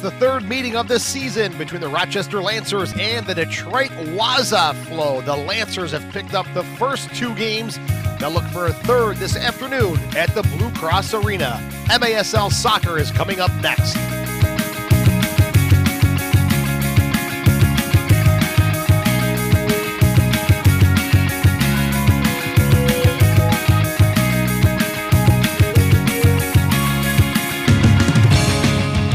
the third meeting of the season between the Rochester Lancers and the Detroit Waza Flow. The Lancers have picked up the first two games. They'll look for a third this afternoon at the Blue Cross Arena. MASL Soccer is coming up next.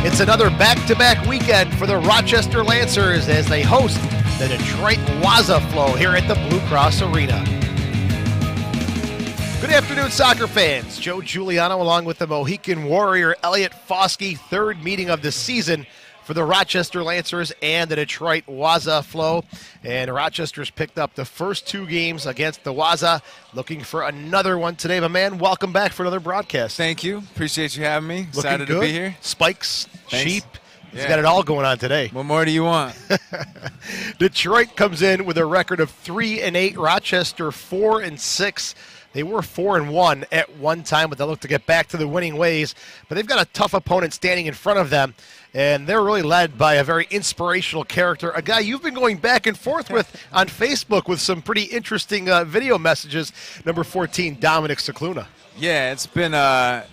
It's another back-to-back weekend for the Rochester Lancers as they host the Detroit Waza Flow here at the Blue Cross Arena. Good afternoon, soccer fans. Joe Giuliano along with the Mohican Warrior Elliot Foskey, third meeting of the season for the Rochester Lancers and the Detroit Waza Flow. And Rochester's picked up the first two games against the Waza, looking for another one today. My man, welcome back for another broadcast. Thank you. Appreciate you having me. Looking Excited good. to be here. Spikes, Thanks. sheep. He's Yeah. got it all going on today. What more do you want? Detroit comes in with a record of 3-8. Rochester 4-6. They were 4-1 at one time, but they look to get back to the winning ways. But they've got a tough opponent standing in front of them, and they're really led by a very inspirational character, a guy you've been going back and forth with on Facebook with some pretty interesting video messages. Number 14, Dominic Cicluna. Yeah, it's been a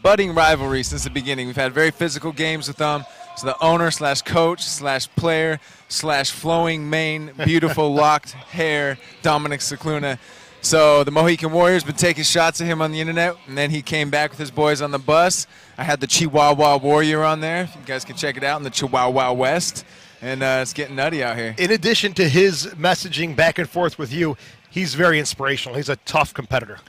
budding rivalry since the beginning. We've had very physical games with them. So the owner slash coach slash player slash flowing mane, beautiful locked hair, Dominic Cicluna. So the Mohican Warriors been taking shots at him on the internet, and then he came back with his boys on the bus. I had the Chihuahua Warrior on there. You guys can check it out in the Chihuahua West, and it's getting nutty out here. In addition to his messaging back and forth with you, he's very inspirational. He's a tough competitor.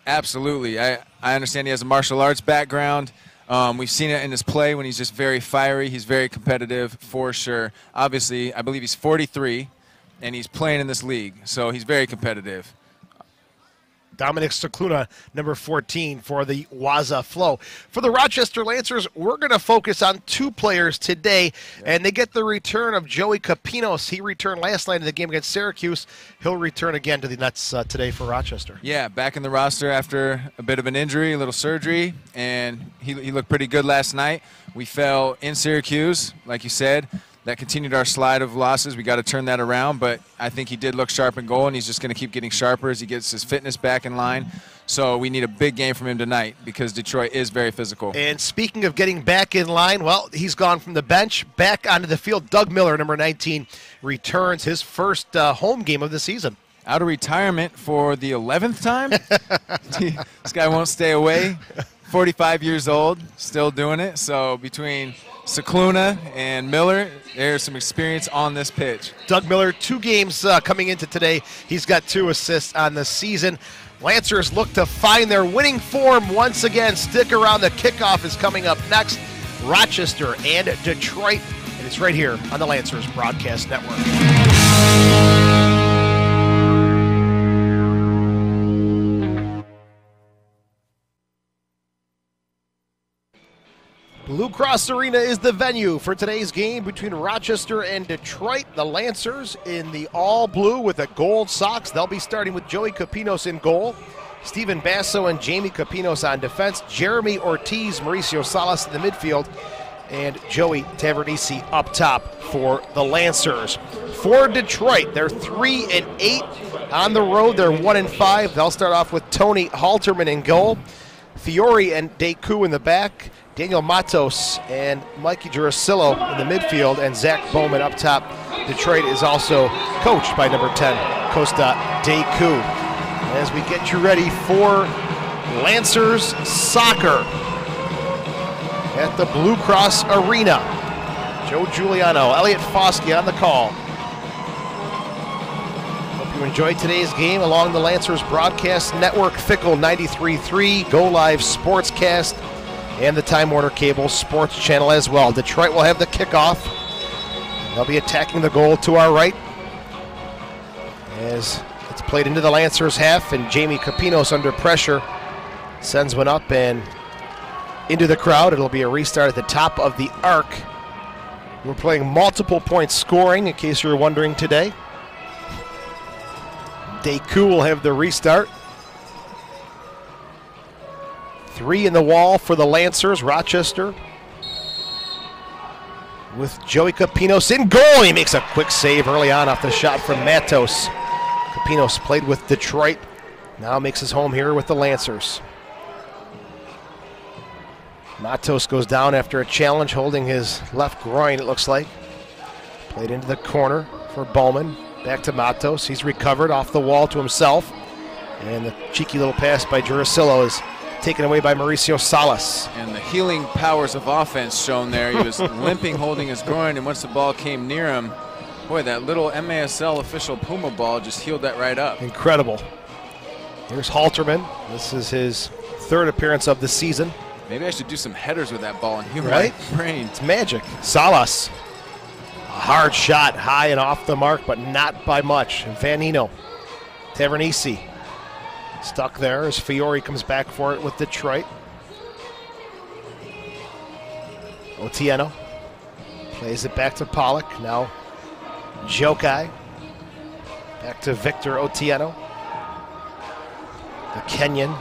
Absolutely. I understand he has a martial arts background. We've seen it in his play when he's just very fiery. He's very competitive for sure. Obviously, I believe he's 43, and he's playing in this league, so he's very competitive. Dominic Cicluna, number 14 for the Waza Flow. For the Rochester Lancers, we're going to focus on two players today, and they get the return of Joey Capinos. He returned last night in the game against Syracuse. He'll return again to the Nets today for Rochester. Yeah, back in the roster after a bit of an injury, a little surgery, and he looked pretty good last night. We fell in Syracuse, like you said. That continued our slide of losses. We got to turn that around, but I think he did look sharp in goal, and he's just going to keep getting sharper as he gets his fitness back in line. So we need a big game from him tonight because Detroit is very physical. And speaking of getting back in line, well, he's gone from the bench back onto the field. Doug Miller, number 19, returns his first home game of the season. Out of retirement for the 11th time? This guy won't stay away. 45 years old, still doing it. So between Cicluna and Miller, there's some experience on this pitch. Doug Miller, 2 games coming into today. He's got 2 assists on the season. Lancers look to find their winning form once again. Stick around. The kickoff is coming up next. Rochester and Detroit. And it's right here on the Lancers Broadcast Network. Blue Cross Arena is the venue for today's game between Rochester and Detroit. The Lancers in the all-blue with the gold socks. They'll be starting with Joey Capinos in goal, Steven Basso and Jamie Capinos on defense, Jeremy Ortiz, Mauricio Salas in the midfield, and Joey Tavernisi up top for the Lancers. For Detroit, they're 3-8 on the road. They're 1-5. They'll start off with Tony Halterman in goal, Fiore and Deku in the back, Daniel Matos and Mikey Jurasillo in the midfield, and Zach Bowman up top. Detroit is also coached by number 10, Costa Deku. As we get you ready for Lancers soccer at the Blue Cross Arena. Joe Giuliano, Elliot Foskey on the call. Hope you enjoyed today's game along the Lancers Broadcast Network, Fickle 93.3, Go Live Sportscast, and the Time Warner Cable Sports Channel as well. Detroit will have the kickoff. They'll be attacking the goal to our right as it's played into the Lancers half, and Jamie Capinos under pressure sends one up and into the crowd. It'll be a restart at the top of the arc. We're playing multiple point scoring, in case you're wondering today. Deku will have the restart. 3 in the wall for the Lancers. Rochester with Joey Capinos in goal. He makes a quick save early on off the shot from Matos. Capinos played with Detroit, now makes his home here with the Lancers. Matos goes down after a challenge, holding his left groin, it looks like. Played into the corner for Bowman. Back to Matos. He's recovered off the wall to himself. And the cheeky little pass by Jurasillo is taken away by Mauricio Salas. And the healing powers of offense shown there. He was limping, holding his groin, and once the ball came near him, boy, that little MASL official Puma ball just healed that right up. Incredible. Here's Halterman. This is his third appearance of the season. Maybe I should do some headers with that ball and heal right? my brain. It's magic. Salas. A hard shot, high and off the mark, but not by much. Vanino. Tavernisi. Stuck there as Fiore comes back for it with Detroit. Otieno. Plays it back to Pollock. Now Jokai. Back to Victor Otieno. The Kenyan.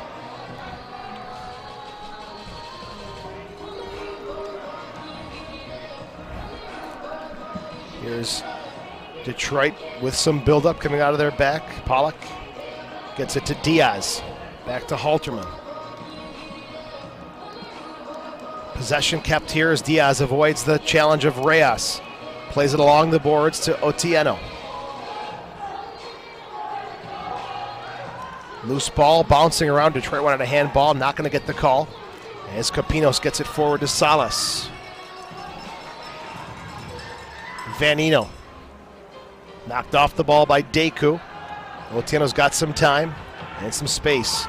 Here's Detroit with some buildup coming out of their back. Pollock gets it to Diaz. Back to Halterman. Possession kept here as Diaz avoids the challenge of Reyes. Plays it along the boards to Otieno. Loose ball bouncing around. Detroit wanted a handball, not going to get the call. As Capinos gets it forward to Salas. Vanino. Knocked off the ball by Deku. Otieno's got some time and some space.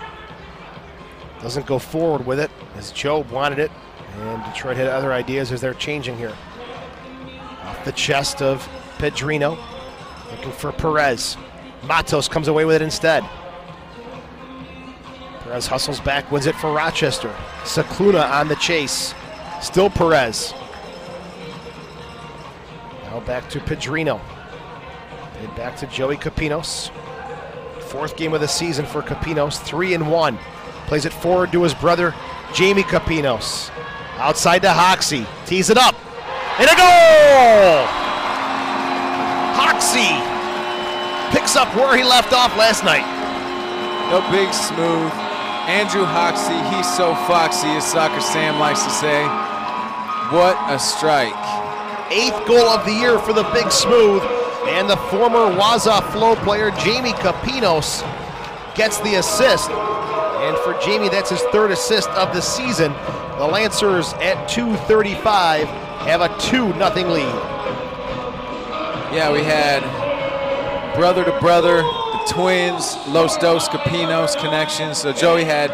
Doesn't go forward with it as Job wanted it. And Detroit had other ideas as they're changing here. Off the chest of Pedrino. Looking for Perez. Matos comes away with it instead. Perez hustles back, wins it for Rochester. Cicluna on the chase. Still Perez. Now back to Pedrino. And back to Joey Capinos. Fourth game of the season for Capinos, 3-1. Plays it forward to his brother, Jamie Capinos. Outside to Hoxie, tees it up, and a goal! Hoxie picks up where he left off last night. The big smooth Andrew Hoxie, he's so foxy, as Soccer Sam likes to say. What a strike. 8th goal of the year for the big smooth, and the former Waza Flow player, Jamie Capinos, gets the assist. And for Jamie, that's his 3rd assist of the season. The Lancers at 2:35 have a 2-0 lead. Yeah, we had brother to brother, the twins, Los Dos Capinos connection. So Joey had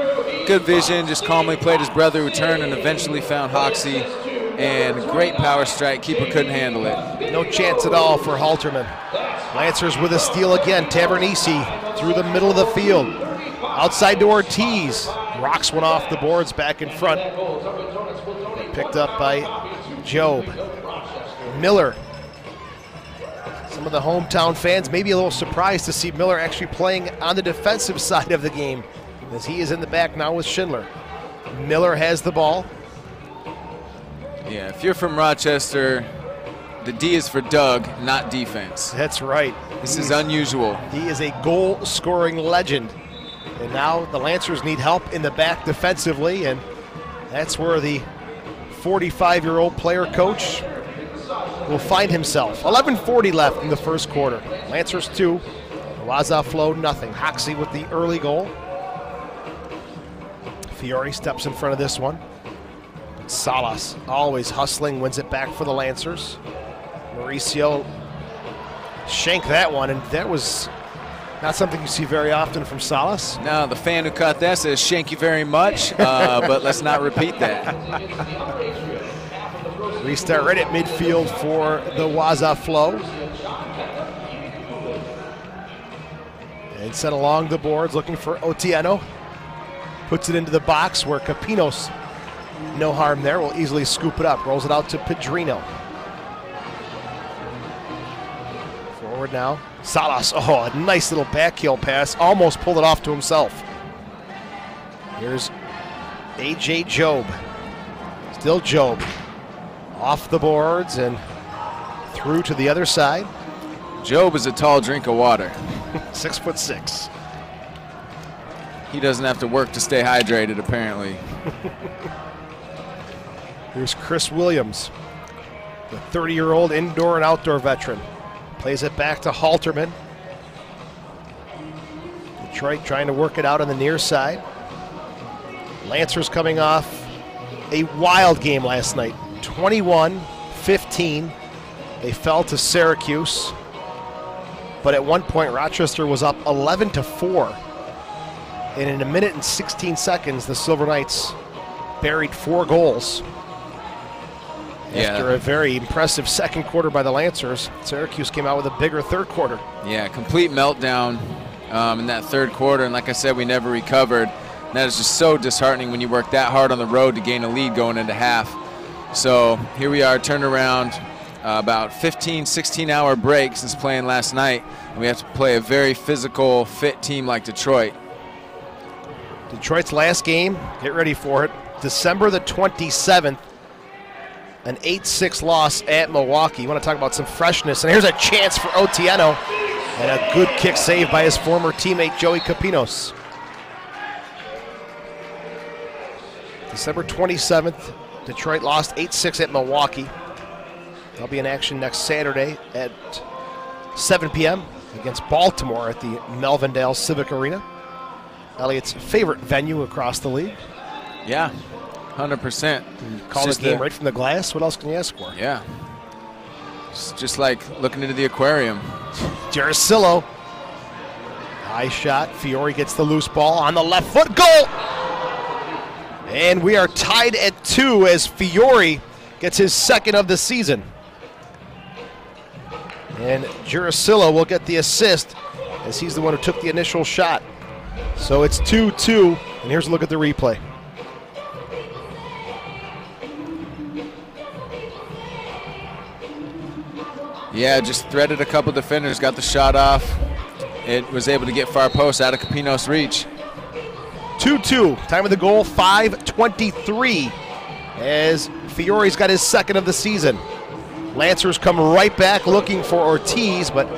good vision, just calmly played his brother who turned and eventually found Hoxie. And great power strike, keeper couldn't handle it. No chance at all for Halterman. Lancers with a steal again. Tavernisi through the middle of the field. Outside to Ortiz. Rocks one off the boards back in front. Picked up by Job. Miller. Some of the hometown fans may be a little surprised to see Miller actually playing on the defensive side of the game, as he is in the back now with Schindler. Miller has the ball. Yeah, if you're from Rochester, the D is for Doug, not defense. That's right. This is unusual. He is a goal-scoring legend. And now the Lancers need help in the back defensively, and that's where the 45-year-old player coach will find himself. 11:40 left in the first quarter. Lancers 2, Waza Flow nothing. Hoxie with the early goal. Fiore steps in front of this one. Salas always hustling, wins it back for the Lancers. Mauricio shanked that one, and that was not something you see very often from Salas. No, the fan who caught that says, "Shank you very much," but let's not repeat that. Restart right at midfield for the Waza Flow. And sent along the boards looking for Otieno. Puts it into the box where Capinos, no harm there, will easily scoop it up. Rolls it out to Pedrino. Forward now. Salas, oh, a nice little backheel pass. Almost pulled it off to himself. Here's A.J. Job. Still Job. Off the boards and through to the other side. Job is a tall drink of water. 6'6". He doesn't have to work to stay hydrated, apparently. Here's Chris Williams, the 30-year-old indoor and outdoor veteran. Plays it back to Halterman. Detroit trying to work it out on the near side. Lancers coming off a wild game last night. 21-15. They fell to Syracuse. But at one point, Rochester was up 11-4. And in a minute and 16 seconds, the Silver Knights buried 4 goals. After a very impressive second quarter by the Lancers, Syracuse came out with a bigger third quarter. Yeah, complete meltdown in that third quarter. And like I said, we never recovered. And that is just so disheartening when you work that hard on the road to gain a lead going into half. So here we are, turned around, about 15, 16-hour break since playing last night. And we have to play a very physical, fit team like Detroit. Detroit's last game, get ready for it, December the 27th. An 8-6 loss at Milwaukee. You want to talk about some freshness. And here's a chance for Otieno. And a good kick save by his former teammate, Joey Capinos. December 27th, Detroit lost 8-6 at Milwaukee. They'll be in action next Saturday at 7 p.m. against Baltimore at the Melvindale Civic Arena. Elliot's favorite venue across the league. Yeah. 100%. Call this game right from the glass. What else can you ask for? Yeah. It's just like looking into the aquarium. Jarasillo. High shot. Fiore gets the loose ball on the left foot. Goal! And we are tied at 2 as Fiore gets his second of the season. And Jarasillo will get the assist as he's the one who took the initial shot. So it's 2-2. And here's a look at the replay. Yeah, just threaded a couple defenders, got the shot off. It was able to get far post out of Capinos' reach. 2-2, time of the goal, 5:23, as Fiore's got his second of the season. Lancers come right back looking for Ortiz, but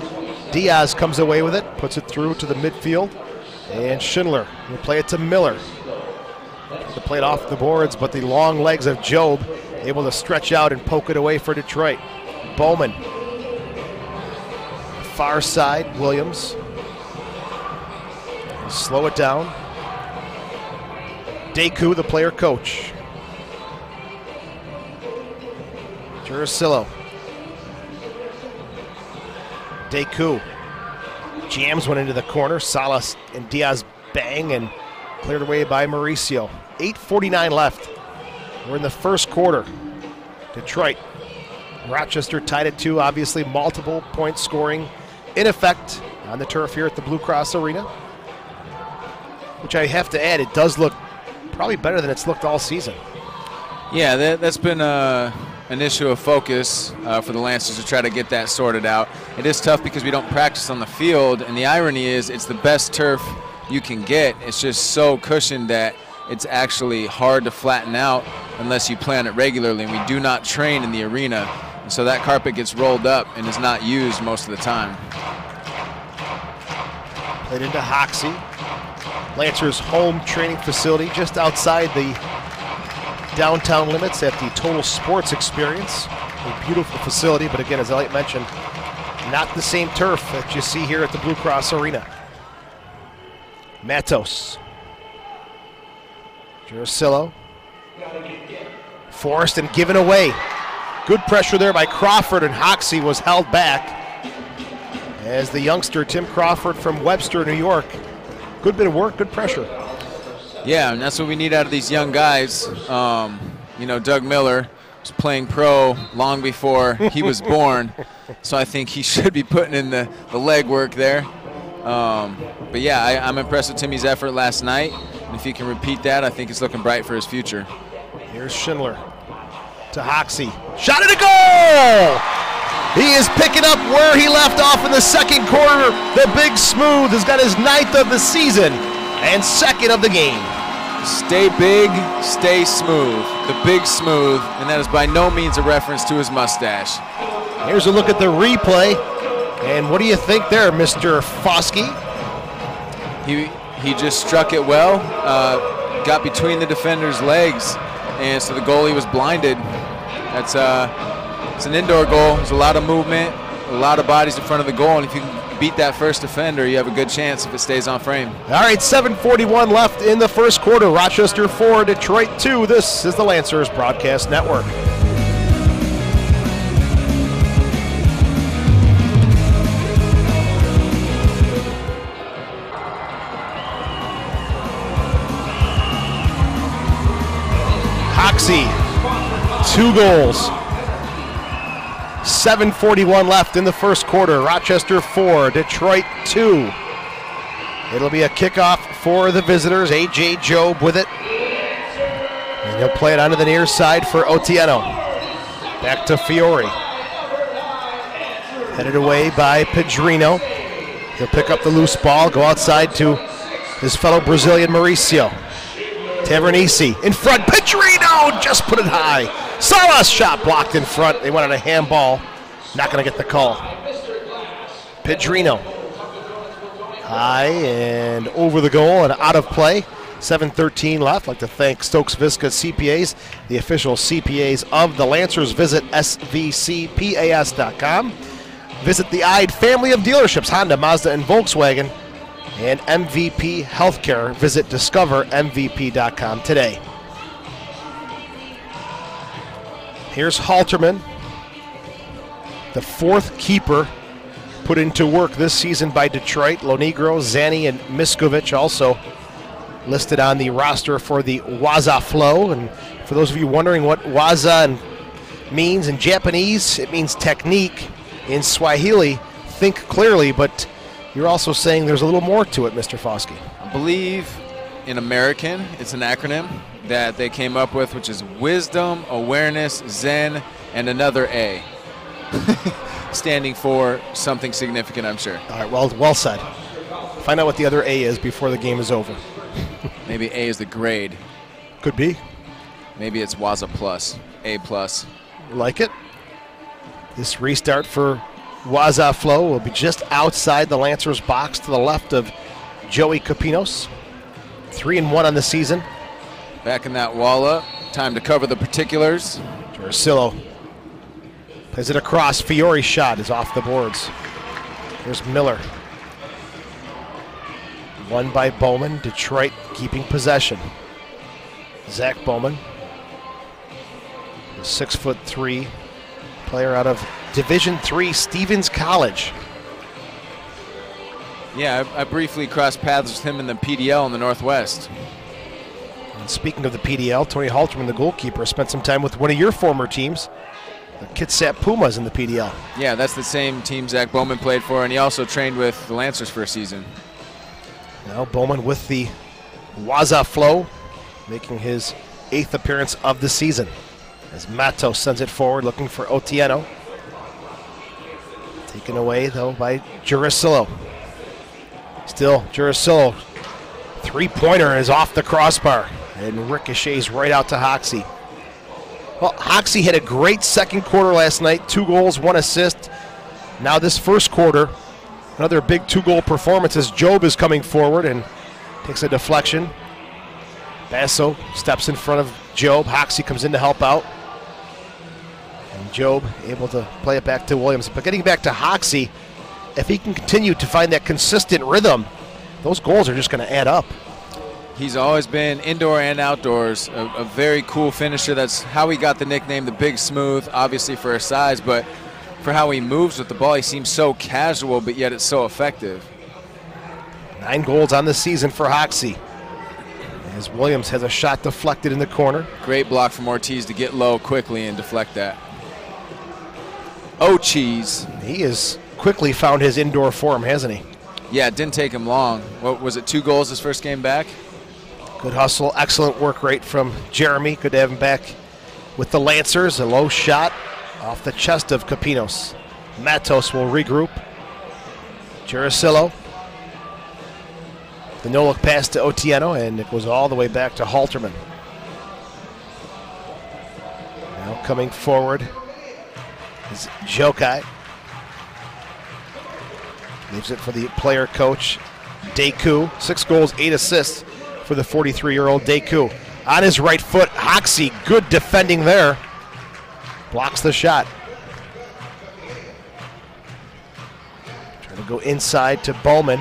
Diaz comes away with it, puts it through to the midfield, and Schindler will play it to Miller. To play it off the boards, but the long legs of Job able to stretch out and poke it away for Detroit. Bowman. Far side, Williams. Slow it down. Deku, the player coach. Jarasillo. Deku jams one into the corner. Salas and Diaz bang and cleared away by Mauricio. 8:49 left. We're in the first quarter. Detroit. Rochester tied at 2. Obviously, multiple point scoring in effect on the turf here at the Blue Cross Arena. Which I have to add, it does look probably better than it's looked all season. Yeah, that's been an issue of focus for the Lancers to try to get that sorted out. It is tough because we don't practice on the field, and the irony is it's the best turf you can get. It's just so cushioned that it's actually hard to flatten out unless you play on it regularly, and we do not train in the arena. And so that carpet gets rolled up and is not used most of the time. Played into Hoxie. Lancers' home training facility just outside the downtown limits at the Total Sports Experience. A beautiful facility, but again, as Elliot mentioned, not the same turf that you see here at the Blue Cross Arena. Matos. Jarasillo. Forced and given away. Good pressure there by Crawford, and Hoxie was held back as the youngster Tim Crawford from Webster, New York. Good bit of work, good pressure. Yeah, and that's what we need out of these young guys. You know, Doug Miller was playing pro long before he was born, so I think he should be putting in the leg work there. But yeah, I'm impressed with Timmy's effort last night, and if he can repeat that, I think it's looking bright for his future. Here's Schindler to Hoxie. Shot at a goal! He is picking up where he left off in the second quarter. The Big Smooth has got his 9th of the season and 2nd of the game. Stay big, stay smooth. the Big Smooth, and that is by no means a reference to his mustache. Here's a look at the replay. And what do you think there, Mr. Foskey? He just struck it well, got between the defender's legs, and so the goalie was blinded. It's an indoor goal. There's a lot of movement, a lot of bodies in front of the goal, and if you can beat that first defender, you have a good chance if it stays on frame. All right, 7:41 left in the first quarter. Rochester 4, Detroit 2. This is the Lancers Broadcast Network. Hoxie, 2 goals. 7:41 left in the first quarter. Rochester 4, Detroit 2. It'll be a kickoff for the visitors. A.J. Job with it. And he'll play it onto the near side for Otieno. Back to Fiore. Headed away by Pedrino. He'll pick up the loose ball, go outside to his fellow Brazilian Mauricio. Tavernisi in front. Pedrino just put it high. Salas shot blocked in front. They wanted a handball. Not going to get the call. Pedrino. High and over the goal and out of play. 7:13 left. I'd like to thank Stokes Visca CPAs, the official CPAs of the Lancers. Visit svcpas.com. Visit the Ide family of dealerships, Honda, Mazda, and Volkswagen. And MVP Healthcare. Visit discovermvp.com today. Here's Halterman, the 4th keeper put into work this season by Detroit. Lonegro, Zanni, and Miskovic also listed on the roster for the Waza flow. And for those of you wondering what Waza means in Japanese, it means technique. In Swahili, think clearly, but you're also saying there's a little more to it, Mr. Foskey. I believe in American, it's an acronym that they came up with, which is Wisdom, Awareness, Zen, and another A. Standing for something significant, I'm sure. All right, well said. Find out what the other A is before the game is over. Maybe A is the grade. Could be. Maybe it's Waza Plus, A Plus. Like it. This restart for Waza Flow will be just outside the Lancers box to the left of Joey Capinos. 3-1 on the season. Back in that wall up. Time to cover the particulars. Jurasillo plays it across. Fiore's shot is off the boards. Here's Miller. Won by Bowman. Detroit keeping possession. Zach Bowman, the 6'3" player out of Division III Stevens College. Yeah, I briefly crossed paths with him in the PDL in the Northwest. And speaking of the PDL, Tony Halterman, the goalkeeper, spent some time with one of your former teams, the Kitsap Pumas in the PDL. Yeah, that's the same team Zach Bowman played for, and he also trained with the Lancers for a season. Now Bowman with the Waza Flow, making his 8th appearance of the season. As Mato sends it forward, looking for Otieno. Taken away, though, by Jurasillo. Still, Jurasillo, 3-pointer is off the crossbar and ricochets right out to Hoxie. Well, Hoxie had a great second quarter last night, 2 goals, 1 assist. Now this first quarter, another big 2-goal performance as Job is coming forward and takes a deflection. Basso steps in front of Job. Hoxie comes in to help out. And Job able to play it back to Williams. But getting back to Hoxie, if he can continue to find that consistent rhythm, those goals are just going to add up. He's always been indoor and outdoors, a very cool finisher. That's how he got the nickname the Big Smooth, obviously for his size, but for how he moves with the ball, he seems so casual, but yet it's so effective. 9 goals on the season for Hoxie. As Williams has a shot deflected in the corner. Great block from Ortiz to get low quickly and deflect that. Oh, cheese. He has quickly found his indoor form, hasn't he? Yeah, it didn't take him long. What was it, 2 goals his first game back? Good hustle, excellent work rate from Jeremy. Good to have him back with the Lancers. A low shot off the chest of Capinos. Matos will regroup. Jurasillo. The no-look pass to Otieno, and it goes all the way back to Halterman. Coming forward is Jokai. Leaves it for the player coach, Deku. 6 goals, 8 assists for the 43-year-old Deku. On his right foot, Hoxie, good defending there. Blocks the shot. Trying to go inside to Bowman.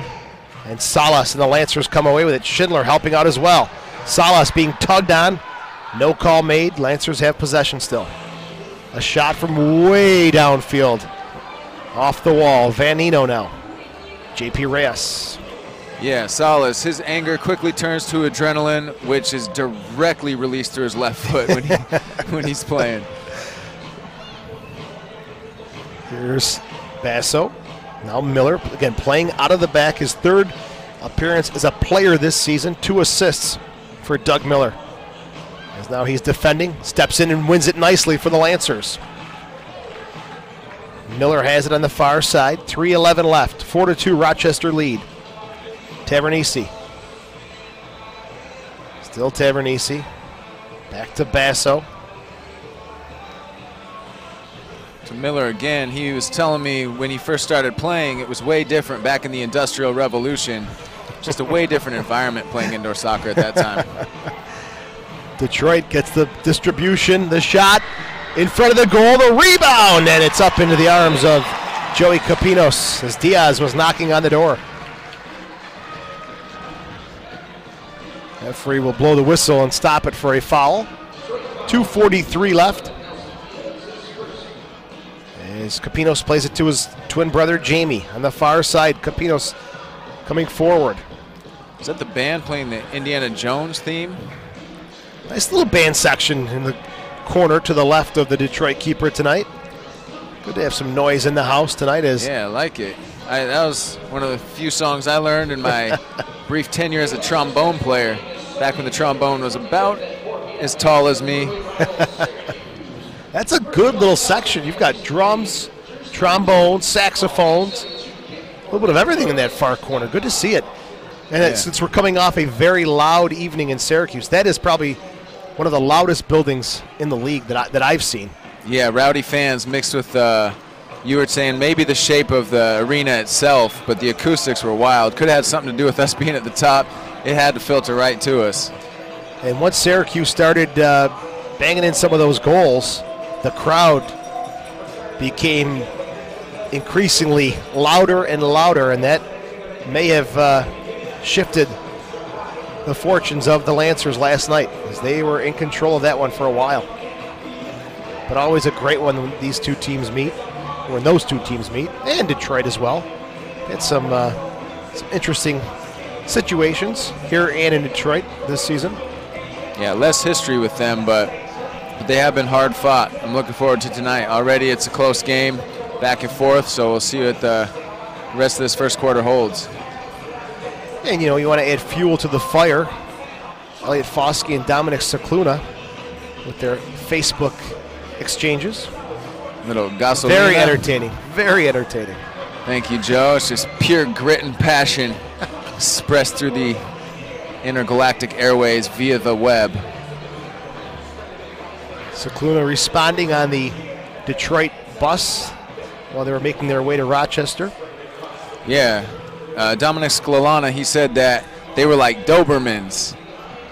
And Salas and the Lancers come away with it. Schindler helping out as well. Salas being tugged on. No call made. Lancers have possession still. A shot from way downfield. Off the wall. Vanino now. JP Reyes. Yeah, Salas, his anger quickly turns to adrenaline, which is directly released through his left foot when he's playing. Here's Basso. Now Miller, again, playing out of the back. His 3rd appearance as a player this season. 2 assists for Doug Miller. As now he's defending, steps in and wins it nicely for the Lancers. Miller has it on the far side. 3:11 left. 4-2 Rochester lead. Tavernisi. Still Tavernisi. Back to Basso. To Miller again. He was telling me when he first started playing, it was way different back in the Industrial Revolution. Just a way different environment playing indoor soccer at that time. Detroit gets the distribution, the shot in front of the goal, the rebound, and it's up into the arms of Joey Capinos as Diaz was knocking on the door. Referee will blow the whistle and stop it for a foul. 2:43 left. As Capinos plays it to his twin brother Jamie on the far side. Capinos coming forward. Is that the band playing the Indiana Jones theme? Nice little band section in the corner to the left of the Detroit keeper tonight. Good to have some noise in the house tonight. Yeah, I like it. That was one of the few songs I learned in my brief tenure as a trombone player, back when the trombone was about as tall as me. That's a good little section. You've got drums, trombones, saxophones, a little bit of everything in that far corner. Good to see it. And since we're coming off a very loud evening in Syracuse, that is probably one of the loudest buildings in the league that I've seen. Yeah, rowdy fans mixed with, you were saying maybe the shape of the arena itself, but the acoustics were wild. Could have had something to do with us being at the top. It had to filter right to us. And once Syracuse started banging in some of those goals, the crowd became increasingly louder and louder, and that may have shifted the fortunes of the Lancers last night, as they were in control of that one for a while. But always a great one when these two teams meet, or when those two teams meet, and Detroit as well. Had some interesting situations here and in Detroit this season. Yeah, less history with them, but they have been hard fought. I'm looking forward to tonight. Already it's a close game, back and forth, so we'll see what the rest of this first quarter holds. And, you know, you want to add fuel to the fire. Elliot Foskey and Dominic Cicluna with their Facebook exchanges. Little gasolina. Very entertaining. Very entertaining. Thank you, Joe. It's just pure grit and passion expressed through the intergalactic airways via the web. Cicluna responding on the Detroit bus while they were making their way to Rochester. Yeah. Dominic Scalana, he said that they were like Dobermans,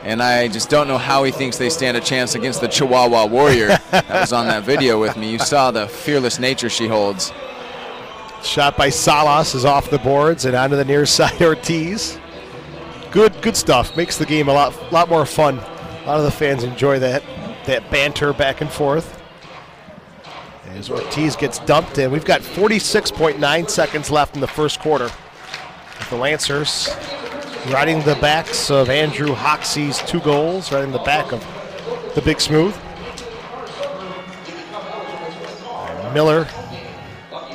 and I just don't know how he thinks they stand a chance against the Chihuahua Warrior that was on that video with me. You saw the fearless nature she holds. Shot by Salas is off the boards and onto the near side Ortiz. Good stuff. Makes the game a lot more fun. A lot of the fans enjoy that banter back and forth. As Ortiz gets dumped, and we've got 46.9 seconds left in the first quarter. The Lancers riding the backs of Andrew Hoxie's 2 goals, riding the back of the Big Smooth. Miller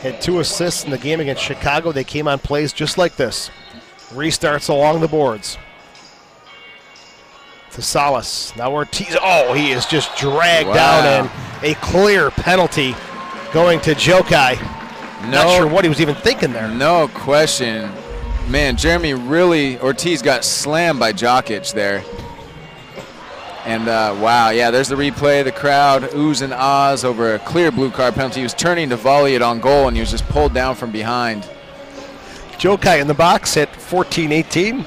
had 2 assists in the game against Chicago. They came on plays just like this. Restarts along the boards. To Salas. Now Ortiz. Oh, he is just dragged down, and a clear penalty going to Jokai. Not sure what he was even thinking there. No question. Man, Ortiz got slammed by Jokic there. And wow, yeah, there's the replay. The crowd oohs and ahs over a clear blue card penalty. He was turning to volley it on goal, and he was just pulled down from behind. Jokai in the box at 14-18.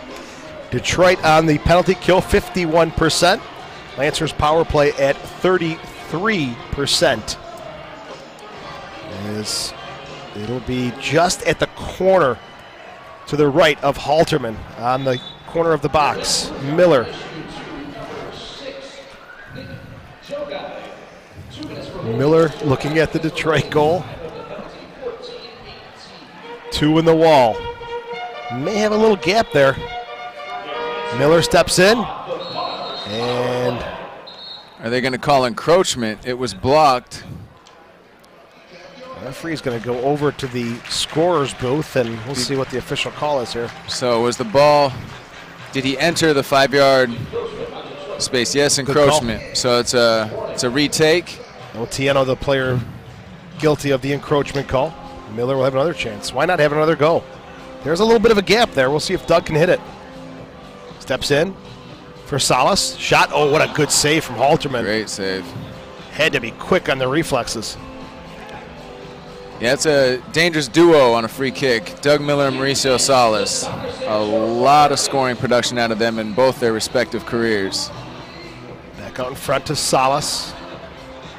Detroit on the penalty kill, 51%. Lancers power play at 33%. As it'll be just at the corner to the right of Halterman on the corner of the box. Miller. Miller looking at the Detroit goal. 2 in the wall. May have a little gap there. Miller steps in. And are they going to call encroachment? It was blocked. The referee's going to go over to the scorer's booth, and we'll see what the official call is here. So was the ball, did he enter the 5-yard space? Yes, encroachment. So it's a retake. Otieno, the player guilty of the encroachment call. Miller will have another chance. Why not have another go? There's a little bit of a gap there. We'll see if Doug can hit it. Steps in for Salas. Shot. Oh, what a good save from Halterman. Great save. Had to be quick on the reflexes. Yeah, it's a dangerous duo on a free kick. Doug Miller and Mauricio Salas. A lot of scoring production out of them in both their respective careers. Back out in front to Salas.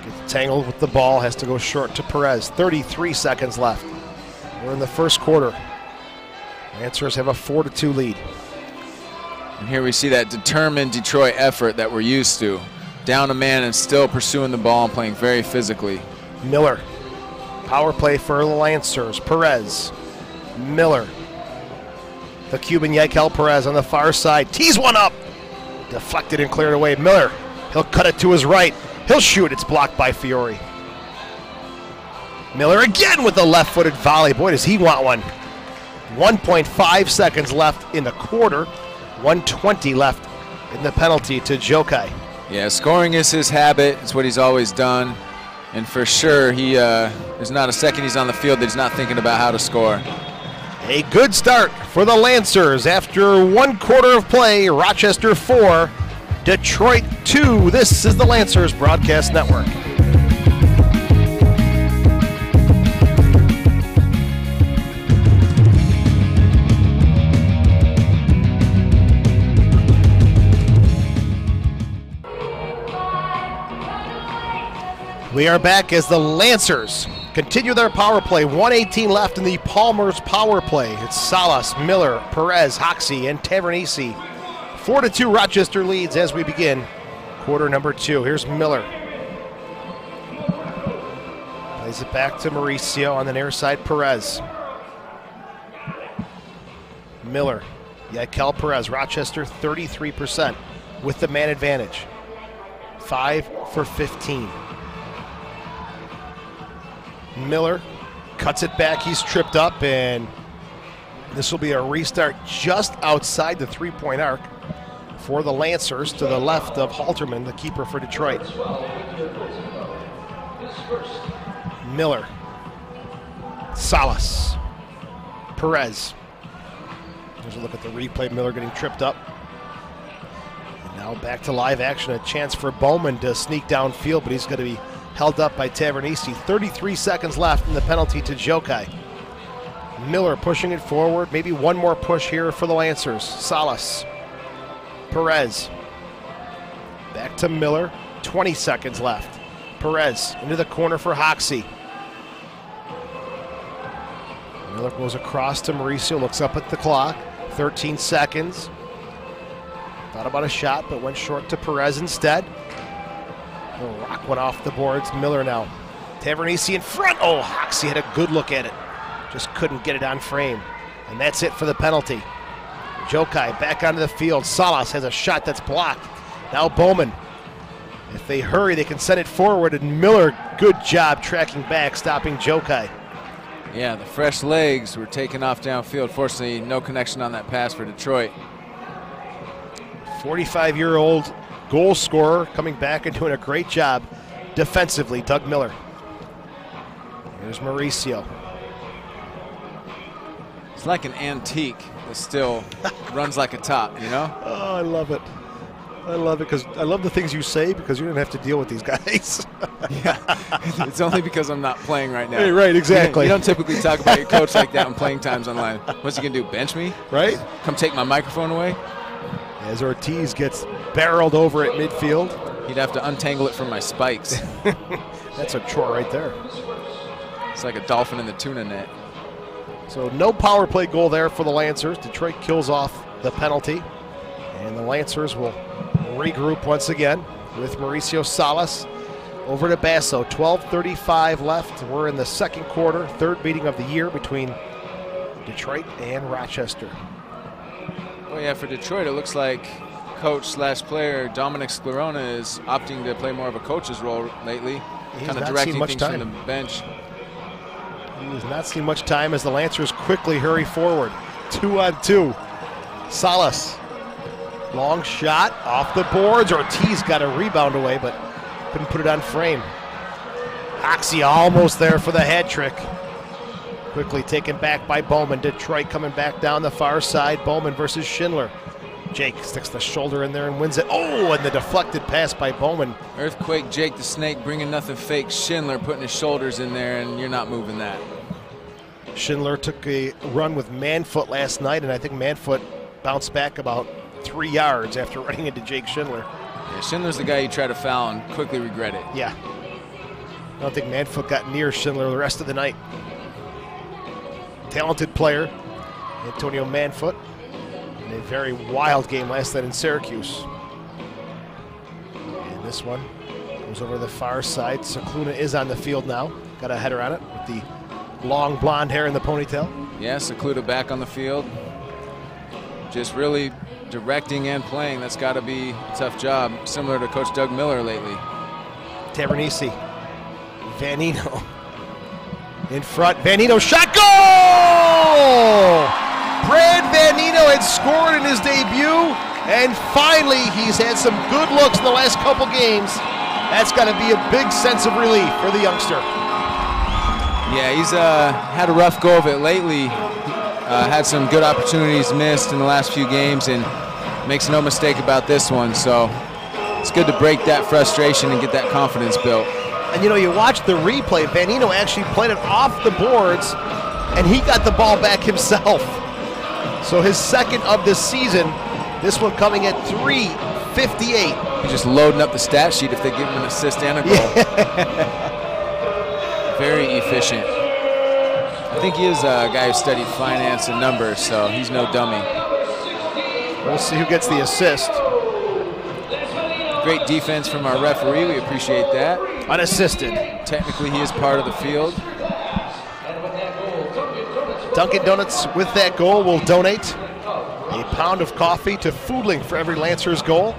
Gets tangled with the ball. Has to go short to Perez. 33 seconds left. We're in the first quarter. Lancers have a 4-2 lead. And here we see that determined Detroit effort that we're used to. Down a man and still pursuing the ball and playing very physically. Miller. Power play for the Lancers. Perez. Miller. The Cuban Yikel Perez on the far side. Tees one up. Deflected and cleared away. Miller. He'll cut it to his right. He'll shoot. It's blocked by Fiore. Miller again with the left-footed volley. Boy, does he want one. 1.5 seconds left in the quarter. 1:20 left in the penalty to Jokai. Yeah, scoring is his habit. It's what he's always done. And for sure, there's not a second he's on the field that he's not thinking about how to score. A good start for the Lancers after 1 quarter of play. Rochester 4, Detroit 2. This is the Lancers Broadcast Network. We are back as the Lancers continue their power play. 1:18 left in the Palmer's power play. It's Salas, Miller, Perez, Hoxie, and Tavernisi. 4-2 Rochester leads as we begin quarter number 2. Here's Miller. Plays it back to Mauricio on the near side. Perez. Miller. Yikel Perez. Rochester 33% with the man advantage. 5 for 15. Miller cuts it back. He's tripped up, and this will be a restart just outside the three-point arc for the Lancers to the left of Halterman, the keeper for Detroit. Miller. Salas. Perez. There's a look at the replay. Miller getting tripped up. And now back to live action. A chance for Bowman to sneak downfield, but he's going to be held up by Tavernisi. 33 seconds left in the penalty to Jokai. Miller pushing it forward. Maybe one more push here for the Lancers. Salas. Perez. Back to Miller. 20 seconds left. Perez into the corner for Hoxie. Miller goes across to Mauricio. Looks up at the clock. 13 seconds. Thought about a shot, but went short to Perez instead. He'll rock one off the boards. Miller now. Tavernisi in front. Oh, Hoxie had a good look at it. Just couldn't get it on frame. And that's it for the penalty. Jokai back onto the field. Salas has a shot that's blocked. Now Bowman. If they hurry, they can send it forward. And Miller, good job tracking back, stopping Jokai. Yeah, the fresh legs were taken off downfield. Fortunately, no connection on that pass for Detroit. 45-year-old goal scorer coming back and doing a great job defensively, Doug Miller. Here's Mauricio. It's like an antique that still runs like a top, you know? Oh, I love it. I love it because I love the things you say because you don't have to deal with these guys. Yeah, it's only because I'm not playing right now. Hey, right, exactly. You don't typically talk about your coach like that on playing times online. What's he going to do, bench me? Right? Come take my microphone away? As Ortiz gets barreled over at midfield. He'd have to untangle it from my spikes. That's a chore right there. It's like a dolphin in the tuna net. So no power play goal there for the Lancers. Detroit kills off the penalty. And the Lancers will regroup once again with Mauricio Salas. Over to Basso, 12:35 left. We're in the second quarter, third meeting of the year between Detroit and Rochester. Well, yeah, for Detroit, it looks like coach/player Dominic Sclerona is opting to play more of a coach's role lately, kind of directing things from the bench. He has not seen much time as the Lancers quickly hurry forward. 2-on-2. Salas. Long shot off the boards. Ortiz got a rebound away, but couldn't put it on frame. Oxy almost there for the hat trick. Quickly taken back by Bowman. Detroit coming back down the far side. Bowman versus Schindler. Jake sticks the shoulder in there and wins it. Oh, and the deflected pass by Bowman. Earthquake Jake the Snake bringing nothing fake. Schindler putting his shoulders in there, and you're not moving that. Schindler took a run with Manfoot last night, and I think Manfoot bounced back about 3 yards after running into Jake Schindler. Yeah, Schindler's the guy you try to foul and quickly regret it. Yeah. I don't think Manfoot got near Schindler the rest of the night. Talented player, Antonio Manfoot, in a very wild game last night in Syracuse. And this one goes over to the far side. Cicluna is on the field now. Got a header on it with the long blonde hair in the ponytail. Yeah, Cicluna back on the field. Just really directing and playing. That's got to be a tough job, similar to Coach Doug Miller lately. Tavernisi. Vanino. In front. Vanino shot. Goal! Brad Vanino had scored in his debut, and finally he's had some good looks in the last couple games. That's got to be a big sense of relief for the youngster. Yeah, he's had a rough go of it lately. Had some good opportunities missed in the last few games, and makes no mistake about this one. So it's good to break that frustration and get that confidence built. And you know, you watch the replay, Vanino actually played it off the boards, and he got the ball back himself. So his second of the season, this one coming at 3:58. He's just loading up the stat sheet if they give him an assist and a goal. Yeah. Very efficient. I think he is a guy who studied finance and numbers, so he's no dummy. We'll see who gets the assist. Great defense from our referee. We appreciate that. Unassisted. Technically, he is part of the field. Dunkin' Donuts, with that goal, will donate a pound of coffee to Foodling for every Lancers goal.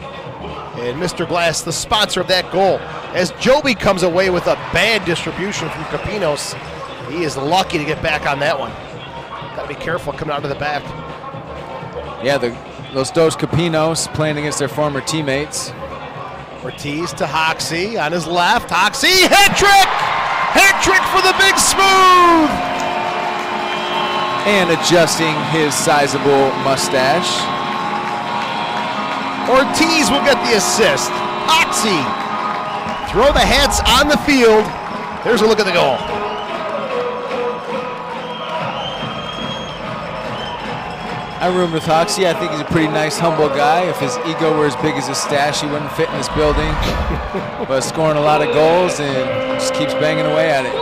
And Mr. Glass, the sponsor of that goal. As Joby comes away with a bad distribution from Capinos, he is lucky to get back on that one. Got to be careful coming out of the back. Yeah, those Dos Capinos playing against their former teammates. Ortiz to Hoxie on his left. Hoxie, hat trick! Hat trick for the big smooth! And adjusting his sizable mustache. Ortiz will get the assist. Hoxie, throw the hats on the field. Here's a look at the goal. I roomed with Hoxie. I think he's a pretty nice, humble guy. If his ego were as big as his stash, he wouldn't fit in this building. But scoring a lot of goals and just keeps banging away at it.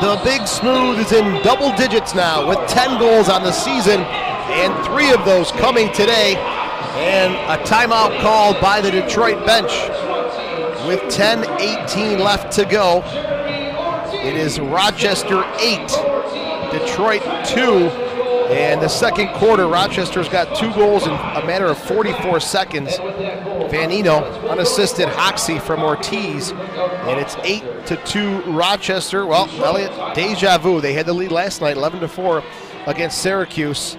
The big smooth is in double digits now with 10 goals on the season, and 3 of those coming today. And a timeout called by the Detroit bench with 10:18 left to go. It is Rochester 8, Detroit 2. And the second quarter, Rochester's got 2 goals in a matter of 44 seconds. Vanino, unassisted, Hoxie from Ortiz. And it's 8-2 Rochester. Well, Elliot, deja vu. They had the lead last night, 11-4 against Syracuse.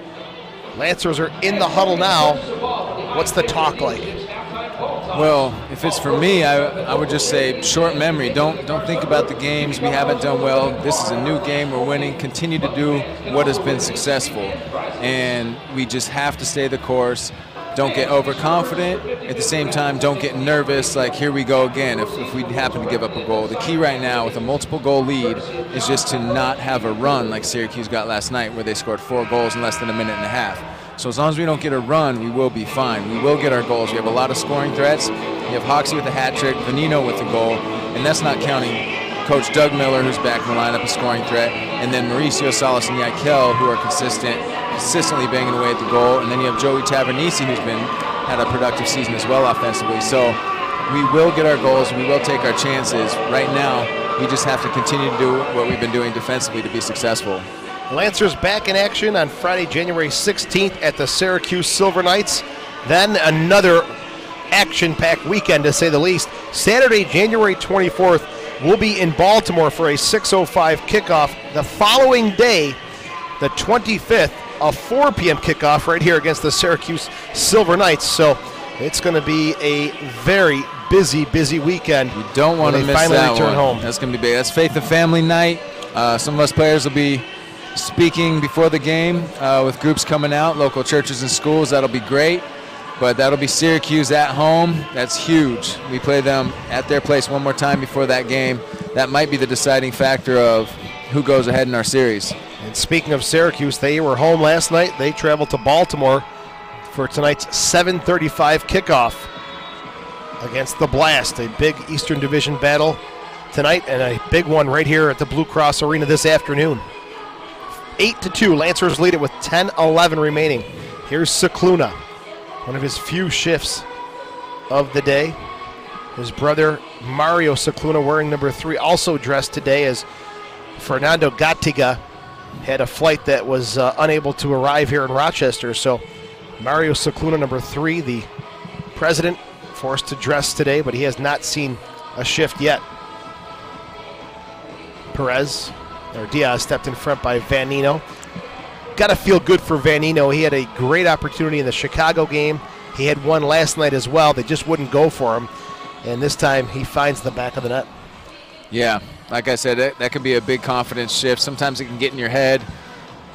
Lancers are in the huddle now. What's the talk like? Well, if it's for me, I would just say short memory. Don't think about the games. We haven't done well. This is a new game. We're winning. Continue to do what has been successful. And we just have to stay the course. don't get overconfident. At the same time, don't get nervous, like here we go again if we happen to give up a goal. The key right now with a multiple goal lead is just to not have a run like Syracuse got last night where they scored 4 goals in less than a minute and a half. So as long as we don't get a run, we will be fine. We will get our goals. We have a lot of scoring threats. We have Hoxie with a hat trick, Vanino with a goal, and that's not counting Coach Doug Miller, who's back in the lineup, a scoring threat, and then Mauricio Salas and Yikel, who are consistently banging away at the goal, and then you have Joey Tavernisi, who's had a productive season as well offensively. So we will get our goals, we will take our chances. Right now, we just have to continue to do what we've been doing defensively to be successful. Lancers back in action on Friday, January 16th at the Syracuse Silver Knights. Then another action-packed weekend, to say the least. Saturday, January 24th, we'll be in Baltimore for a 6:05 kickoff. The following day, the 25th, a 4 p.m. kickoff right here against the Syracuse Silver Knights. So it's going to be a very busy weekend. You don't want to miss finally that return one. Home. That's going to be big. That's Faith and Family Night. Some of us players will be speaking before the game with groups coming out, local churches and schools. That'll be great. But that'll be Syracuse at home. That's huge. We play them at their place one more time before that game. That might be the deciding factor of who goes ahead in our series. And speaking of Syracuse, they were home last night. They traveled to Baltimore for tonight's 7:35 kickoff against the Blast. A big Eastern Division battle tonight and a big one right here at the Blue Cross Arena this afternoon. 8-2, Lancers lead it with 10:11 remaining. Here's Cicluna. One of his few shifts of the day. His brother Mario Cicluna, wearing number 3, also dressed today, as Fernando Gattiga had a flight that was unable to arrive here in Rochester. So Mario Cicluna, number 3, the president, forced to dress today, but he has not seen a shift yet. Diaz stepped in front by Vanino. Got to feel good for Vanino. He had a great opportunity in the Chicago game. He had one last night as well. They just wouldn't go for him. And this time he finds the back of the net. Yeah, like I said, that can be a big confidence shift. Sometimes it can get in your head.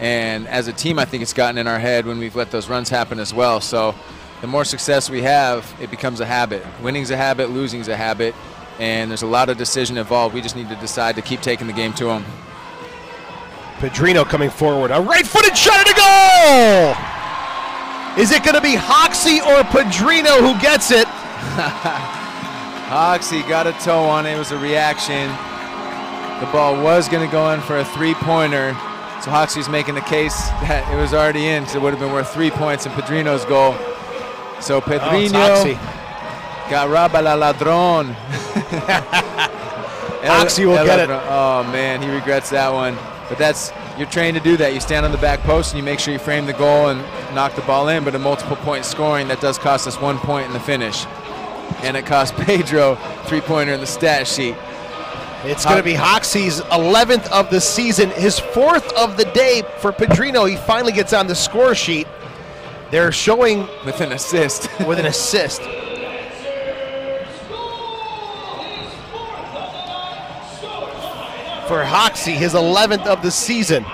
And as a team, I think it's gotten in our head when we've let those runs happen as well. So the more success we have, it becomes a habit. Winning's a habit, losing's a habit. And there's a lot of decision involved. We just need to decide to keep taking the game to them. Pedrino coming forward. A right-footed shot at a goal! Is it going to be Hoxie or Pedrino who gets it? Hoxie got a toe on it. It was a reaction. The ball was going to go in for a 3-pointer. So Hoxie's making the case that it was already in, so it would have been worth 3 points in Pedrino's goal. So Pedrino got robbed by la ladrón. Hoxie will get it. Oh, man, he regrets that one. But you're trained to do that. You stand on the back post and you make sure you frame the goal and knock the ball in, but a multiple point scoring, that does cost us 1 point in the finish. And it cost Pedro 3-pointer in the stat sheet. It's going to be Hoxie's 11th of the season, his 4th of the day for Pedrino. He finally gets on the score sheet. They're showing with an assist. With an assist. For Hoxie, his 11th of the season.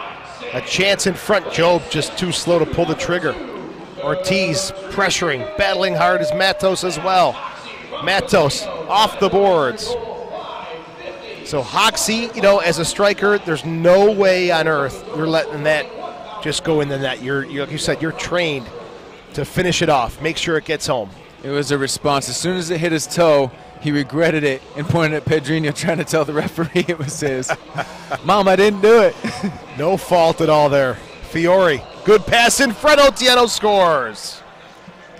A chance in front. Job just too slow to pull the trigger. Ortiz pressuring, battling hard as Matos as well. Matos off the boards. So Hoxie, as a striker, there's no way on earth you're letting that just go in the net. Like you said, you're trained to finish it off, make sure it gets home. It was a response. As soon as it hit his toe, he regretted it and pointed at Pedrino, trying to tell the referee it was his. Mom, I didn't do it. No fault at all there. Fiore, good pass in front. Otieno scores.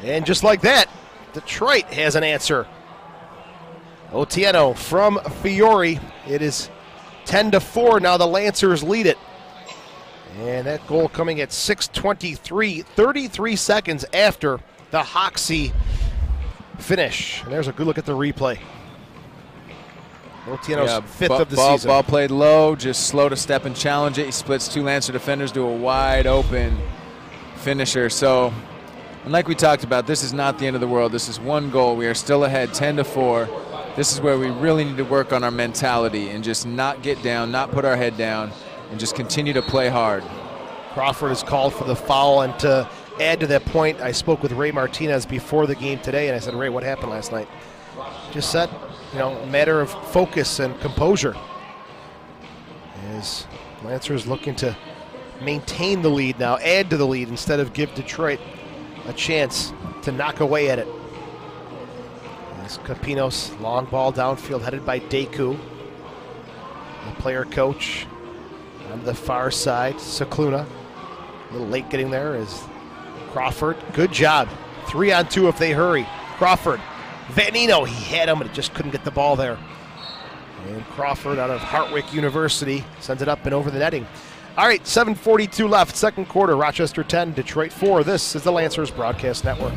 And just like that, Detroit has an answer. Otieno from Fiore. It is 10-4. Now the Lancers lead it. And that goal coming at 6:23, 33 seconds after the Hoxie finish. And there's a good look at the replay. Otieno's 5th of the season. Ball played low, just slow to step and challenge it. He splits 2 Lancer defenders to a wide open finisher. So, and like we talked about, this is not the end of the world. This is 1 goal. We are still ahead 10-4. This is where we really need to work on our mentality and just not get down, not put our head down, and just continue to play hard. Crawford is called for the foul, and to add to that point, I spoke with Ray Martinez before the game today, and I said, Ray, what happened last night? Just said, a matter of focus and composure. As Lancers looking to maintain the lead now, add to the lead instead of give Detroit a chance to knock away at it. As Capinos, long ball downfield headed by Deku. The player coach on the far side, Cicluna. A little late getting there is Crawford. Good job. 3-on-2 if they hurry. Crawford. Vanino, he had him, but just couldn't get the ball there. And Crawford out of Hartwick University sends it up and over the netting. All right, 7:42 left, second quarter. Rochester 10, Detroit 4. This is the Lancers Broadcast Network.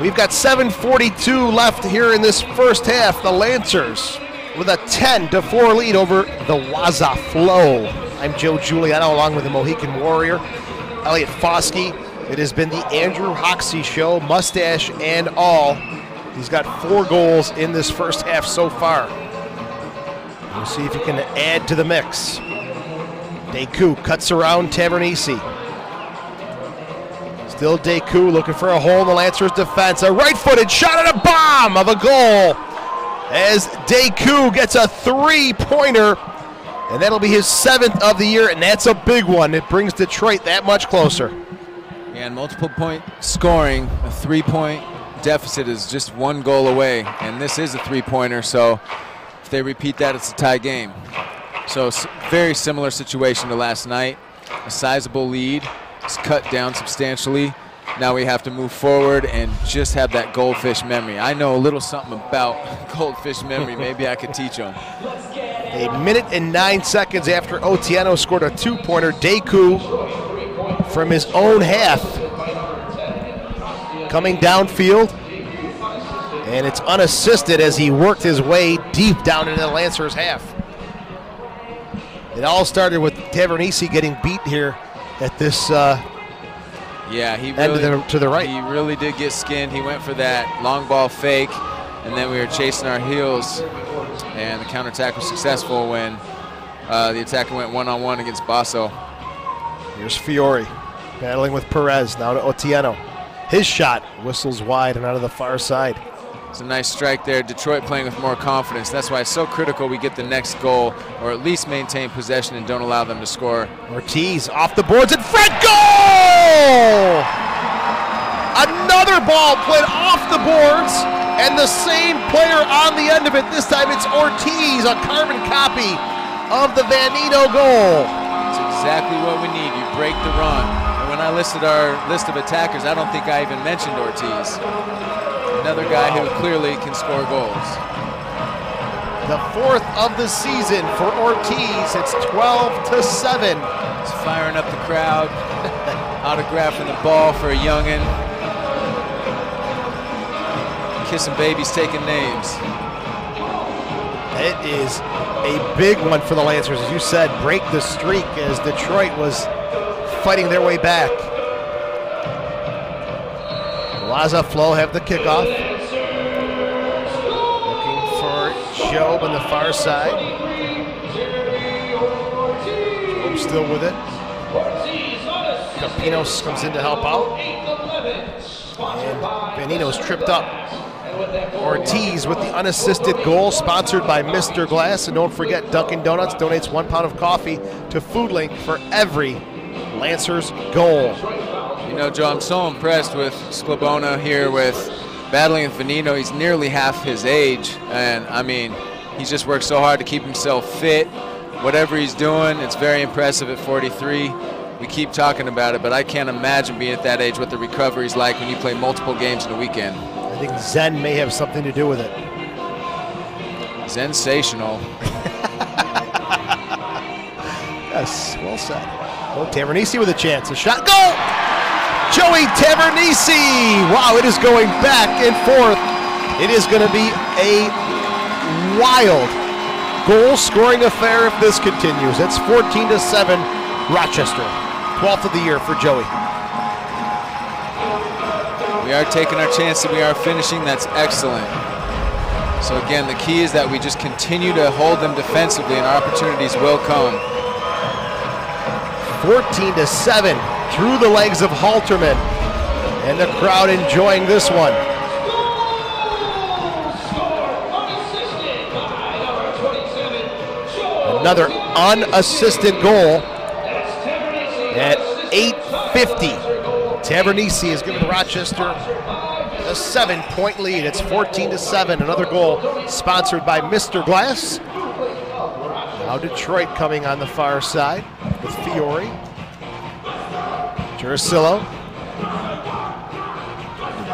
We've got 7:42 left here in this first half. The Lancers with a 10-4 lead over the Waza Flow. I'm Joe Giuliano along with the Mohican Warrior, Elliot Foskey. It has been the Andrew Hoxie Show, mustache and all. He's got 4 goals in this first half so far. We'll see if he can add to the mix. Deku cuts around Tavernisi. Still Deku looking for a hole in the Lancers' defense. A right-footed shot at a bomb of a goal as Deku gets a 3-pointer, and that'll be his 7th of the year, and that's a big one. It brings Detroit that much closer. And multiple point scoring, a 3-point deficit is just 1 goal away, and this is a 3-pointer, so if they repeat that, it's a tie game. So very similar situation to last night. A sizable lead. It's cut down substantially. Now we have to move forward and just have that goldfish memory. I know a little something about goldfish memory. Maybe I could teach them. A minute and 9 seconds after Otieno scored a 2-pointer, Deku from his own half coming downfield, and it's unassisted as he worked his way deep down into the Lancers' half. It all started with Tavernisi getting beat here at this yeah, he end really, to the right. He really did get skinned. He went for that long ball fake, and then we were chasing our heels, and the counterattack was successful when the attacker went one-on-one against Basso. Here's Fiore battling with Perez, now to Otieno. His shot whistles wide and out of the far side. It's a nice strike there. Detroit playing with more confidence. That's why it's so critical we get the next goal, or at least maintain possession and don't allow them to score. Ortiz off the boards and front goal! Another ball played off the boards, and the same player on the end of it. This time it's Ortiz, a carbon copy of the Vanino goal. That's exactly what we need. You break the run. And when I listed our list of attackers, I don't think I even mentioned Ortiz. Another guy who clearly can score goals. The 4th of the season for Ortiz. It's 12-7. He's firing up the crowd, autographing the ball for a youngin'. Kissing babies, taking names. It is a big one for the Lancers. As you said, break the streak as Detroit was fighting their way back. Waza Flow have the kickoff. Looking for Job on the far side. Job still with it. Capinos comes in to help out. And Vanino's tripped up. Ortiz with the unassisted goal, sponsored by Mr. Glass. And don't forget, Dunkin' Donuts donates 1 pound of coffee to FoodLink for every Lancers goal. You know, Joe, I'm so impressed with Sklabona here with battling with Vanino. He's nearly half his age, and I mean, he's just worked so hard to keep himself fit. Whatever he's doing, it's very impressive at 43. We keep talking about it, but I can't imagine being at that age what the recovery's like when you play multiple games in a weekend. I think Zen may have something to do with it. Sensational. Yes, well said. Oh, Tavernisi with a chance. A shot. Goal! Joey Tavernisi! Wow, it is going back and forth. It is going to be a wild goal-scoring affair if this continues. It's 14-7 Rochester. 12th of the year for Joey. We are taking our chance and we are finishing. That's excellent. So again, the key is that we just continue to hold them defensively and our opportunities will come. 14-7 through the legs of Halterman. And the crowd enjoying this one. Another unassisted goal at 8:50. Tavernese has given Rochester a 7-point lead. It's 14-7. Another goal sponsored by Mr. Glass. Now Detroit coming on the far side with Fiore. Jurasillo.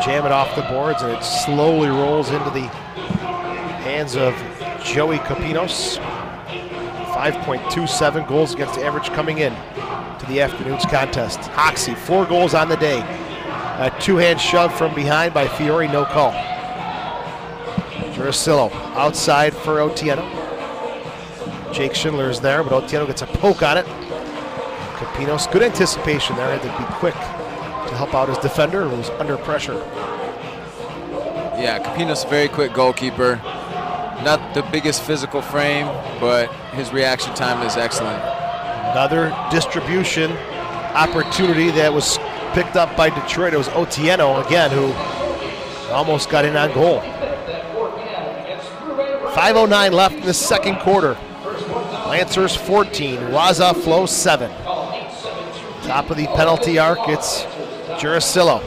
Jam it off the boards and it slowly rolls into the hands of Joey Capinos. 5.27 goals against average coming in to the afternoon's contest. Hoxie, 4 goals on the day. A two-hand shove from behind by Fiore, no call. Jurasillo outside for Otieno. Jake Schindler is there, but Otieno gets a poke on it. Capinos, good anticipation there, had to be quick to help out his defender who was under pressure. Yeah, Capinos, a very quick goalkeeper. Not the biggest physical frame, but his reaction time is excellent. Another distribution opportunity that was picked up by Detroit. It was Otieno again who almost got in on goal. 5:09 left in the second quarter. Lancers 14, Waza Flow 7. Top of the penalty arc, it's Jurasillo.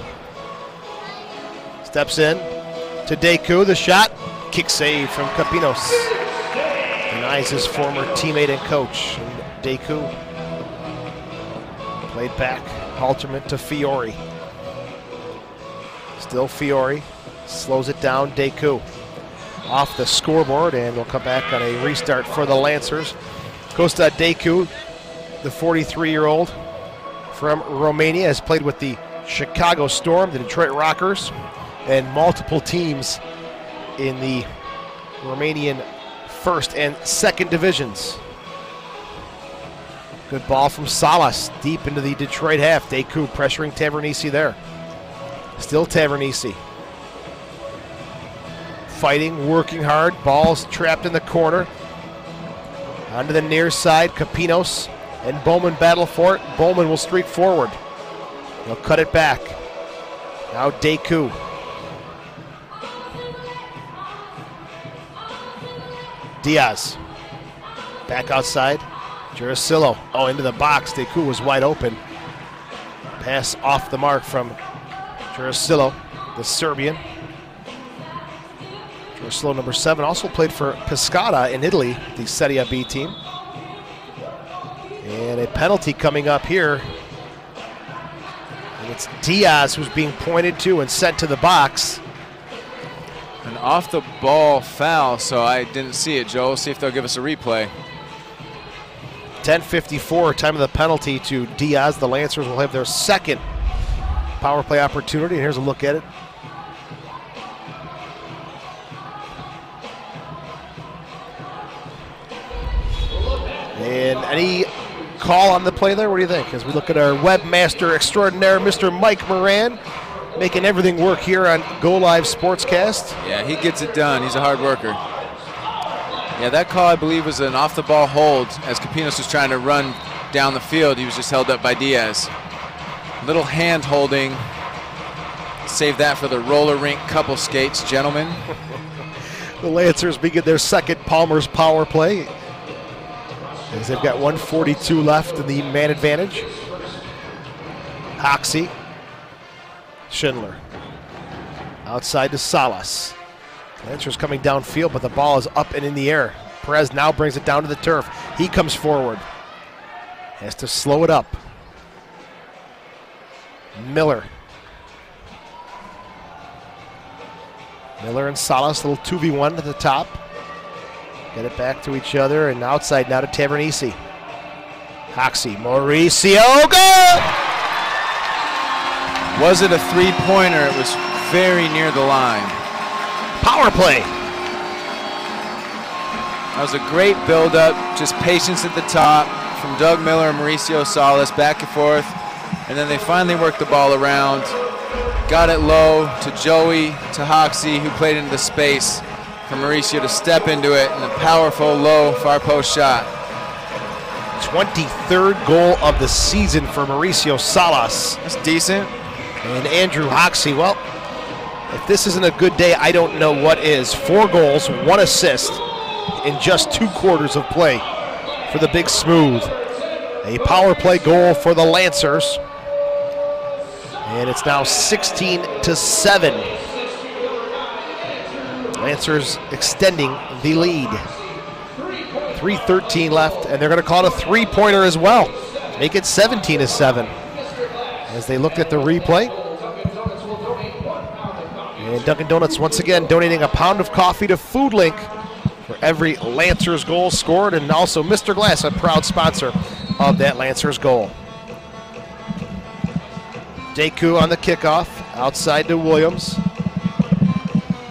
Steps in to Deku, the shot. Kick save from Capinos. Denies his former teammate and coach. And Deku played back. Halterman to Fiore. Still Fiore. Slows it down. Deku off the scoreboard, and we'll come back on a restart for the Lancers. Costa Deku, the 43-year-old from Romania, has played with the Chicago Storm, the Detroit Rockers, and multiple teams in the Romanian first and second divisions. Good ball from Salas deep into the Detroit half. Deku pressuring Tavernese there. Still Tavernese. Fighting, working hard. Ball's trapped in the corner. Onto the near side. Capinos and Bowman battle for it. Bowman will streak forward. He'll cut it back. Now Deku. Diaz. Back outside. Jurasillo. Oh, into the box. Deku was wide open. Pass off the mark from Jurasillo, the Serbian. Jurasillo, number 7, also played for Pescara in Italy, the Serie B team. And a penalty coming up here. And it's Diaz who's being pointed to and sent to the box. An off-the-ball foul, so I didn't see it, Joe. See if they'll give us a replay. 10:54, time of the penalty to Diaz. The Lancers will have their second power play opportunity. And here's a look at it. And any call on the play there? What do you think? As we look at our webmaster extraordinaire, Mr. Mike Moran, making everything work here on Go Live Sportscast. Yeah, he gets it done. He's a hard worker. Yeah, that call, I believe, was an off-the-ball hold as Capinos was trying to run down the field. He was just held up by Diaz. Little hand holding. Save that for the roller rink couple skates, gentlemen. The Lancers begin their second Palmer's power play, as they've got 1:42 left in the man advantage. Hoxie. Schindler. Outside to Salas. Lancers coming downfield, but the ball is up and in the air. Perez now brings it down to the turf. He comes forward. Has to slow it up. Miller. Miller and Salas, a little 2v1 at the top. Get it back to each other, and outside now to Tavernese. Hoxie, Mauricio, goal! Was it a three-pointer? It was very near the line. Power play. That was a great build-up, just patience at the top from Doug Miller and Mauricio Salas, back and forth, and then they finally worked the ball around. got it low to Joey, to Hoxie, who played into the space for Mauricio to step into it, and a powerful low far post shot. 23rd goal of the season for Mauricio Salas. That's decent. And Andrew Hoxie, well, if this isn't a good day, I don't know what is. 4 goals, 1 assist in just 2 quarters of play for the Big Smooth. A power play goal for the Lancers. And it's now 16-7. Lancers extending the lead. 3:13 left, and they're going to call it a 3-pointer as well. Make it 17-7. As they looked at the replay. And Dunkin' Donuts once again donating a pound of coffee to Food Link for every Lancers goal scored, and also Mr. Glass, a proud sponsor of that Lancers goal. Deku on the kickoff, outside to Williams.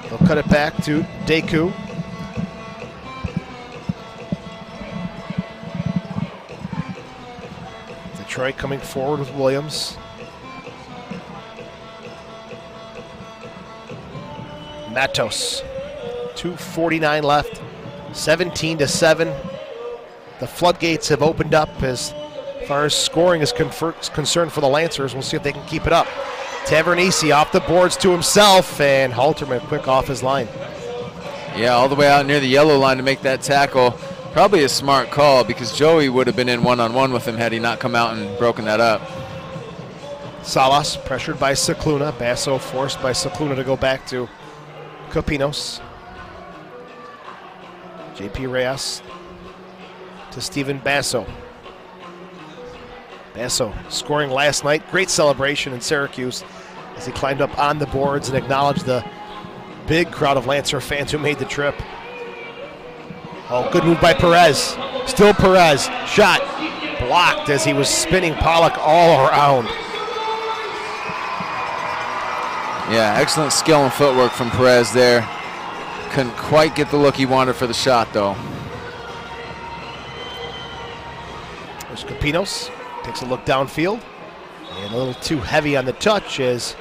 He'll cut it back to Deku. Detroit coming forward with Williams. Matos, 2:49 left, 17-7. The floodgates have opened up as far as scoring is concerned for the Lancers. We'll see if they can keep it up. Tavernisi off the boards to himself, and Halterman quick off his line. Yeah, all the way out near the yellow line to make that tackle. Probably a smart call, because Joey would have been in one-on-one with him had he not come out and broken that up. Salas pressured by Cicluna. Basso forced by Cicluna to go back to Capinos. JP Reyes to Steven Basso. Basso scoring last night. Great celebration in Syracuse as he climbed up on the boards and acknowledged the big crowd of Lancer fans who made the trip. Oh, good move by Perez. Still Perez. Shot blocked as he was spinning Pollock all around. Yeah, excellent skill and footwork from Perez there. Couldn't quite get the look he wanted for the shot, though. There's Capinos. Takes a look downfield. And a little too heavy on the touch as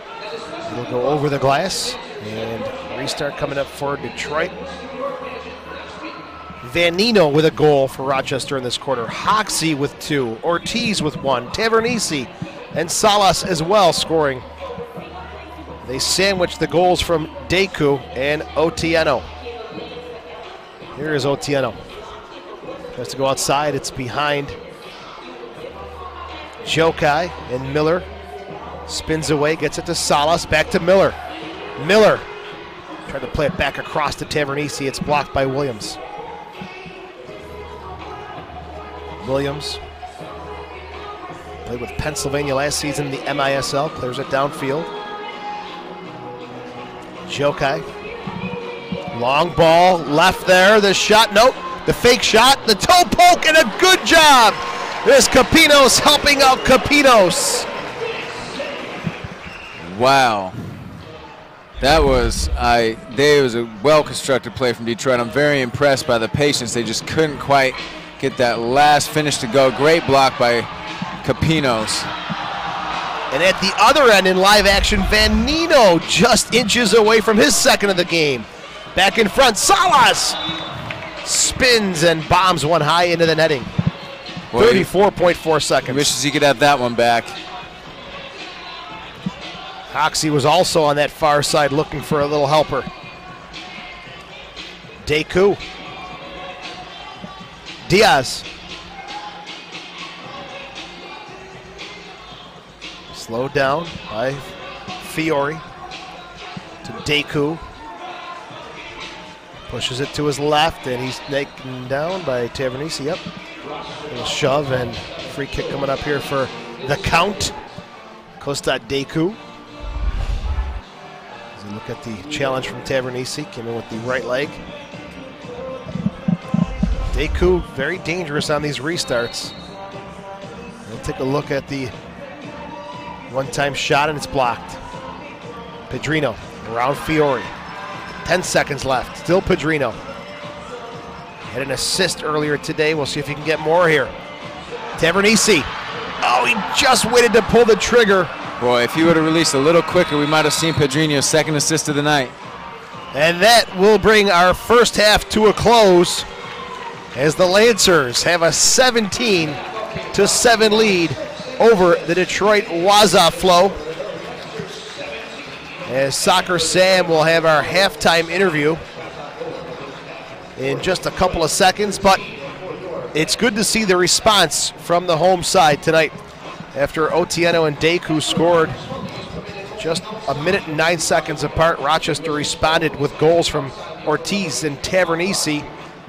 it'll go over the glass. And restart coming up for Detroit. Vanino with a goal for Rochester in this quarter. Hoxie with 2. Ortiz with 1. Tavernisi and Salas as well scoring. They sandwich the goals from Deku and Otieno. Here is Otieno. Tries to go outside. It's behind Jokai, and Miller spins away, gets it to Salas, back to Miller. Miller tried to play it back across to Tavernisi. It's blocked by Williams. Williams played with Pennsylvania last season in the MISL, clears it downfield. Jokai, long ball, left there, the shot, nope, the fake shot, the toe poke, and a good job. There's Capinos helping out Capinos. Wow. That was a well-constructed play from Detroit. I'm very impressed by the patience. They just couldn't quite get that last finish to go. Great block by Capinos. And at the other end in live action, Vanino just inches away from his second of the game. Back in front, Salas spins and bombs one high into the netting. 34.4 seconds. Wishes he could have that one back. Hoxie was also on that far side looking for a little helper. Deku. Diaz. Slowed down by Fiore to Deku. Pushes it to his left, and he's taken down by Tavernisi. Yep. Little shove and free kick coming up here for the count. Costa Deku. As we look at the challenge from Tavernisi, came in with the right leg. Deku very dangerous on these restarts. We'll take a look at the one-time shot, and it's blocked. Pedrino around Fiore. 10 seconds left. Still Pedrino. Had an assist earlier today. We'll see if he can get more here. Tavernisi. Oh, he just waited to pull the trigger Boy, if he would have released a little quicker, we might have seen Pedrinho's second assist of the night. And that will bring our first half to a close as the Lancers have a 17-7 lead over the Detroit Waza Flow. As Soccer Sam will have our halftime interview in just a couple of seconds, but it's good to see the response from the home side tonight after Otieno and Deku scored just a minute and 9 seconds apart. Rochester responded with goals from Ortiz and Tavernisi,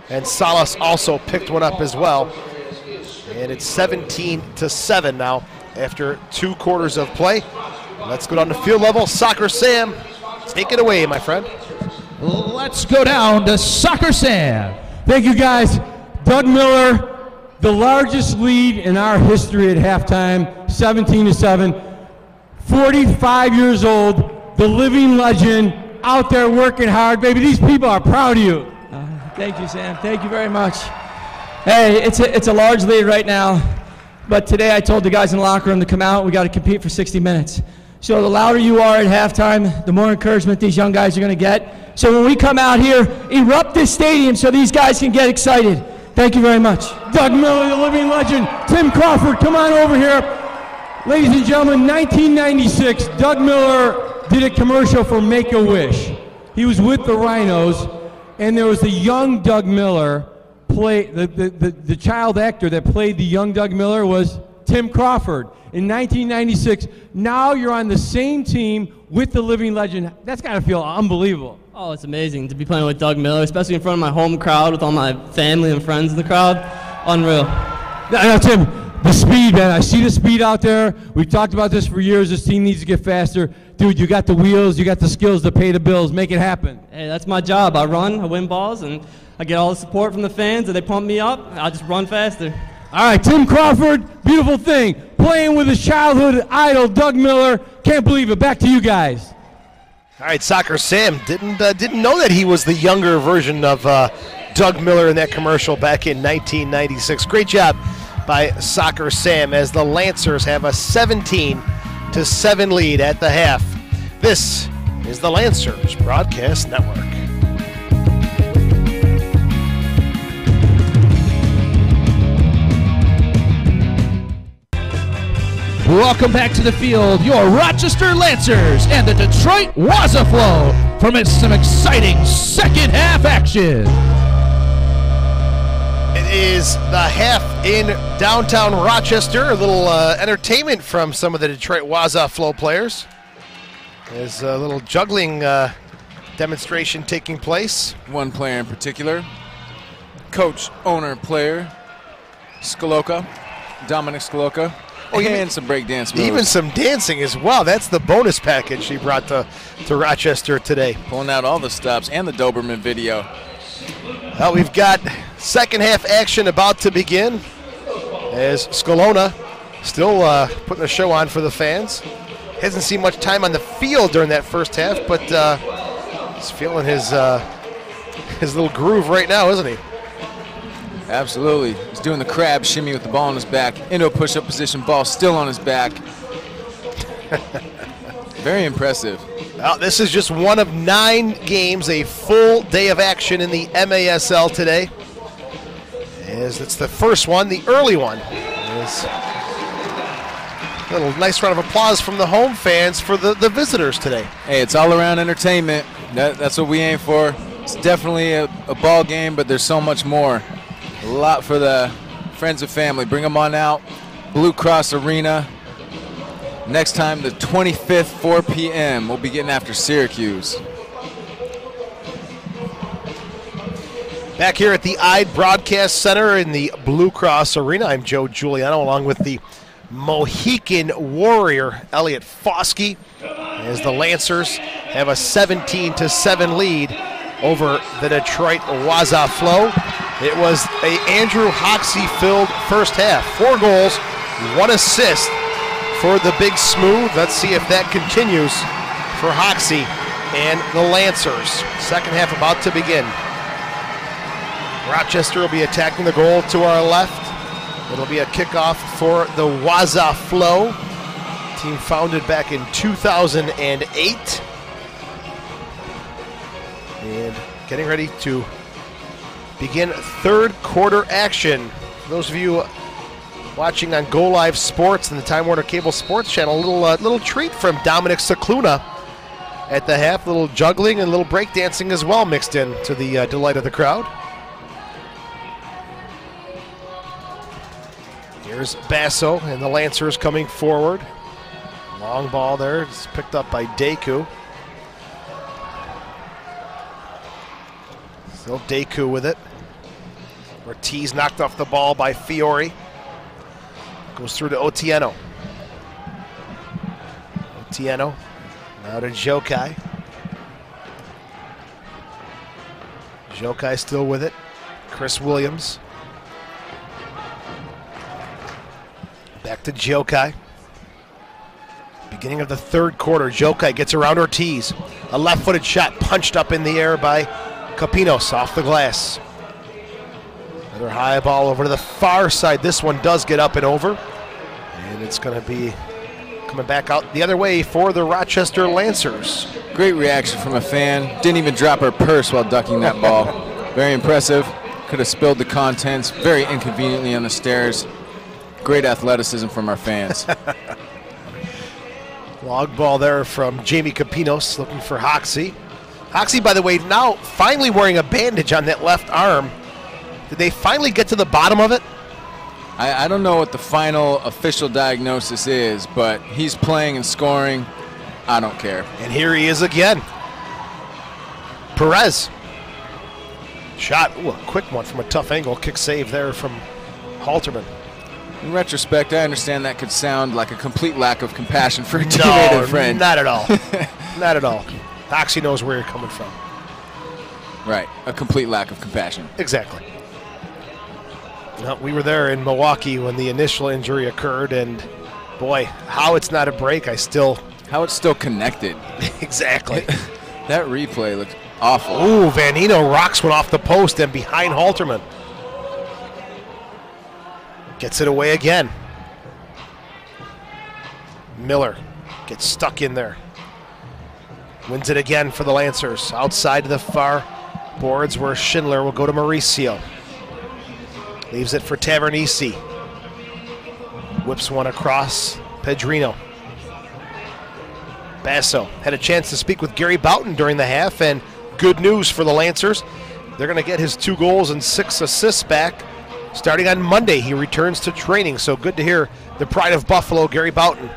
and Salas also picked one up as well. And it's 17-7 now after 2 quarters of play. Let's go down to field level. Soccer Sam, take it away, my friend. Let's go down to Soccer Sam. Thank you, guys. Doug Miller, the largest lead in our history at halftime, 17-7. 45 years old, the living legend, out there working hard. Baby, these people are proud of you. Thank you, Sam. Thank you very much. Hey, it's a large lead right now, but today I told the guys in the locker room to come out. We got to compete for 60 minutes. So the louder you are at halftime, the more encouragement these young guys are going to get. So when we come out here, erupt this stadium so these guys can get excited. Thank you very much. Doug Miller, the living legend. Tim Crawford, come on over here. Ladies and gentlemen, 1996, Doug Miller did a commercial for Make-A-Wish. He was with the Rhinos, and there was the young Doug Miller the child actor that played the young Doug Miller was Tim Crawford in 1996. Now you're on the same team with the living legend. That's got to feel unbelievable. Oh, it's amazing to be playing with Doug Miller, especially in front of my home crowd with all my family and friends in the crowd. Unreal. Now, Tim, the speed, man. I see the speed out there. We've talked about this for years. This team needs to get faster. Dude, you got the wheels, you got the skills to pay the bills. Make it happen. Hey, that's my job. I run, I win balls, and I get all the support from the fans, and they pump me up. I just run faster. All right, Tim Crawford, beautiful thing. Playing with his childhood idol, Doug Miller. Can't believe it. Back to you guys. All right, Soccer Sam didn't know that he was the younger version of Doug Miller in that commercial back in 1996. Great job by Soccer Sam as the Lancers have a 17-7 lead at the half. This is the Lancers Broadcast Network. Welcome back to the field, your Rochester Lancers and the Detroit Waza Flow from some exciting second half action. It is the half in downtown Rochester. A little entertainment from some of the Detroit Waza Flow players. There's a little juggling demonstration taking place. One player in particular, coach, owner, player, Dominic Skaloka. Oh, and some breakdance moves. Even some dancing as well. That's the bonus package he brought to Rochester today. Pulling out all the stops and the Doberman video. Well, we've got second half action about to begin as Scalona still putting a show on for the fans. Hasn't seen much time on the field during that first half, but he's feeling his little groove right now, isn't he? Absolutely. He's doing the crab shimmy with the ball on his back. Into a push-up position, ball still on his back. Very impressive. Well, this is just one of 9 games, a full day of action in the MASL today. As it's the first one, the early one. A little nice round of applause from the home fans for the visitors today. Hey, it's all around entertainment. That's what we aim for. It's definitely a ball game, but there's so much more. A lot for the friends and family. Bring them on out. Blue Cross Arena. Next time, the 25th, 4 p.m. We'll be getting after Syracuse. Back here at the IDE Broadcast Center in the Blue Cross Arena, I'm Joe Giuliano along with the Mohican Warrior, Elliot Foskey, as the Lancers have a 17-7 lead over the Detroit Waza Flow. It was a Andrew Hoxie-filled first half. 4 goals, 1 assist for the Big Smooth. Let's see if that continues for Hoxie and the Lancers. Second half about to begin. Rochester will be attacking the goal to our left. It'll be a kickoff for the Waza Flow. Team founded back in 2008. And getting ready to begin third quarter action. For those of you watching on Go Live Sports and the Time Warner Cable Sports Channel, a little treat from Dominic Cicluna at the half. A little juggling and a little breakdancing as well mixed in to the delight of the crowd. Here's Basso and the Lancers coming forward. Long ball there. It's picked up by Deku. Still Deku with it. Ortiz knocked off the ball by Fiore. Goes through to Otieno. Otieno. Now to Jokai. Jokai still with it. Chris Williams. Back to Jokai. Beginning of the third quarter, Jokai gets around Ortiz. A left-footed shot punched up in the air by Capinos off the glass. Another high ball over to the far side. This one does get up and over. And it's going to be coming back out the other way for the Rochester Lancers. Great reaction from a fan. Didn't even drop her purse while ducking that ball. Very impressive. Could have spilled the contents very inconveniently on the stairs. Great athleticism from our fans. Long ball there from Jamie Capinos looking for Hoxie. Hoxie, by the way, now finally wearing a bandage on that left arm. Did they finally get to the bottom of it? I don't know what the final official diagnosis is, but he's playing and scoring. I don't care. And here he is again. Perez. Shot, ooh, a quick one from a tough angle. Kick save there from Halterman. In retrospect, I understand that could sound like a complete lack of compassion for a teammate and friend. Not at all. Not at all. Hoxie knows where you're coming from. Right, a complete lack of compassion. Exactly. Well, we were there in Milwaukee when the initial injury occurred, and boy, how it's not a break, how it's still connected. Exactly. That replay looked awful. Ooh, Vanino rocks one off the post and behind Halterman. Gets it away again. Miller gets stuck in there. Wins it again for the Lancers. Outside to the far boards where Schindler will go to Mauricio. Leaves it for Tavernisi. Whips one across Pedrino. Basso had a chance to speak with Gary Boughton during the half, and good news for the Lancers. They're going to get his 2 goals and 6 assists back. Starting on Monday, he returns to training, so good to hear the pride of Buffalo, Gary Boughton,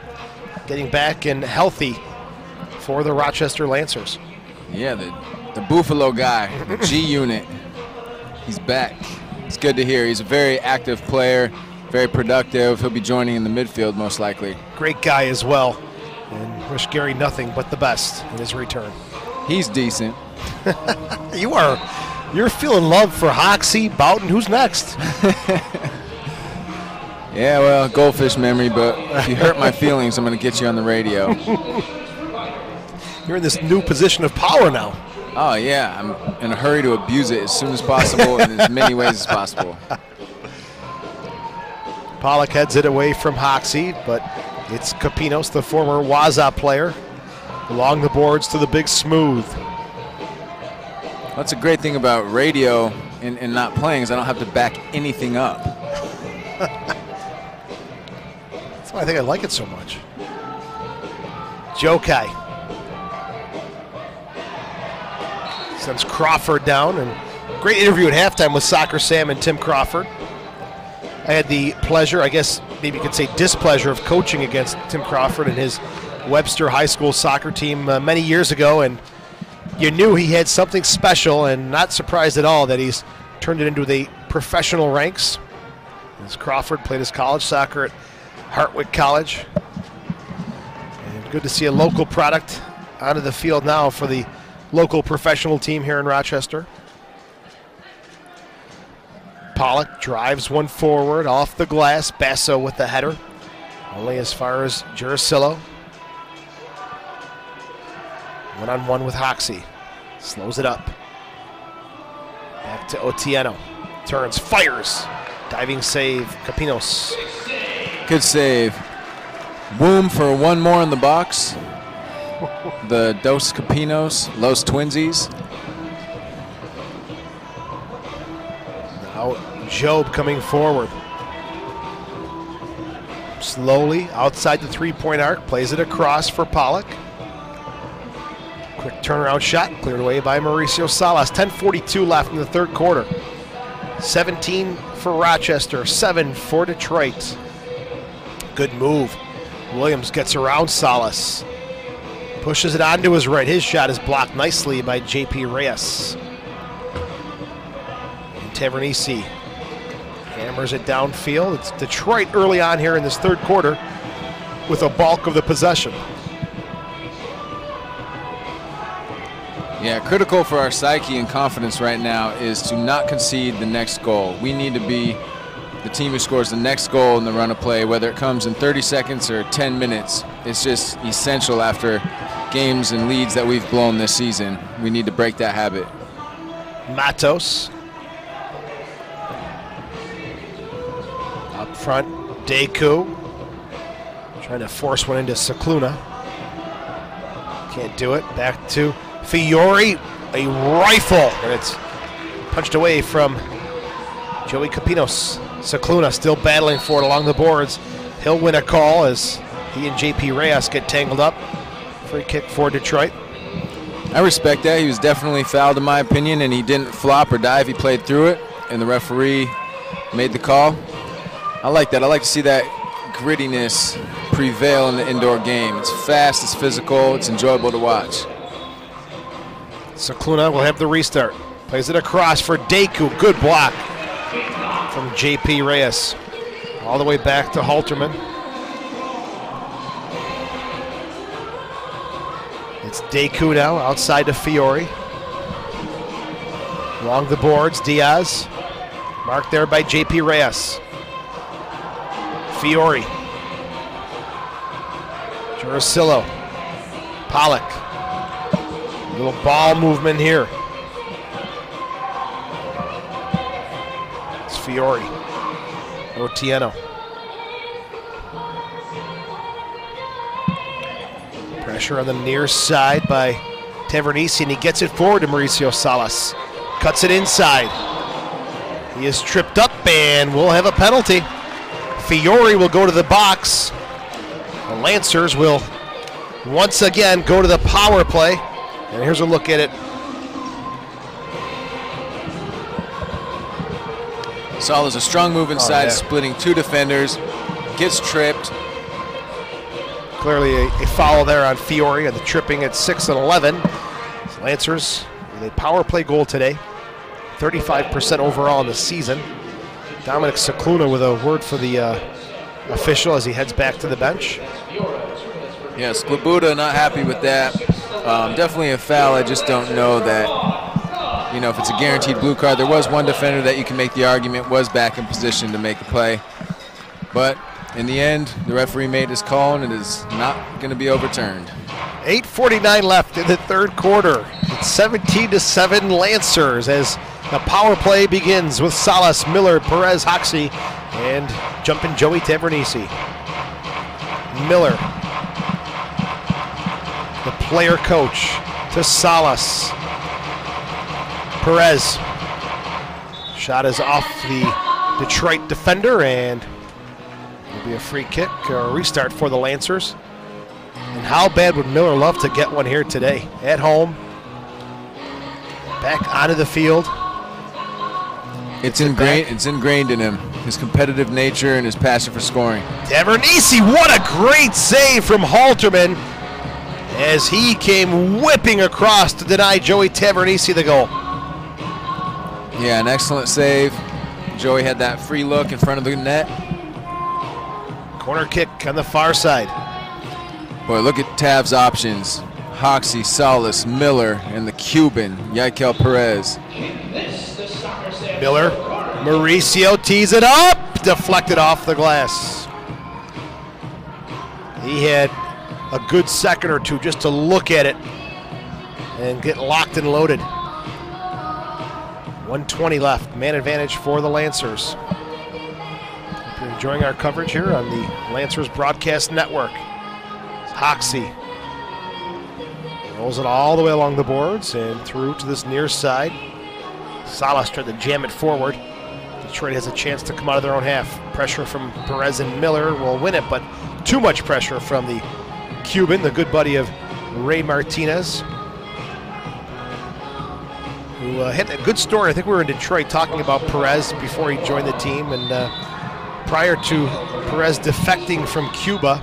getting back and healthy for the Rochester Lancers. Yeah, the Buffalo guy, the G unit, he's back. It's good to hear. He's a very active player, very productive. He'll be joining in the midfield most likely. Great guy as well, and wish Gary nothing but the best in his return. He's decent. You're feeling love for Hoxie, Boughton. Who's next? Yeah, well, goldfish memory, but if you hurt my feelings, I'm going to get you on the radio. You're in this new position of power now. Oh, yeah. I'm in a hurry to abuse it as soon as possible in as many ways as possible. Pollock heads it away from Hoxie, but it's Capinos, the former Waza player, along the boards to the big smooth. That's a great thing about radio and not playing is I don't have to back anything up. That's why I think I like it so much. Jokai sends Crawford down, and great interview at halftime with Soccer Sam and Tim Crawford. I had the pleasure, I guess maybe you could say displeasure, of coaching against Tim Crawford and his Webster High School soccer team many years ago, and you knew he had something special, and not surprised at all that he's turned it into the professional ranks. As Crawford played his college soccer at Hartwick College. And good to see a local product onto the field now for the local professional team here in Rochester. Pollock drives one forward off the glass. Basso with the header. Only as far as Jurasillo. One-on-one with Hoxie. Slows it up. Back to Otieno. Turns, fires. Diving save, Capinos. Good save. Boom for one more in the box. The Dos Capinos, Los Twinsies. Now Job coming forward. Slowly outside the three-point arc, plays it across for Pollock. Quick turnaround shot, cleared away by Mauricio Salas. 10:42 left in the third quarter. 17 for Rochester, 7 for Detroit. Good move. Williams gets around Salas. Pushes it onto his right. His shot is blocked nicely by J.P. Reyes. And Tavernisi hammers it downfield. It's Detroit early on here in this third quarter with a bulk of the possession. Yeah, critical for our psyche and confidence right now is to not concede the next goal. We need to be the team who scores the next goal in the run of play, whether it comes in 30 seconds or 10 minutes. It's just essential after games and leads that we've blown this season. We need to break that habit. Matos. Up front, Deku. Trying to force one into Cicluna. Can't do it. Back to Fiore. A rifle. And it's punched away from Joey Capinos. Cicluna still battling for it along the boards. He'll win a call as he and J.P. Reyes get tangled up. Free kick for Detroit. I respect that. He was definitely fouled in my opinion, and he didn't flop or dive. He played through it, and the referee made the call. I like that. I like to see that grittiness prevail in the indoor game. It's fast, it's physical, it's enjoyable to watch. Cicluna will have the restart. Plays it across for Deku. Good block from J.P. Reyes. All the way back to Halterman. It's Deku now, outside to Fiore. Along the boards, Diaz. Marked there by J.P. Reyes. Fiore. Jurasillo. Pollock. Little ball movement here. It's Fiore. Otieno. Pressure on the near side by Tavernisi, and he gets it forward to Mauricio Salas. Cuts it inside. He is tripped up, and we'll have a penalty. Fiore will go to the box. The Lancers will once again go to the power play. And here's a look at it. Salas a strong move inside, splitting two defenders. Gets tripped. Clearly a foul there on Fiore and the tripping at 6 and 11. Lancers with a power play goal today. 35% overall in the season. Dominic Cicluna with a word for the official as he heads back to the bench. Yes, Glabuda not happy with that. Definitely a foul. I just don't know that, if it's a guaranteed blue card. There was one defender that you can make the argument was back in position to make a play. But in the end, the referee made his call, and it is not going to be overturned. 8:49 left in the third quarter. It's 17-7 Lancers as the power play begins with Salas, Miller, Perez, Hoxie, and jumping Joey Tavernisi. Miller, the player coach, to Salas. Perez. Shot is off the Detroit defender, and it'll be a free kick or a restart for the Lancers. And how bad would Miller love to get one here today? At home, back onto the field. It's ingrained in him, his competitive nature and his passion for scoring. Tavernisi, what a great save from Halterman as he came whipping across to deny Joey Tavernisi the goal. Yeah, an excellent save. Joey had that free look in front of the net. Corner kick on the far side. Boy, look at Tav's options. Hoxie, Salas, Miller, and the Cuban, Yaikel Perez. Miller, Mauricio tees it up, deflected off the glass. He had a good second or two just to look at it and get locked and loaded. 1:20 left, man advantage for the Lancers. enjoying our coverage here on the Lancers Broadcast Network. Hoxie rolls it all the way along the boards and through to this near side. Salas tried to jam it forward. Detroit has a chance to come out of their own half. Pressure from Perez and Miller will win it, but too much pressure from the Cuban, the good buddy of Ray Martinez, who had a good story. I think we were in Detroit talking about Perez before he joined the team, and prior to Perez defecting from Cuba,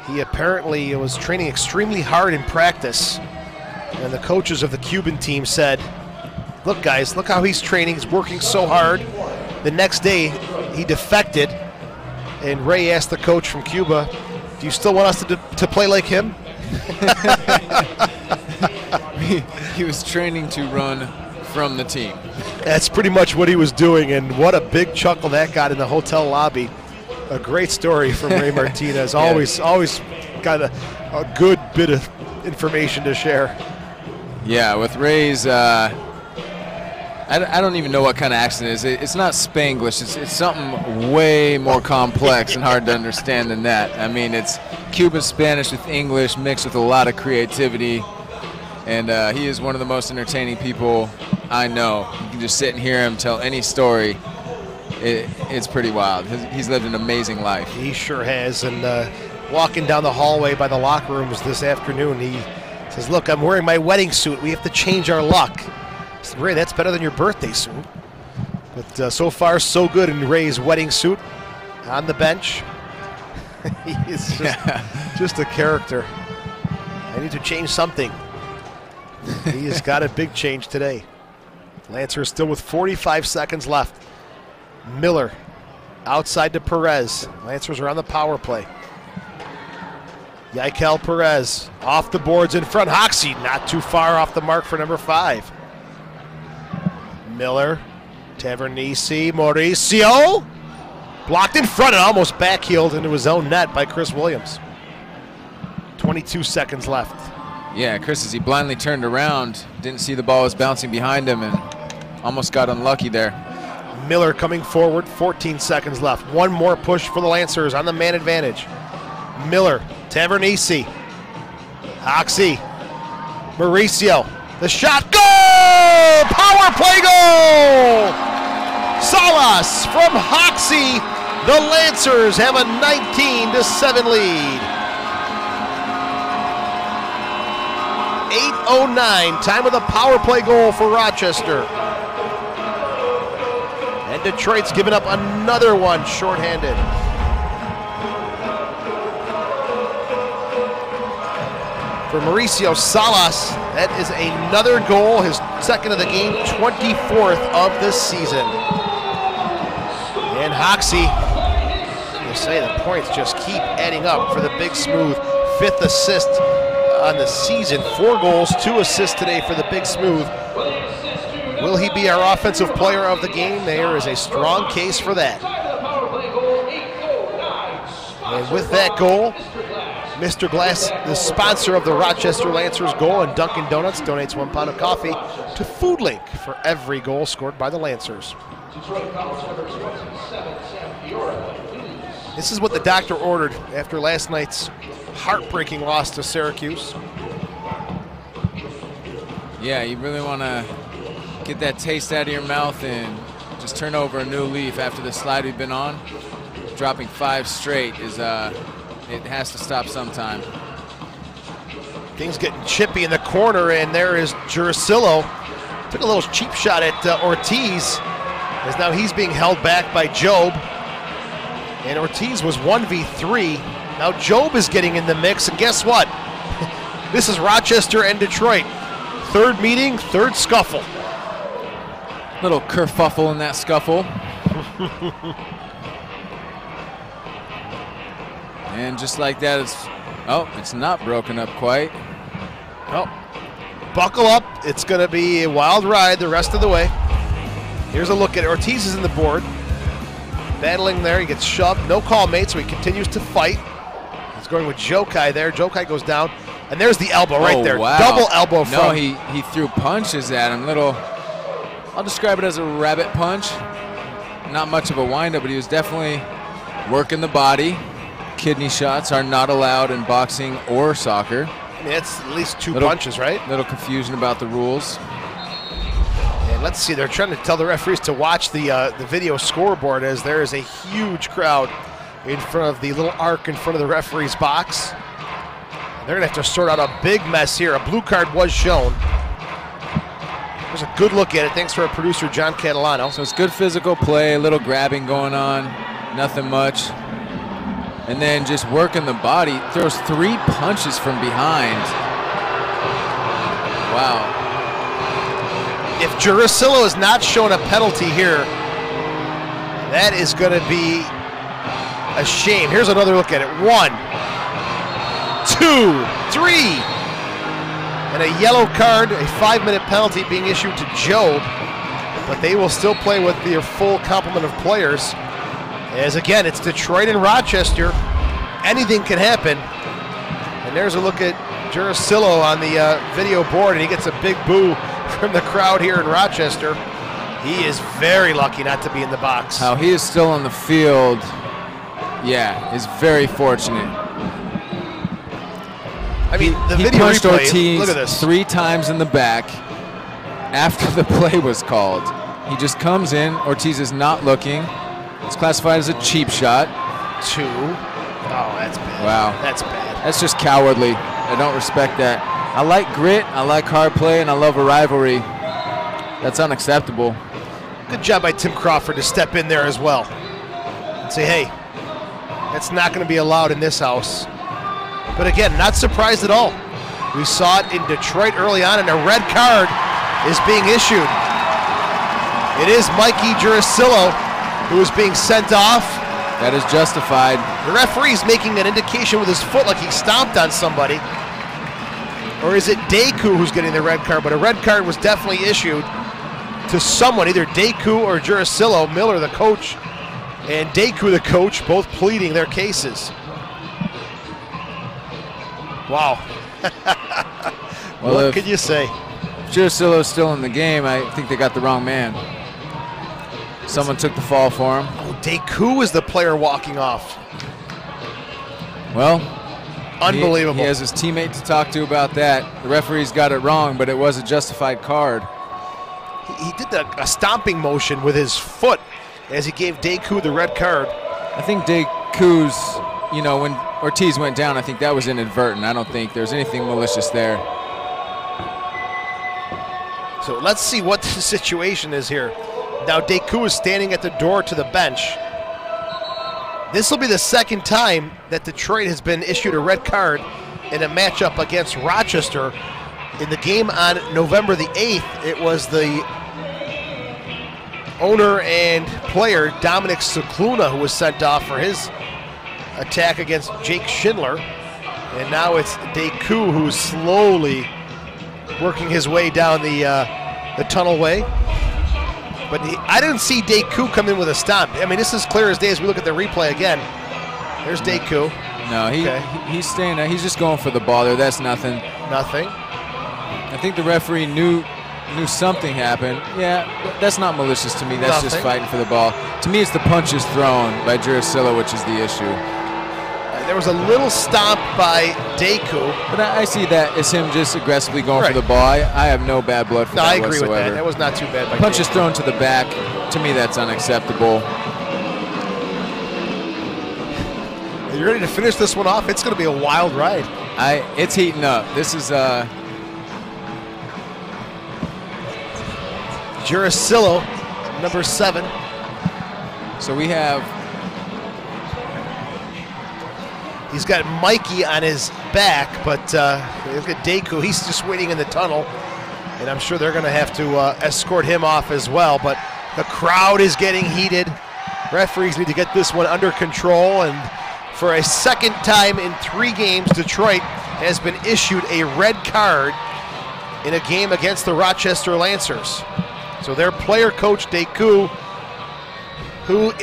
he apparently was training extremely hard in practice, and the coaches of the Cuban team said, look guys, look how he's training, he's working so hard. The next day he defected, and Ray asked the coach from Cuba, do you still want us to play like him? He was training to run from the team. That's pretty much what he was doing, and what a big chuckle that got in the hotel lobby. A great story from Ray Martinez. Yeah. Always got a good bit of information to share. Yeah, with Ray's, I don't even know what kind of accent it is. It's not Spanglish. It's something way more complex and hard to understand than that. I mean, it's Cuban Spanish with English mixed with a lot of creativity. And he is one of the most entertaining people I know. You can just sit and hear him tell any story. It's pretty wild. He's lived an amazing life. He sure has. And walking down the hallway by the locker rooms this afternoon, he says, look, I'm wearing my wedding suit. We have to change our luck. I said, Ray, that's better than your birthday suit. But so far, so good in Ray's wedding suit on the bench. He is just a character. I need to change something. He has got a big change today. Lancers still with 45 seconds left. Miller outside to Perez. Lancers are on the power play. Yaikel Perez off the boards in front. Hoxie not too far off the mark for number 5. Miller, Tavernisi, Mauricio. Blocked in front and almost backheeled into his own net by Chris Williams. 22 seconds left. Yeah, Chris, as he blindly turned around, didn't see the ball was bouncing behind him and almost got unlucky there. Miller coming forward, 14 seconds left. One more push for the Lancers on the man advantage. Miller, Tavernisi, Hoxie, Mauricio, the shot, goal! Power play goal! Salas from Hoxie. The Lancers have a 19-7 lead. 8:09, time of the power play goal for Rochester. And Detroit's given up another one shorthanded. For Mauricio Salas, that is another goal, his second of the game, 24th of the season. And Hoxie, you say the points just keep adding up for the Big Smooth. 5th assist on the season, 4 goals, 2 assists today for the Big Smooth. Will he be our offensive player of the game? There is a strong case for that. And with that goal, Mr. Glass, the sponsor of the Rochester Lancers goal, and Dunkin' Donuts donates 1 pound of coffee to Food Link for every goal scored by the Lancers. This is what the doctor ordered after last night's heartbreaking loss to Syracuse. Yeah, you really want to get that taste out of your mouth and just turn over a new leaf after the slide we've been on. Dropping 5 straight is it has to stop sometime. Things getting chippy in the corner, and there is Jurasillo. Took a little cheap shot at Ortiz, as now he's being held back by Job. And Ortiz was 1v3. Now Job is getting in the mix, and guess what? This is Rochester and Detroit. 3rd meeting, 3rd scuffle. Little kerfuffle in that scuffle. And just like that, it's not broken up quite. Oh, buckle up. It's going to be a wild ride the rest of the way. Here's a look at Ortiz is in the board. Battling there, he gets shoved. No call made, so he continues to fight. He's going with Jokai there. Jokai goes down, and there's the elbow right there. Wow. Double elbow from. No, he threw punches at him. I'll describe it as a rabbit punch. not much of a windup, but he was definitely working the body. Kidney shots are not allowed in boxing or soccer. I mean, that's at least two punches, right? Little confusion about the rules. And let's see, they're trying to tell the referees to watch the video scoreboard as there is a huge crowd in front of the little arc in front of the referee's box. They're going to have to sort out a big mess here. A blue card was shown. There's a good look at it. Thanks to our producer, John Catalano. So it's good physical play, a little grabbing going on, nothing much. And then just working the body. Throws 3 punches from behind. Wow. If Jurasillo is not shown a penalty here, that is going to be a shame. Here's another look at it. 1, 2, 3. And a yellow card, a 5-minute penalty being issued to Joe. But they will still play with their full complement of players. As again, it's Detroit and Rochester. Anything can happen. And there's a look at Jurasillo on the video board, and he gets a big boo from the crowd here in Rochester. He is very lucky not to be in the box. How he is still on the field, yeah, is very fortunate. I mean, the he video punched replay, Ortiz look at this. 3 times in the back after the play was called. He just comes in. Ortiz is not looking. It's classified as a cheap shot. 2. Oh, that's bad. Wow. That's bad. That's just cowardly. I don't respect that. I like grit, I like hard play, and I love a rivalry. That's unacceptable. Good job by Tim Crawford to step in there as well and say, hey, that's not going to be allowed in this house. But again, not surprised at all. We saw it in Detroit early on, and a red card is being issued. It is Mikey Jurasillo who is being sent off. That is justified. The referee's making an indication with his foot like he stomped on somebody. Or is it Deku who's getting the red card? But a red card was definitely issued to someone, either Deku or Jurasillo. Miller, the coach, and Deku, the coach, both pleading their cases. Wow. Well, what could you say? Jurasillo's still in the game. I think they got the wrong man. Someone took the fall for him. Oh, Deku is the player walking off. Well, unbelievable. He has his teammate to talk to about that. The referee's got it wrong, but it was a justified card. He did a stomping motion with his foot as he gave Deku the red card. I think Deku's, you know, when Ortiz went down, I think that was inadvertent. I don't think there's anything malicious there. So let's see what the situation is here. Now Deku is standing at the door to the bench. This will be the second time that Detroit has been issued a red card in a matchup against Rochester. In the game on November the 8th, it was the owner and player, Dominic Cicluna, who was sent off for his attack against Jake Schindler. And now it's Deku who's slowly working his way down the tunnelway. But I didn't see Deku come in with a stomp. I mean, this is clear as day as we look at the replay again. There's Deku. No, he's staying there. He's just going for the ball there. That's nothing. Nothing. I think the referee knew something happened. Yeah, that's not malicious to me. That's just fighting for the ball. To me, it's the punches thrown by Jurasillo, which is the issue. There was a little stomp by Deku. But I see that as him just aggressively going for the ball. I have no bad blood for that I agree whatsoever. with that. That was not too bad by punches Deku. thrown to the back. To me, that's unacceptable. Are you ready to finish this one off? It's going to be a wild ride. It's heating up. This is Jurasillo, number 7. So we have. He's got Mikey on his back, but look at Deku. He's just waiting in the tunnel, and I'm sure they're going to have to escort him off as well. But the crowd is getting heated. Referees need to get this one under control, and for a second time in 3 games, Detroit has been issued a red card in a game against the Rochester Lancers. So their player coach, Deku, who,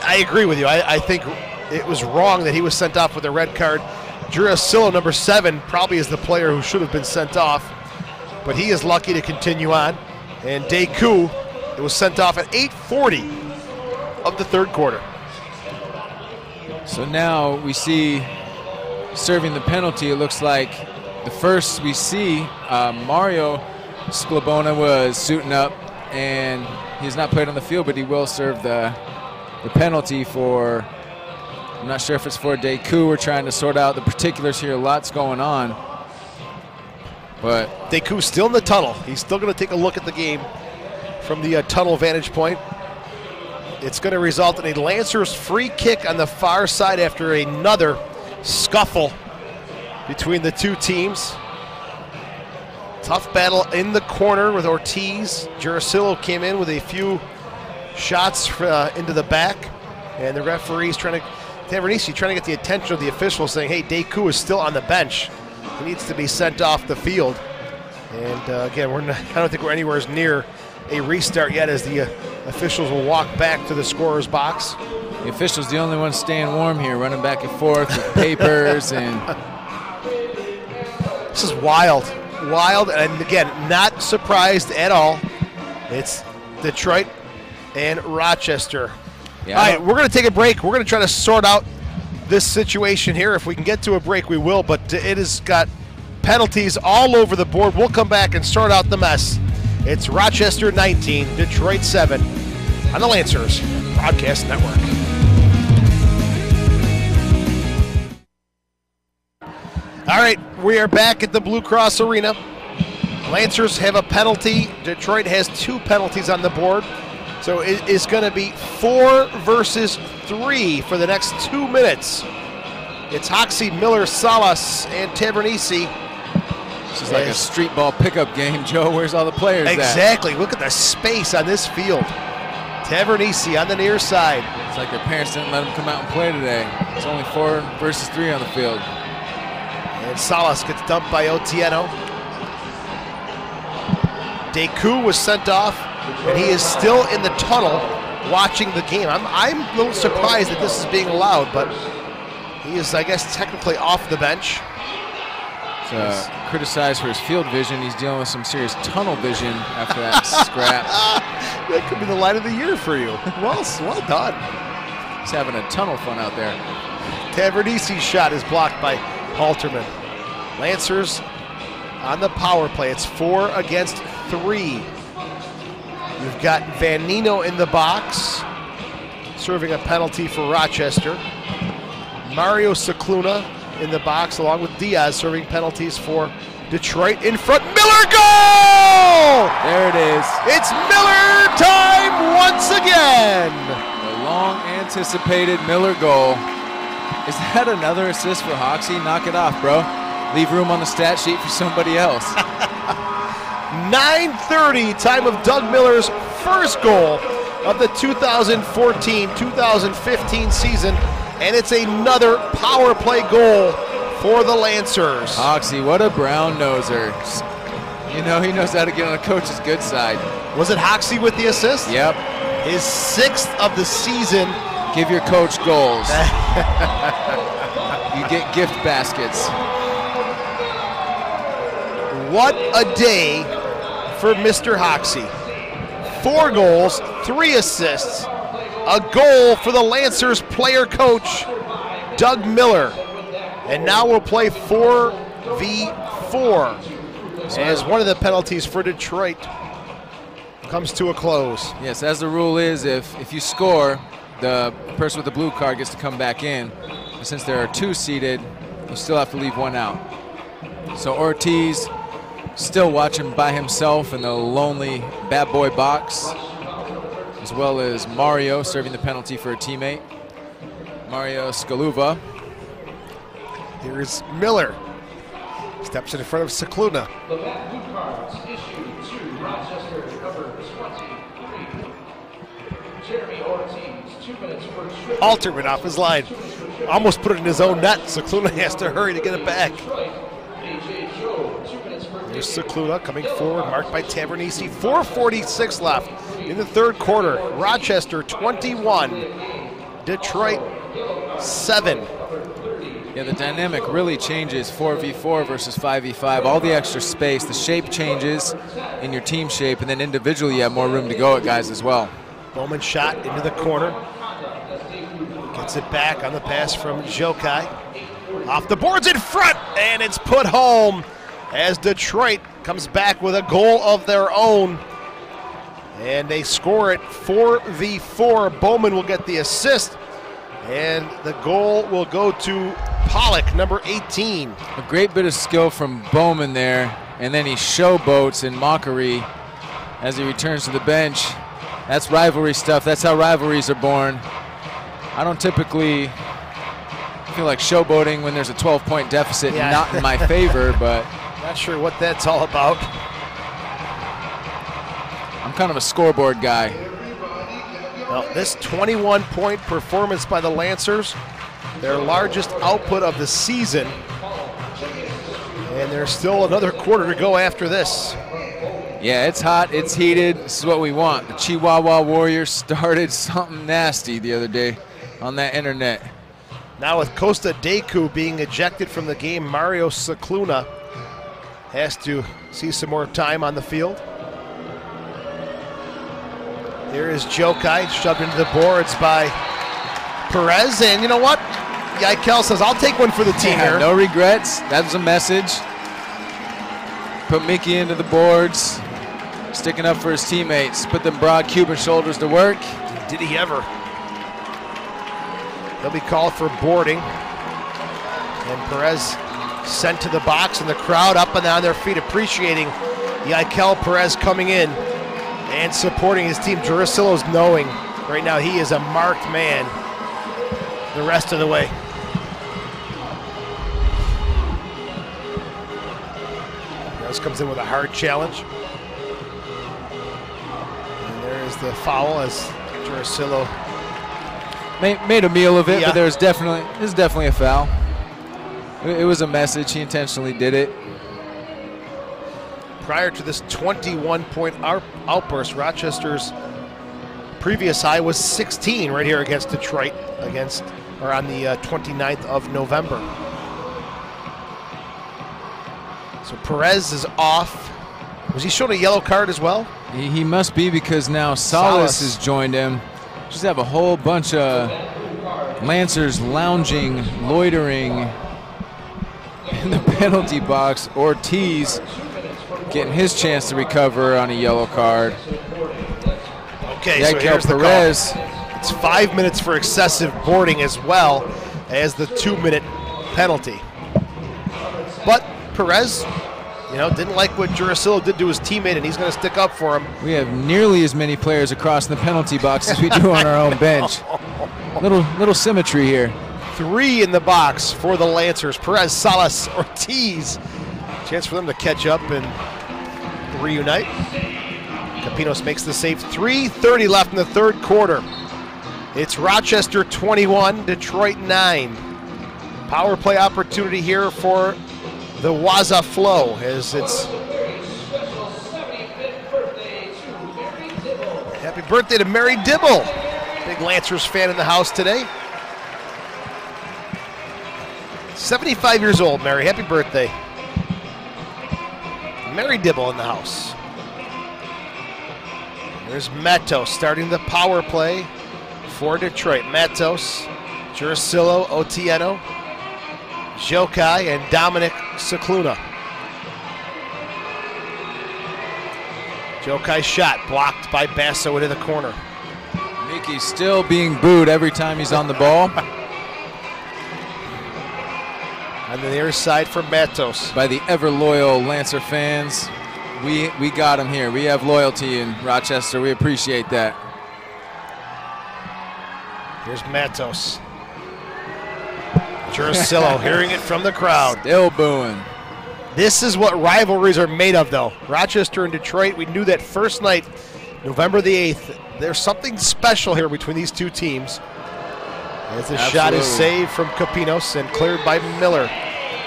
I agree with you, I think it was wrong that he was sent off with a red card. Jurasillo, number 7, probably is the player who should have been sent off, but he is lucky to continue on. And Deku, it was sent off at 8:40 of the third quarter. So now we see serving the penalty. It looks like the first we see Mario Sklabona was suiting up, and he's not played on the field, but he will serve the penalty for, I'm not sure if it's for Deku. We're trying to sort out the particulars here. Lots going on. But Deku's still in the tunnel. He's still going to take a look at the game from the tunnel vantage point. It's going to result in a Lancers free kick on the far side after another scuffle between the two teams. Tough battle in the corner with Ortiz. Jurasillo came in with a few shots into the back, and the referee's Tavernisi trying to get the attention of the officials, saying, hey, Deku is still on the bench. He needs to be sent off the field. And again, I don't think we're anywhere near a restart yet, as the officials will walk back to the scorer's box. The official's the only one staying warm here, running back and forth with papers. And this is wild. Wild, and again, not surprised at all. It's Detroit and Rochester. Yeah, all right, we're going to take a break. We're going to try to sort out this situation here. If we can get to a break, we will, but it has got penalties all over the board. We'll come back and sort out the mess. It's Rochester 19, Detroit 7 on the Lancers Broadcast Network. All right, we are back at the Blue Cross Arena. Lancers have a penalty. Detroit has 2 penalties on the board. So it is going to be 4 versus 3 for the next 2 minutes. It's Hoxie, Miller, Salas, and Tavernisi. This is like a street ball pickup game, Joe. Where's all the players Exactly. Look at the space on this field. Tavernisi on the near side. It's like their parents didn't let them come out and play today. It's only 4 versus 3 on the field. And Salas gets dumped by Otieno. Deku was sent off, and he is still in the tunnel watching the game. I'm a little surprised that this is being allowed, but he is, I guess, technically off the bench. Criticized for his field vision. He's dealing with some serious tunnel vision after that scrap. That could be the line of the year for you. Well done. He's having a tunnel fun out there. Tavernisi's shot is blocked by Halterman. Lancers on the power play. It's 4 against 3. You've got Vanino in the box, serving a penalty for Rochester. Mario Cicluna in the box, along with Diaz, serving penalties for Detroit. In front, Miller, goal! There it is. It's Miller time once again. The long-anticipated Miller goal. Is that another assist for Hoxie? Knock it off, bro. Leave room on the stat sheet for somebody else. 9:30, time of Doug Miller's first goal of the 2014-2015 season, and it's another power play goal for the Lancers. Hoxie, what a brown noser. You know, he knows how to get on a coach's good side. Was it Hoxie with the assist? Yep. His 6th of the season. Give your coach goals. You get gift baskets. What a day for Mr. Hoxie. 4 goals, 3 assists, a goal for the Lancers player coach, Doug Miller. And now we'll play 4v4 as one of the penalties for Detroit comes to a close. Yes, as the rule is, if you score, the person with the blue card gets to come back in. But since there are 2 seated, you still have to leave 1 out. So Ortiz still watching by himself in the lonely bad boy box, as well as Mario serving the penalty for a teammate, Mario Skaluva. Here's Miller. Steps in front of Cicluna. The back blue cards issued to Rochester number 23. Jeremy Ortiz, 2 minutes for trip. Alterman off his line. Almost put it in his own net. Cicluna has to hurry to get it back. There's Cicluna coming forward, marked by Tavernisi. 4:46 left in the third quarter. Rochester 21, Detroit 7. Yeah, the dynamic really changes 4v4 versus 5v5. All the extra space, the shape changes in your team shape, and then individually you have more room to go at guys as well. Bowman shot into the corner. Gets it back on the pass from Jokai. Off the boards in front, and it's put home as Detroit comes back with a goal of their own. And they score it 4v4. Bowman will get the assist, and the goal will go to Pollock, number 18. A great bit of skill from Bowman there, and then he showboats in mockery as he returns to the bench. That's rivalry stuff. That's how rivalries are born. I don't typically feel like showboating when there's a 12-point deficit, not in my favor, but not sure what that's all about. I'm kind of a scoreboard guy. Well, this 21-point performance by the Lancers, their largest output of the season, and there's still another quarter to go after this. Yeah, it's hot, it's heated. This is what we want. The Chihuahua Warriors started something nasty the other day on that internet. Now with Costa Deku being ejected from the game, Mario Cicluna has to see some more time on the field. There is Jokai, shoved into the boards by Perez, and you know what? Yikel says, I'll take one for the team here. No regrets. That was a message. Put Mickey into the boards, sticking up for his teammates. Put them broad Cuban shoulders to work. Did he ever? He'll be called for boarding. And Perez sent to the box, and the crowd up and down their feet appreciating Yikel Perez coming in and supporting his team. Jurasillo's knowing right now he is a marked man the rest of the way. Perez comes in with a hard challenge. And there is the foul as Jurasillo made a meal of it, but there's definitely a foul. It was a message. He intentionally did it. Prior to this 21-point outburst, Rochester's previous high was 16 right here against Detroit on the 29th of November. So Perez is off. Was he shown a yellow card as well? He must be, because now Salas has joined him. Just have a whole bunch of Lancers lounging, loitering in the penalty box. Ortiz getting his chance to recover on a yellow card. Okay, so here's the Perez. Call. It's 5 minutes for excessive boarding as well as the 2-minute penalty. But Perez, didn't like what Jurasillo did to his teammate, and he's going to stick up for him. We have nearly as many players across the penalty box as we do on our own bench. Little symmetry here. 3 in the box for the Lancers. Perez, Salas, Ortiz. Chance for them to catch up and reunite. Capinos makes the save. 3:30 left in the third quarter. It's Rochester 21, Detroit 9. Power play opportunity here for the Waza Flow as it's happy birthday to Mary Dibble. Big Lancers fan in the house today. 75 years old, Mary. Happy birthday. Mary Dibble in the house. There's Matos starting the power play for Detroit. Matos, Jurasillo, Otieno, Jokai, and Dominic Cicluna. Jokai shot blocked by Basso into the corner. Mickey's still being booed every time he's on the ball. On the near side for Matos. By the ever-loyal Lancer fans. We got him here. We have loyalty in Rochester. We appreciate that. Here's Matos. Jurasillo hearing it from the crowd. Still booing. This is what rivalries are made of, though. Rochester and Detroit, we knew that first night, November the 8th. There's something special here between these two teams. As the shot is saved from Capinos and cleared by Miller.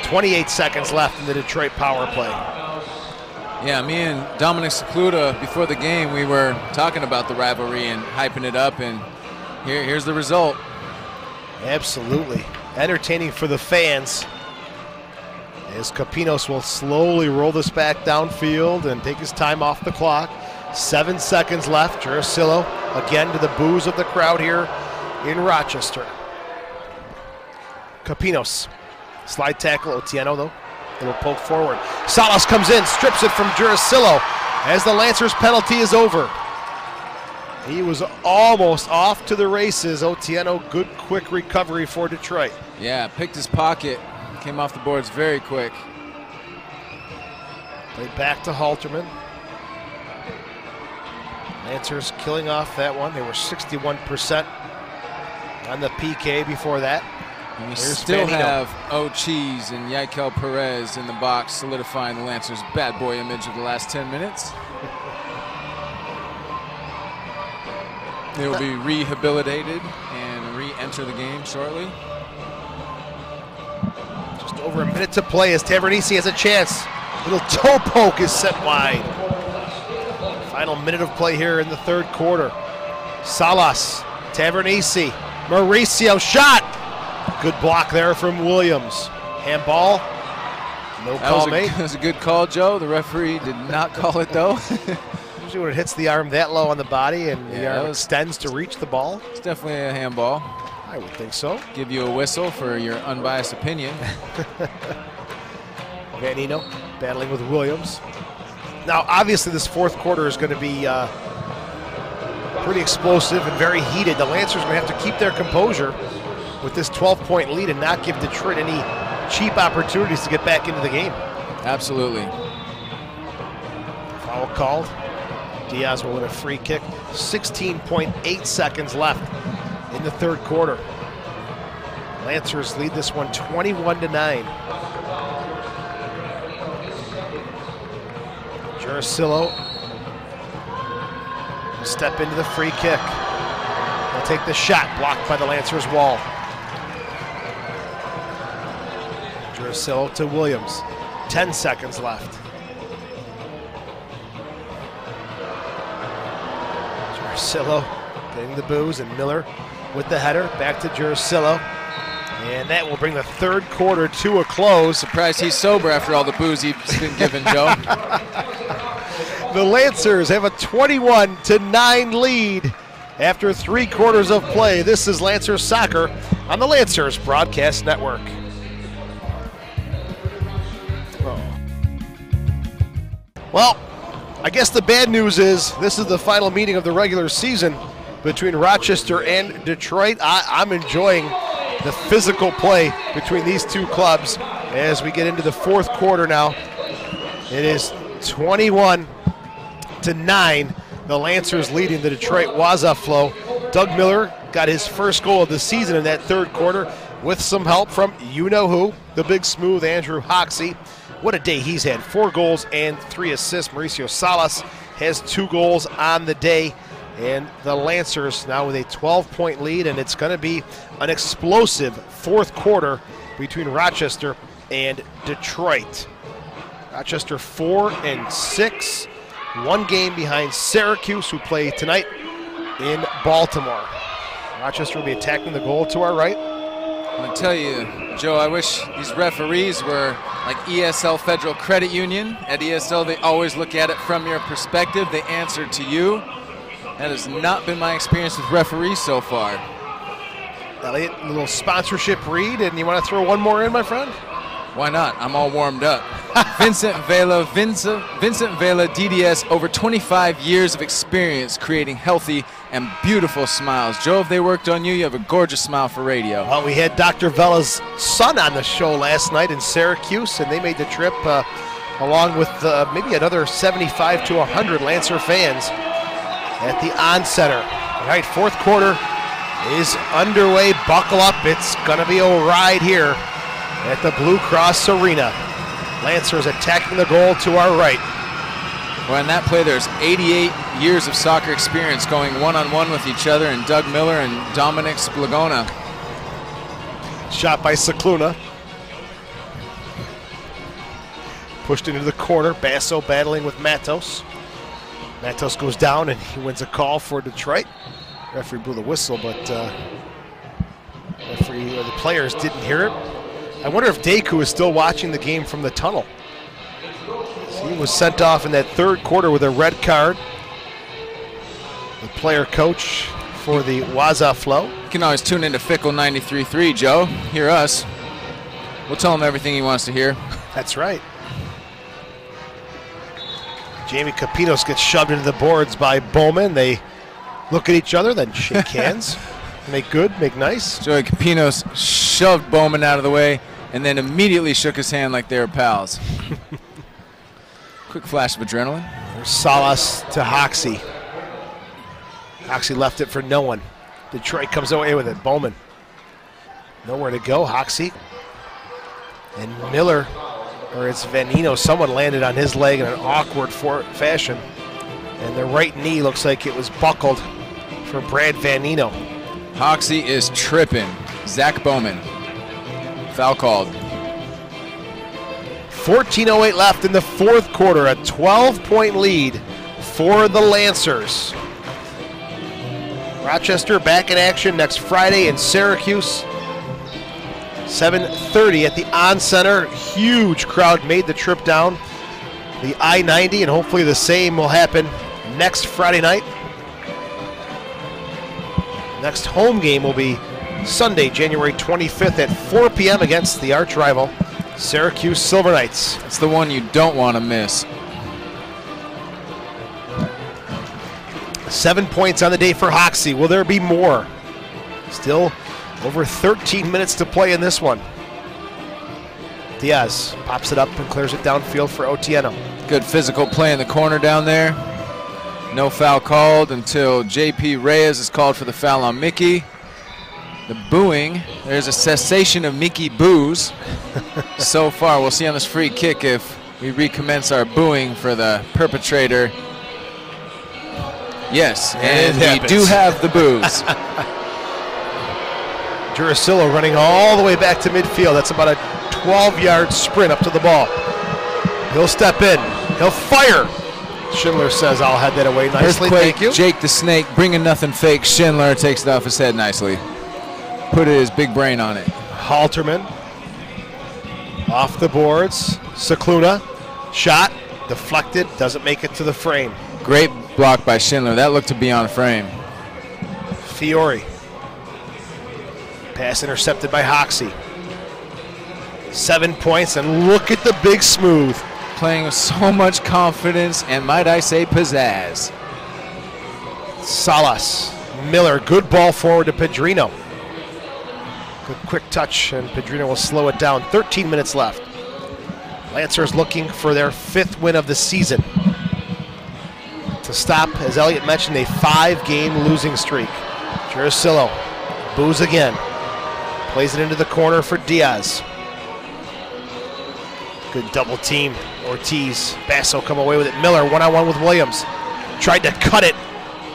28 seconds left in the Detroit power play. Yeah, me and Dominic Cicluna, before the game, we were talking about the rivalry and hyping it up, and here's the result. Absolutely. Entertaining for the fans. As Capinos will slowly roll this back downfield and take his time off the clock. 7 seconds left. Jurasillo again to the boos of the crowd here in Rochester. Capinos. Slide tackle, Otieno though. Little poke forward. Salas comes in, strips it from Jurasillo as the Lancers penalty is over. He was almost off to the races. Otieno, good quick recovery for Detroit. Yeah, picked his pocket, came off the boards very quick. Played back to Halterman. Lancers killing off that one. They were 61% on the PK before that. And we There's still Spanino. have O'Cheese and Yaikel Perez in the box, solidifying the Lancers' bad boy image of the last 10 minutes. They will be rehabilitated and re-enter the game shortly. Just over a minute to play as Tavernisi has a chance. Little toe poke is set wide. Final minute of play here in the third quarter. Salas, Tavernisi, Mauricio shot. Good block there from Williams. Handball. No call made. That was a good call, Joe. The referee did not call it, though. Usually when it hits the arm that low on the body and the Yeah, arm extends to reach the ball. It's definitely a handball. I would think so. Give you a whistle for your unbiased opinion. Vanino battling with Williams. Now, obviously, this fourth quarter is going to be pretty explosive and very heated. The Lancers are going to have to keep their composure with this 12-point lead and not give Detroit any cheap opportunities to get back into the game. Absolutely. Foul called. Diaz will win a free kick. 16.8 seconds left in the third quarter. Lancers lead this one 21-9. Jurasillo will step into the free kick. He'll take the shot, blocked by the Lancers wall. Jurasillo to Williams. 10 seconds left. Jurasillo getting the boos, and Miller with the header. Back to Jurasillo. And that will bring the third quarter to a close. Surprised he's sober after all the booze he's been given, Joe. The Lancers have a 21-9 lead after 3 quarters of play. This is Lancers Soccer on the Lancers Broadcast Network. Well, I guess the bad news is this is the final meeting of the regular season between Rochester and Detroit. I'm enjoying the physical play between these two clubs as we get into the fourth quarter now. It is 21-9. The Lancers leading the Detroit Waza flow. Doug Miller got his first goal of the season in that third quarter with some help from you-know-who, the big smooth Andrew Hoxie. What a day he's had. 4 goals and 3 assists. Mauricio Salas has 2 goals on the day. And the Lancers now with a 12-point lead, and it's going to be an explosive fourth quarter between Rochester and Detroit. Rochester 4-6, 1 game behind Syracuse, who play tonight in Baltimore. Rochester will be attacking the goal to our right. I'm going to tell you, Joe, I wish these referees were like ESL Federal Credit Union. At ESL, they always look at it from your perspective. They answer to you. That has not been my experience with referees so far. Elliot, a little sponsorship read, and you want to throw one more in, my friend? Why not? I'm all warmed up. Vincent Vela, DDS, over 25 years of experience creating healthy and beautiful smiles. Joe, if they worked on you, you have a gorgeous smile for radio. Well, we had Dr. Vela's son on the show last night in Syracuse, and they made the trip along with maybe another 75 to 100 Lancer fans at the On Center. All right, fourth quarter is underway. Buckle up. It's going to be a ride here at the Blue Cross Arena. Lancers attacking the goal to our right. Well, in that play, there's 88 years of soccer experience going one-on-one with each other, and Doug Miller and Dominic Splagona. Shot by Cicluna. Pushed into the corner. Basso battling with Matos. Matos goes down and he wins a call for Detroit. Referee blew the whistle, but the players didn't hear it. I wonder if Deku is still watching the game from the tunnel. He was sent off in that third quarter with a red card. The player coach for the Waza Flow. You can always tune into Fickle 93.3, Joe. Hear us. We'll tell him everything he wants to hear. That's right. Jamie Capinos gets shoved into the boards by Bowman. They look at each other, then shake hands. Make good, make nice. Joey Capinos shoved Bowman out of the way and then immediately shook his hand like they were pals. Quick flash of adrenaline. There's Salas to Hoxie. Hoxie left it for no one. Detroit comes away with it. Bowman. Nowhere to go. Hoxie. And Miller, or it's Vanino, someone landed on his leg in an awkward fashion. And the right knee looks like it was buckled for Brad Vanino. Hoxie is tripping. Zach Bowman. Foul called. 14:08 left in the fourth quarter. A 12-point lead for the Lancers. Rochester back in action next Friday in Syracuse. 7:30 at the On Center. Huge crowd made the trip down the I-90, and hopefully the same will happen next Friday night. Next home game will be Sunday, January 25th at 4 p.m. against the arch rival, Syracuse Silver Knights. That's the one you don't want to miss. 7 points on the day for Hoxie. Will there be more? Still over 13 minutes to play in this one. Diaz pops it up and clears it downfield for Otieno. Good physical play in the corner down there. No foul called until J.P. Reyes is called for the foul on Mickey. The booing, there's a cessation of Mickey boos so far. We'll see on this free kick if we recommence our booing for the perpetrator. Yes, and we do have the boos. Jurasillo running all the way back to midfield. That's about a 12-yard sprint up to the ball. He'll step in. He'll fire. Schindler says, I'll head that away nicely. Thank you. Jake the Snake bringing nothing fake. Schindler takes it off his head nicely. Put his big brain on it. Halterman off the boards. Cicluna shot, deflected, doesn't make it to the frame. Great block by Schindler. That looked to be on frame. Fiore. Pass intercepted by Hoxie. 7 points, and look at the big smooth. Playing with so much confidence and, might I say, pizzazz. Salas. Miller, good ball forward to Pedrino. Good quick touch, and Pedrino will slow it down. 13 minutes left. Lancers looking for their 5th win of the season. To stop, as Elliott mentioned, a 5-game losing streak. Jurasillo boos again. Plays it into the corner for Diaz. Good double team. Ortiz, Basso come away with it. Miller one-on-one with Williams. Tried to cut it.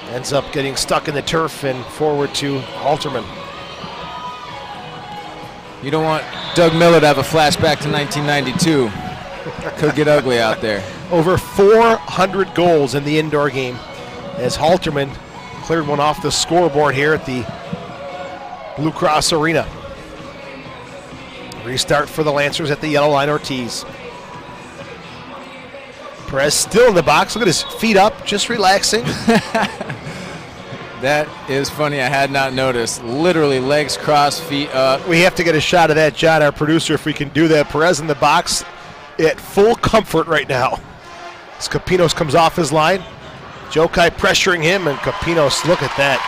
Ends up getting stuck in the turf and forward to Halterman. You don't want Doug Miller to have a flashback to 1992. Could get ugly out there. Over 400 goals in the indoor game as Halterman cleared one off the scoreboard here at the Blue Cross Arena. Restart for the Lancers at the yellow line. Ortiz. Perez still in the box. Look at his feet up, just relaxing. That is funny. I had not noticed. Literally legs crossed, feet up. We have to get a shot of that, John, our producer, if we can do that. Perez in the box at full comfort right now. As Capinos comes off his line. Jokai pressuring him, and Capinos, look at that.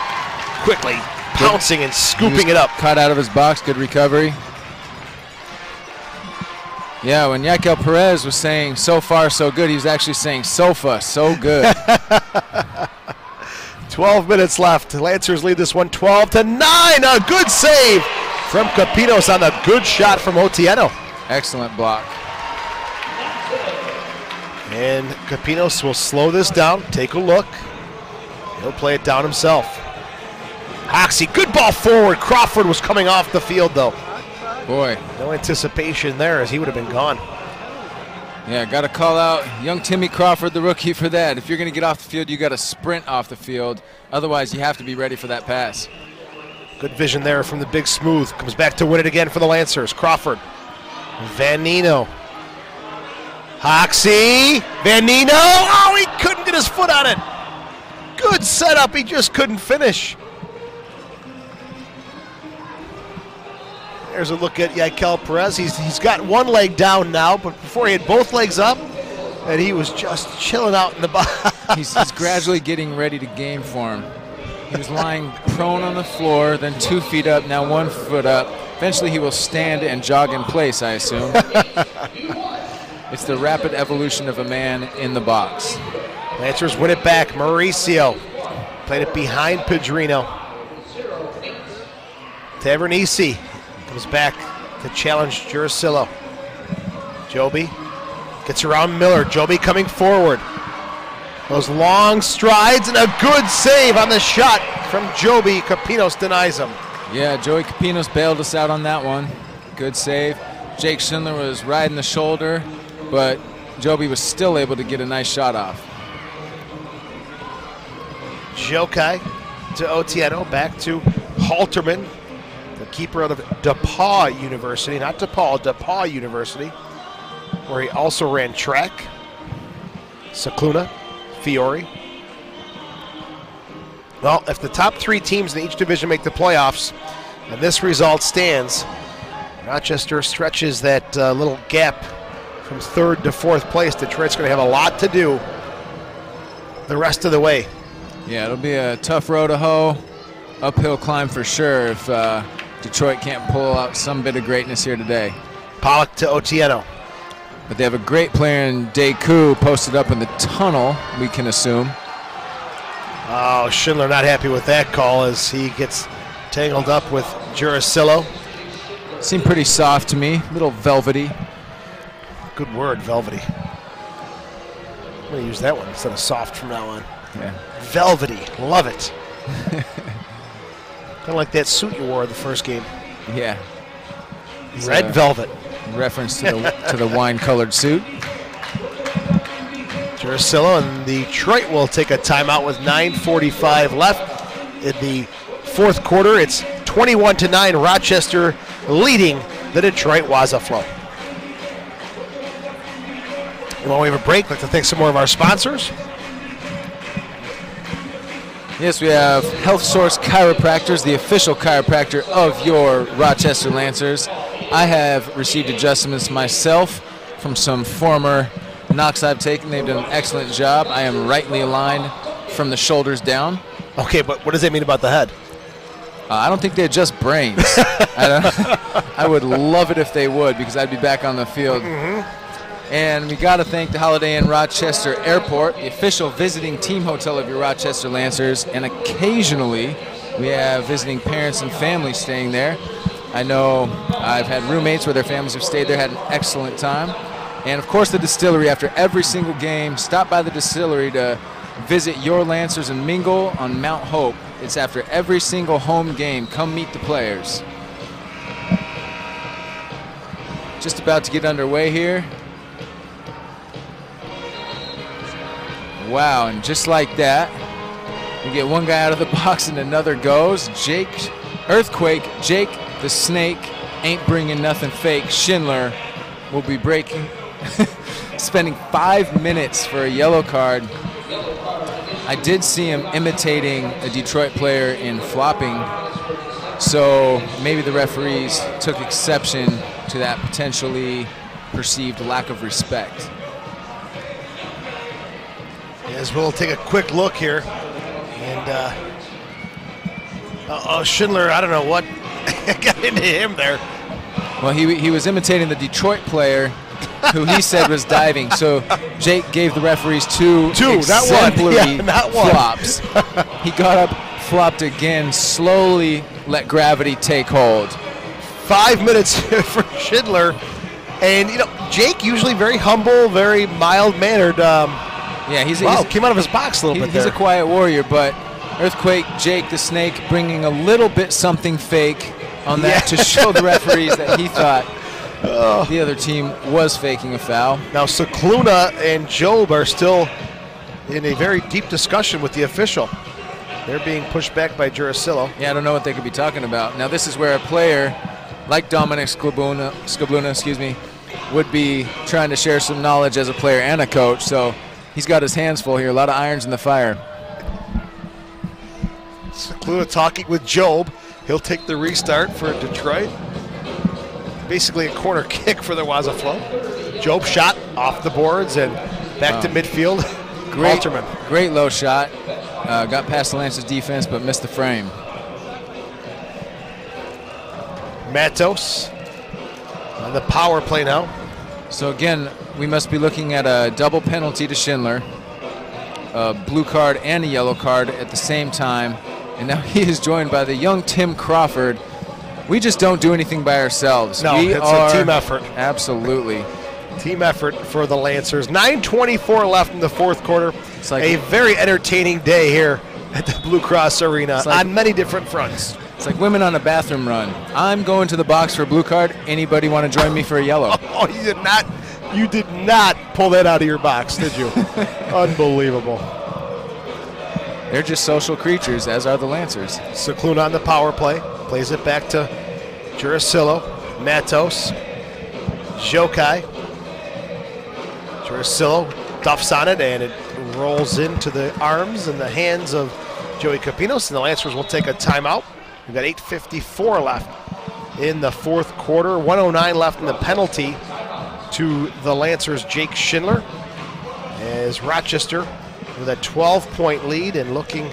Quickly pouncing and scooping it up. Caught out of his box. Good recovery. Yeah, when Yakel Perez was saying so far so good, he was actually saying sofa so good. 12 minutes left. The Lancers lead this one 12-9. A good save from Capinos on a good shot from Otieno. Excellent block. And Capinos will slow this down. Take a look. He'll play it down himself. Hoxie, good ball forward. Crawford was coming off the field, though. Boy. No anticipation there, as he would have been gone. Yeah, got to call out young Timmy Crawford, the rookie, for that. If you're going to get off the field, you got to sprint off the field. Otherwise, you have to be ready for that pass. Good vision there from the big smooth. Comes back to win it again for the Lancers. Crawford. Vanino. Hoxie. Vanino. Oh, he couldn't get his foot on it. Good setup. He just couldn't finish. There's a look at Yakel Perez. He's got one leg down now, but before he had both legs up, and he was just chilling out in the box. He's gradually getting ready to game form. He was lying prone on the floor, then 2 feet up, now 1 foot up. Eventually he will stand and jog in place, I assume. It's the rapid evolution of a man in the box. Lancers win it back. Mauricio played it behind Pedrino. Tavernisi comes back to challenge Jurasillo. Joby gets around Miller. Joby coming forward. Those long strides and a good save on the shot from Joby. Capinos denies him. Yeah, Joey Capinos bailed us out on that one. Good save. Jake Schindler was riding the shoulder, but Joby was still able to get a nice shot off. Jokai to Otieno, back to Halterman, the keeper out of DePaul University, not DePaul, DePaul University, where he also ran track. Cicluna, Fiore. Well, if the top 3 teams in each division make the playoffs, and this result stands, Rochester stretches that little gap from 3rd to 4th place. Detroit's going to have a lot to do the rest of the way. Yeah, it'll be a tough row to hoe, uphill climb for sure if Detroit can't pull out some bit of greatness here today. Pollock to Otieno. But they have a great player in Deku posted up in the tunnel, we can assume. Oh, Schindler not happy with that call as he gets tangled up with Jurasillo. Seemed pretty soft to me, a little velvety. Good word, velvety. I'm going to use that one instead of soft from now on. Yeah. Velvety, love it. Kind of like that suit you wore the first game. Yeah. It's Red velvet. Reference to the wine-colored suit. Jurasillo and Detroit will take a timeout with 9:45 left in the 4th quarter. It's 21-9, Rochester leading the Detroit Waza Flow. And while we have a break, I'd like to thank some more of our sponsors. Yes, we have Health Source Chiropractors, the official chiropractor of your Rochester Lancers. I have received adjustments myself from some former knocks I've taken. They've done an excellent job. I am rightly aligned from the shoulders down. Okay, but what does that mean about the head? I don't think they adjust brains. I would love it if they would, because I'd be back on the field. And we got to thank the Holiday Inn Rochester Airport, the official visiting team hotel of your Rochester Lancers. And occasionally we have visiting parents and families staying there. I know I've had roommates where their families have stayed there, had an excellent time. And of course the distillery, after every single game, stop by the distillery to visit your Lancers and mingle on Mount Hope. It's after every single home game. Come meet the players. Just about to get underway here. Wow, and just like that, we get one guy out of the box and another goes. Earthquake, Jake the Snake ain't bringing nothing fake. Schindler will be breaking, spending 5 minutes for a yellow card. I did see him imitating a Detroit player in flopping, so maybe the referees took exception to that potentially perceived lack of respect. As we'll take a quick look here, and Schindler, I don't know what got into him there. Well, he was imitating the Detroit player who he said was diving, so Jake gave the referees two exemplary flops. He got up, flopped again, slowly let gravity take hold. 5 minutes for Schindler, and you know, Jake usually very humble, very mild-mannered. Yeah, he came out of his box a little bit there. He's a quiet warrior, but Earthquake, Jake the Snake, bringing a little bit something fake on that to show the referees that he thought the other team was faking a foul. Now, Cicluna and Job are still in a very deep discussion with the official. They're being pushed back by Jurasillo. Yeah, I don't know what they could be talking about. Now, this is where a player like Dominic Scabluna, would be trying to share some knowledge as a player and a coach, so he's got his hands full here, a lot of irons in the fire. Cicluna talking with Job. He'll take the restart for Detroit. basically a corner kick for the Waza Flow. Job shot off the boards and back to midfield. Great low shot. Got past the Lancers defense but missed the frame. Matos on the power play now. So again, we must be looking at a double penalty to Schindler, a blue card and a yellow card at the same time. And now he is joined by the young Tim Crawford. We just don't do anything by ourselves. No, it's a team effort. Absolutely. Team effort for the Lancers. 9:24 left in the fourth quarter. It's like a very entertaining day here at the Blue Cross Arena on many different fronts. It's like women on a bathroom run. I'm going to the box for a blue card. Anybody want to join me for a yellow? Oh, you did not pull that out of your box, did you? Unbelievable. They're just social creatures, as are the Lancers. Cicluna on the power play. Plays it back to Jurasillo. Matos. Jokai. Jurasillo duffs on it, and it rolls into the arms and the hands of Joey Capinos, and the Lancers will take a timeout. We've got 8:54 left in the fourth quarter. 1:09 left in the penalty to the Lancers' Jake Schindler, as Rochester with a 12-point lead and looking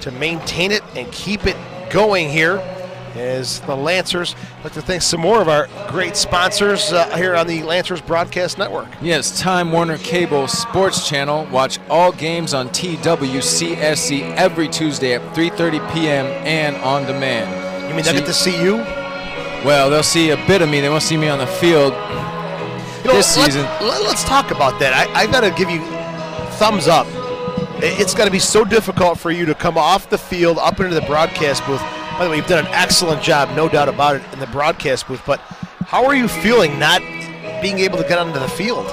to maintain it and keep it going here, as the Lancers like to thank some more of our great sponsors here on the Lancers Broadcast Network. Yes, Time Warner Cable Sports Channel. Watch all games on TWCSC every Tuesday at 3:30 p.m. and on demand. You mean they get to see you? Well, they'll see a bit of me. They won't see me on the field this season. Let's talk about that. I got to give you thumbs up. It's going to be so difficult for you to come off the field up into the broadcast booth. By the way, you've done an excellent job, no doubt about it, in the broadcast booth. But how are you feeling not being able to get onto the field?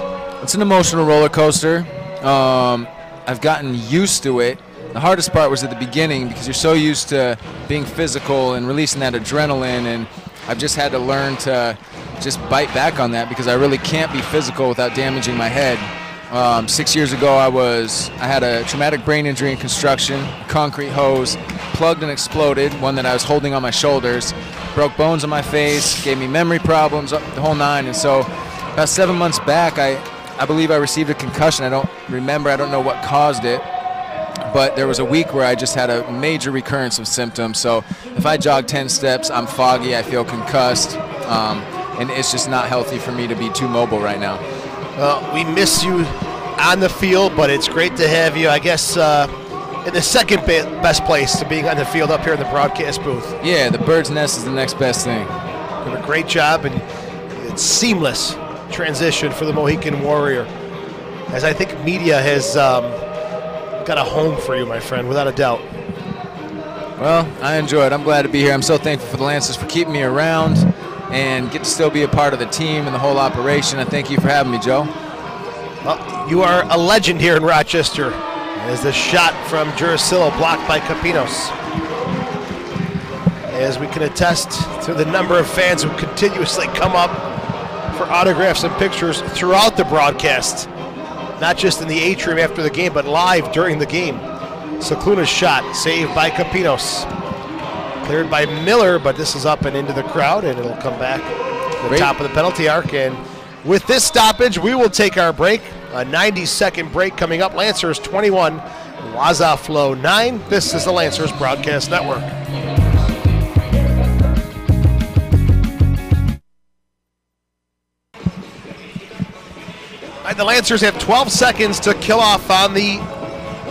It's an emotional roller coaster. I've gotten used to it. The hardest part was at the beginning because you're so used to being physical and releasing that adrenaline, and I've just had to learn to just bite back on that because I really can't be physical without damaging my head. 6 years ago, I had a traumatic brain injury in construction, a concrete hose, plugged and exploded, one that I was holding on my shoulders, broke bones on my face, gave me memory problems, the whole nine. And so about 7 months back, I believe I received a concussion. I don't remember, I don't know what caused it, but there was a week where I just had a major recurrence of symptoms. So if I jog 10 steps, I'm foggy, I feel concussed, and it's just not healthy for me to be too mobile right now. We miss you on the field, but it's great to have you, I guess, in the second best place to being on the field up here in the broadcast booth. Yeah, the bird's nest is the next best thing. You did a great job, and it's seamless transition for the Mohican Warrior, as I think media has got a home for you, my friend, without a doubt. Well, I enjoy it. I'm glad to be here. I'm so thankful for the Lancers for keeping me around and get to still be a part of the team and the whole operation. And thank you for having me, Joe. Well, you are a legend here in Rochester, as the shot from Jurasillo blocked by Capinos. As we can attest to the number of fans who continuously come up for autographs and pictures throughout the broadcast, not just in the atrium after the game, but live during the game. Cicluna's shot saved by Capinos. Cleared by Miller, but this is up and into the crowd, and it'll come back to the top of the penalty arc. And with this stoppage, we will take our break. A 90-second break coming up. Lancers 21, Waza Flow 9. This is the Lancers Broadcast Network. The Lancers have 12 seconds to kill off on the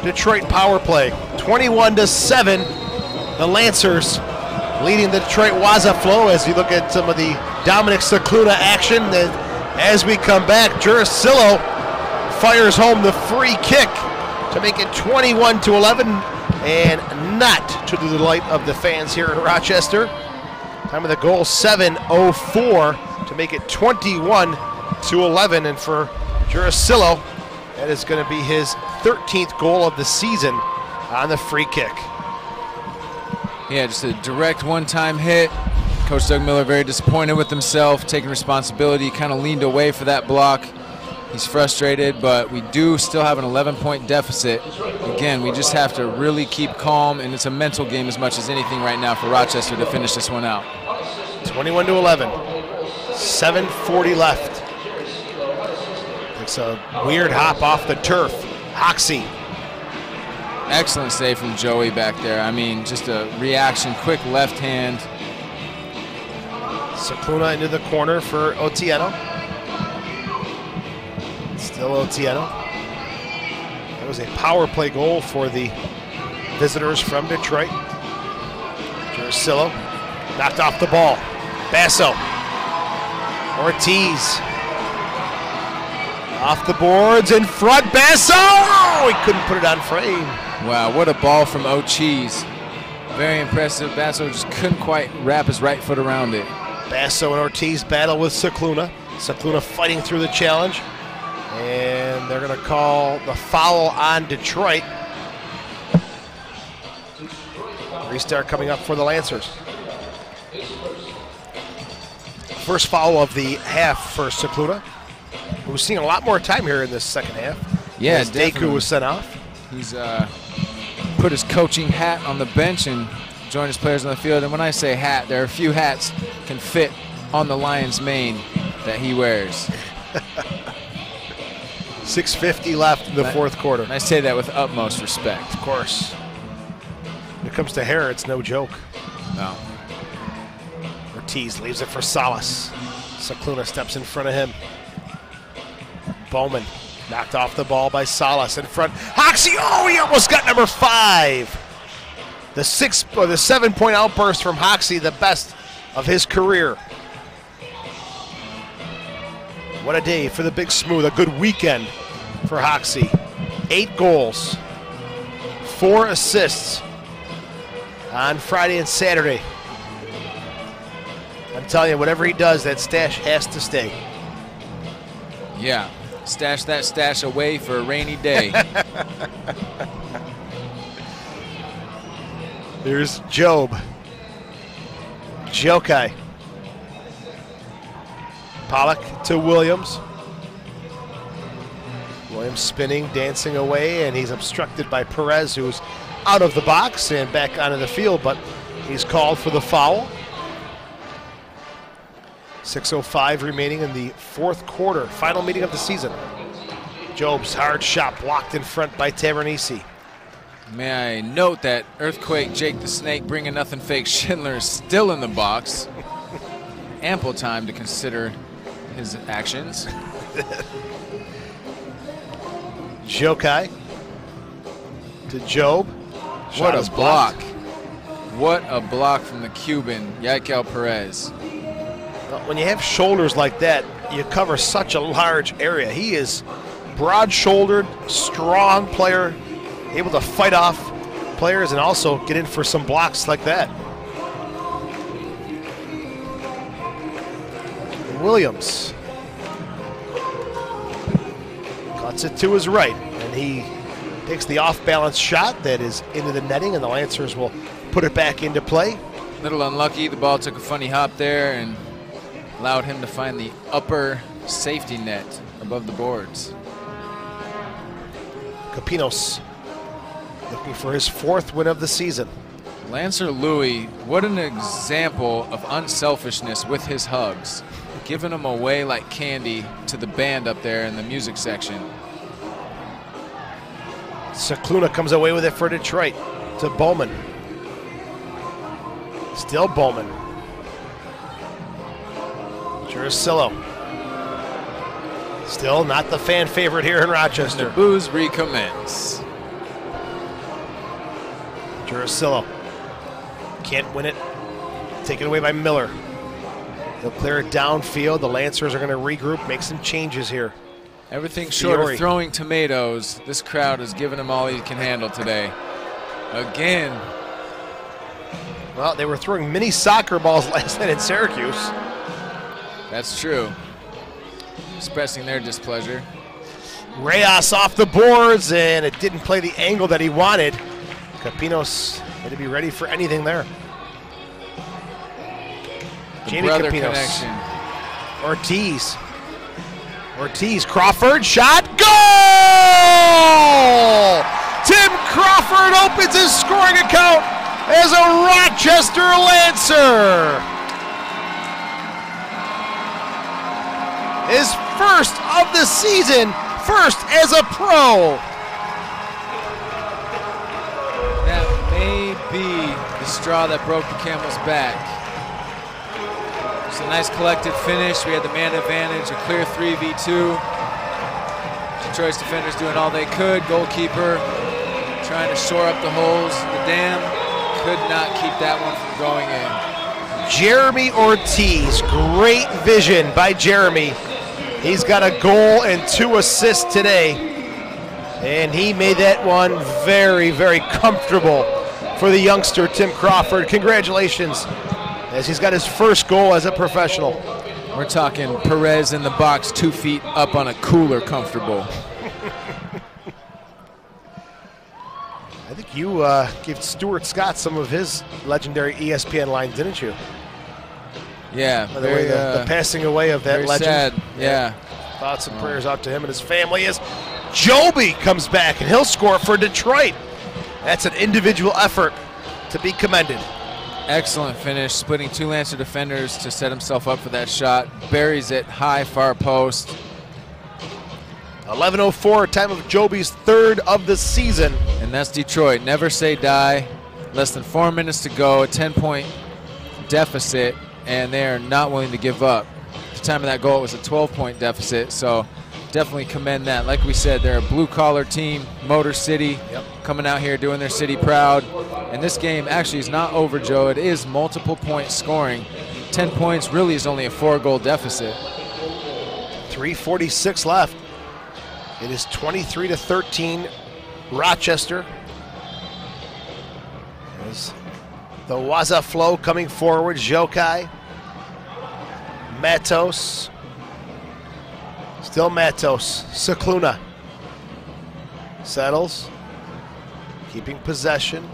Detroit power play. 21-7, the Lancers leading the Detroit Waza Flow. As you look at some of the Dominic Cicluna action, as we come back, Jurasillo fires home the free kick to make it 21-11, and not to the delight of the fans here in Rochester. Time of the goal 7:04 to make it 21-11, and for Jurasillo, that is going to be his 13th goal of the season on the free kick. Yeah, just a direct one-time hit. Coach Doug Miller very disappointed with himself, taking responsibility, kind of leaned away for that block. He's frustrated, but we do still have an 11-point deficit. Again, we just have to really keep calm, and it's a mental game as much as anything right now for Rochester to finish this one out. 21-11. 7:40 left. It's a weird hop off the turf. Hoxie. Excellent save from Joey back there. I mean, just a reaction, quick left hand. Cicluna into the corner for Otieno. Still Otieno. That was a power play goal for the visitors from Detroit. Jurasillo knocked off the ball. Basso. Ortiz. Off the boards in front. Basso! Oh, he couldn't put it on frame. Wow, what a ball from O'Cheese. Very impressive. Basso just couldn't quite wrap his right foot around it. Basso and Ortiz battle with Cicluna. Cicluna fighting through the challenge. And they're going to call the foul on Detroit. Restart coming up for the Lancers. First foul of the half for Cicluna, who's seeing a lot more time here in this second half. Yeah, as Deku was sent off. He's put his coaching hat on the bench and joined his players on the field. And when I say hat, there are a few hats can fit on the Lions' mane that he wears. 6:50 left in the fourth quarter. And I say that with utmost respect. Of course. When it comes to hair, it's no joke. No. Ortiz leaves it for Salas. Cicluna steps in front of him. Bowman knocked off the ball by Salas in front. Hoxie, oh, he almost got number 5. The 7-point outburst from Hoxie, the best of his career. What a day for the Big Smooth, a good weekend for Hoxie. 8 goals, 4 assists on Friday and Saturday. I'm telling you, whatever he does, that stash has to stay. Yeah, stash that stash away for a rainy day. Here's Job. Jokai. Pollock to Williams. Williams spinning, dancing away, and he's obstructed by Perez, who's out of the box and back onto the field, but he's called for the foul. 6:05 remaining in the fourth quarter, final meeting of the season. Job's hard shot blocked in front by Tavernisi. May I note that Earthquake Jake the Snake bringing nothing fake Schindler is still in the box. Ample time to consider his actions. Jokai to Job. What a block. What a block from the Cuban, Yaikel Perez. Well, when you have shoulders like that, you cover such a large area. He is broad-shouldered, strong player, able to fight off players and also get in for some blocks like that. Williams cuts it to his right, and he takes the off-balance shot that is into the netting, and the Lancers will put it back into play. Little unlucky, the ball took a funny hop there and allowed him to find the upper safety net above the boards. Capinos looking for his 4th win of the season. Lancer Louis, what an example of unselfishness with his hugs. Giving them away like candy to the band up there in the music section. Cicluna comes away with it for Detroit to Bowman. Still Bowman. Jurasillo. Still not the fan favorite here in Rochester. The boos recommence. Jurasillo can't win it. Taken away by Miller. They'll clear it downfield. The Lancers are going to regroup, make some changes here. Everything short of throwing tomatoes. This crowd has given him all he can handle today. Again. Well, they were throwing mini soccer balls last night in Syracuse. That's true. Expressing their displeasure. Reyes off the boards, and it didn't play the angle that he wanted. Capinos had to be ready for anything there. Jamie Capinos. Connection. Ortiz, Crawford, shot, goal! Tim Crawford opens his scoring account as a Rochester Lancer. his first of the season, first as a pro. That may be the straw that broke the camel's back. It's a nice collected finish. We had the man advantage, a clear 3v2. Detroit's defenders doing all they could. Goalkeeper trying to shore up the holes in the dam. Could not keep that one from going in. Jeremy Ortiz, great vision by Jeremy. He's got a goal and 2 assists today. And he made that one very, very comfortable for the youngster, Tim Crawford. Congratulations, as he's got his first goal as a professional. We're talking Perez in the box, 2 feet up on a cooler comfortable. I think you gave Stuart Scott some of his legendary ESPN lines, didn't you? Yeah, By the way, the passing away of that very legend. sad. Yeah. Thoughts and prayers out to him and his family as Joby comes back, and he'll score for Detroit. That's an individual effort to be commended. Excellent finish, splitting 2 Lancer defenders to set himself up for that shot. Buries it high, far post. 11:04, time of Joby's 3rd of the season. And that's Detroit. Never say die. Less than 4 minutes to go, a 10-point deficit, and they are not willing to give up. At the time of that goal, it was a 12-point deficit, so definitely commend that. Like we said, they're a blue-collar team, Motor City, coming out here doing their city proud. And this game actually is not over, Joe. It is multiple point scoring. 10 points really is only a 4-goal deficit. 3:46 left. It is 23-13, Rochester. As the Waza flow coming forward, Jokai, Matos, still Matos, Cicluna, settles, keeping possession,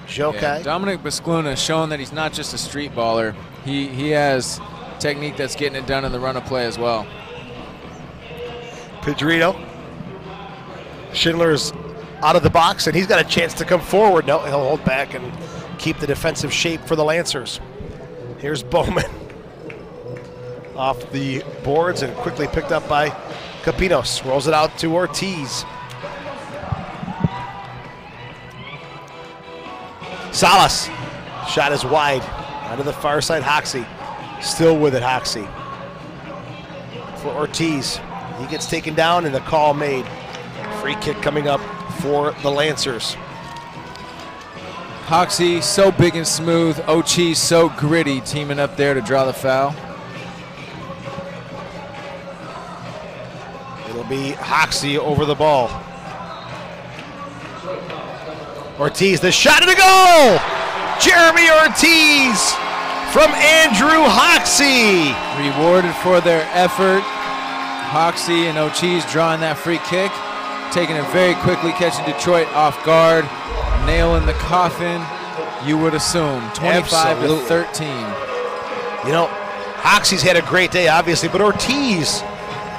Jokai. Yeah, Dominic Bascluna has shown that he's not just a street baller. He has technique that's getting it done in the run of play as well. Pedrito. Schindler's out of the box, and he's got a chance to come forward. No, he'll hold back and keep the defensive shape for the Lancers. Here's Bowman off the boards and quickly picked up by Capinos. Rolls it out to Ortiz. Salas. Shot is wide. Out of the far side, Hoxie. Still with it, Hoxie. For Ortiz. He gets taken down and the call made. Free kick coming up for the Lancers. Hoxie, so big and smooth. Ochi, so gritty, teaming up there to draw the foul. It'll be Hoxie over the ball. Ortiz, the shot and a goal! Jeremy Ortiz from Andrew Hoxie. Rewarded for their effort. Hoxie and Ochi's drawing that free kick, taking it very quickly, catching Detroit off guard, nail in the coffin, you would assume. 25-13. You know, Hoxie's had a great day, obviously, but Ortiz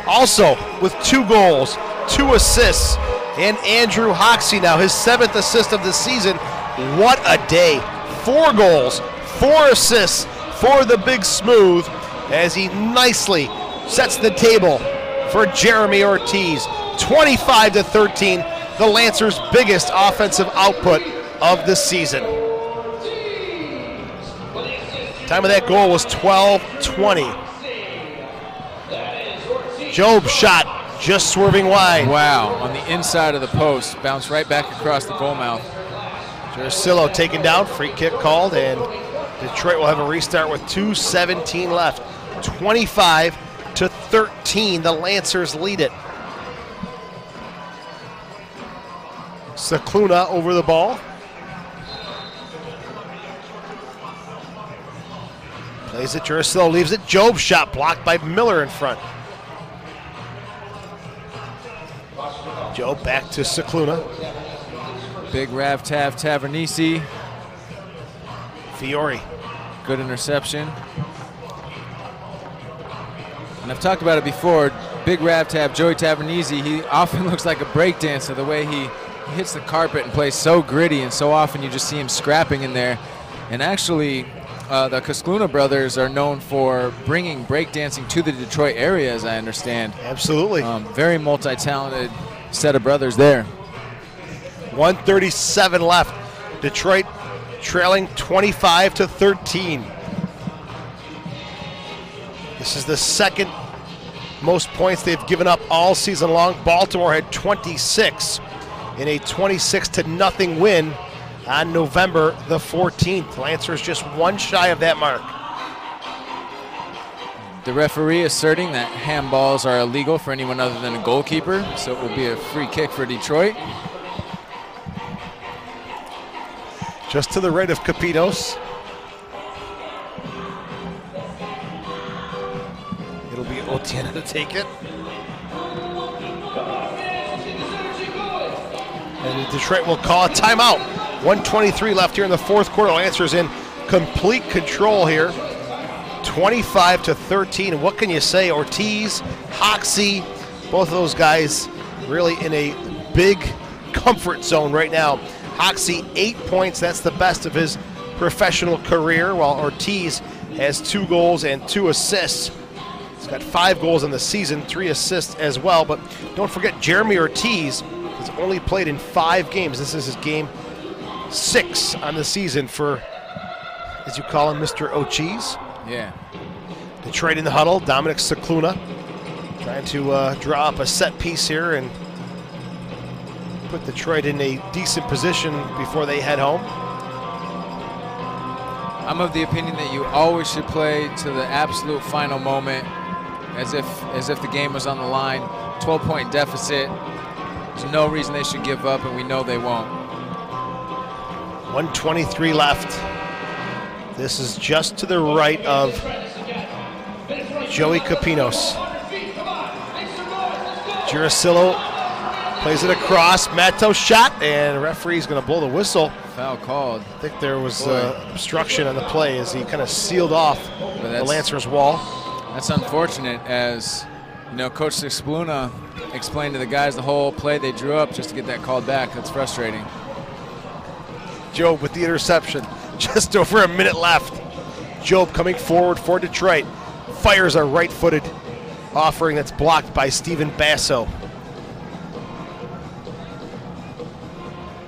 also with 2 goals, 2 assists, and Andrew Hoxie now, his 7th assist of the season. What a day. 4 goals, 4 assists for the Big Smooth as he nicely sets the table for Jeremy Ortiz. 25-13, the Lancers' biggest offensive output of the season. Time of that goal was 12:20. Job's shot just swerving wide. Wow, on the inside of the post, bounced right back across the goal mouth. Jersillo taken down, free kick called, and Detroit will have a restart with 2:17 left. 25-13, the Lancers lead it. Cicluna over the ball. Plays it, Jersillo leaves it. Job's shot blocked by Miller in front. Job back to Cicluna. Big Rav-Tav Tavernisi. Fiore. Good interception. And I've talked about it before. Big Rav-Tav, Joey Tavernisi, he often looks like a breakdancer the way he hits the carpet and plays so gritty, and so often you just see him scrapping in there. And actually, the Cascluna brothers are known for bringing breakdancing to the Detroit area, as I understand. Absolutely. Very multi-talented set of brothers there. 1:37 left. Detroit trailing 25-13. This is the second most points they've given up all season long. Baltimore had 26 in a 26-0 win on November the 14th. Lancers just one shy of that mark. The referee asserting that handballs are illegal for anyone other than a goalkeeper, so it will be a free kick for Detroit. Just to the right of Capinos. It'll be Otiena to take it. And Detroit will call a timeout. 1:23 left here in the fourth quarter. Lancers in complete control here. 25-13. What can you say? Ortiz, Hoxie, both of those guys really in a big comfort zone right now. Hoxie, 8 points. That's the best of his professional career, while Ortiz has 2 goals and 2 assists. He's got 5 goals in the season, 3 assists as well. But don't forget, Jeremy Ortiz has only played in 5 games. This is his game 6 on the season for, as you call him, Mr. O'Cheese. Yeah. Detroit in the huddle. Dominic Cicluna trying to draw up a set piece here and put Detroit in a decent position before they head home. I'm of the opinion that you always should play to the absolute final moment, as if the game was on the line. 12-point deficit. There's no reason they should give up, and we know they won't. 1:23 left. This is just to the right of Joey Capinos. Giracillo plays it across. Matos shot, and the referee's going to blow the whistle. Foul called. I think there was obstruction on the play as he kind of sealed off the Lancers' wall. That's unfortunate, as you know, Coach Cicluna explained to the guys the whole play they drew up just to get that called back. That's frustrating. Job with the interception. Just over a minute left. Job coming forward for Detroit. Fires a right-footed offering that's blocked by Steven Basso.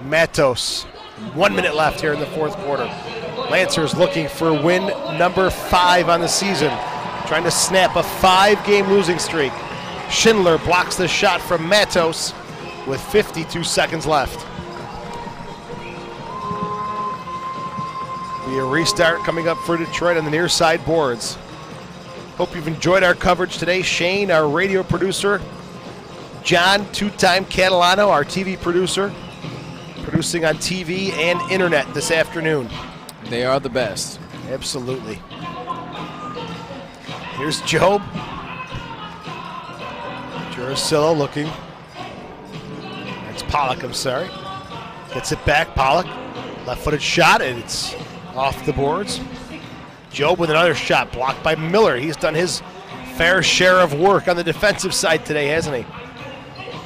Matos. 1 minute left here in the fourth quarter. Lancers looking for win number 5 on the season. Trying to snap a 5-game losing streak. Schindler blocks the shot from Matos with 52 seconds left. Be a restart coming up for Detroit on the near side boards. Hope you've enjoyed our coverage today. Shane, our radio producer. John, 2-time Catalano, our TV producer. Producing on TV and internet this afternoon. They are the best. Absolutely. Here's Job. Giracillo looking. That's Pollock, I'm sorry. Gets it back, Pollock. Left-footed shot, and it's off the boards. Job with another shot, blocked by Miller. He's done his fair share of work on the defensive side today, hasn't he?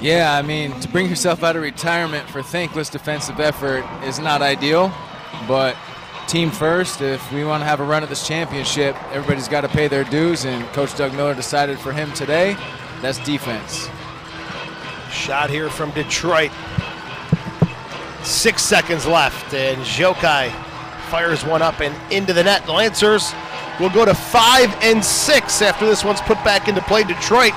Yeah, I mean, to bring yourself out of retirement for thankless defensive effort is not ideal, but team first. If we want to have a run at this championship, everybody's got to pay their dues, and Coach Doug Miller decided for him today, that's defense. Shot here from Detroit. 6 seconds left, and Jokai fires one up and into the net. The Lancers will go to 5-6 after this one's put back into play. Detroit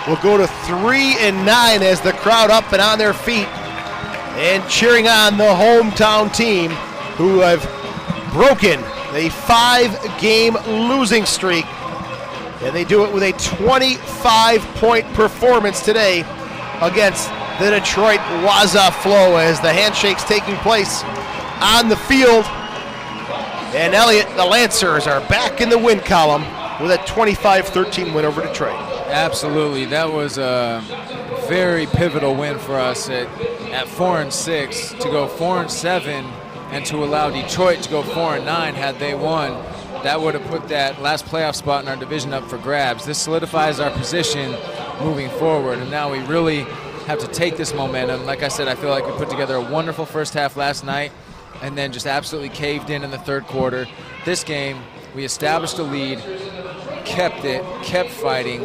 will go to 3-9 as the crowd up and on their feet and cheering on the hometown team, who have broken a 5-game losing streak. And they do it with a 25-point performance today against the Detroit Waza Flow, as the handshake's taking place on the field. And Elliott, the Lancers are back in the win column with a 25-13 win over Detroit. Absolutely. That was a very pivotal win for us at 4-6. To go 4-7 and to allow Detroit to go 4-9 had they won, that would have put that last playoff spot in our division up for grabs. This solidifies our position moving forward, and now we really have to take this momentum. Like I said, I feel like we put together a wonderful first half last night, and then just absolutely caved in the third quarter. This game, we established a lead, kept it, kept fighting.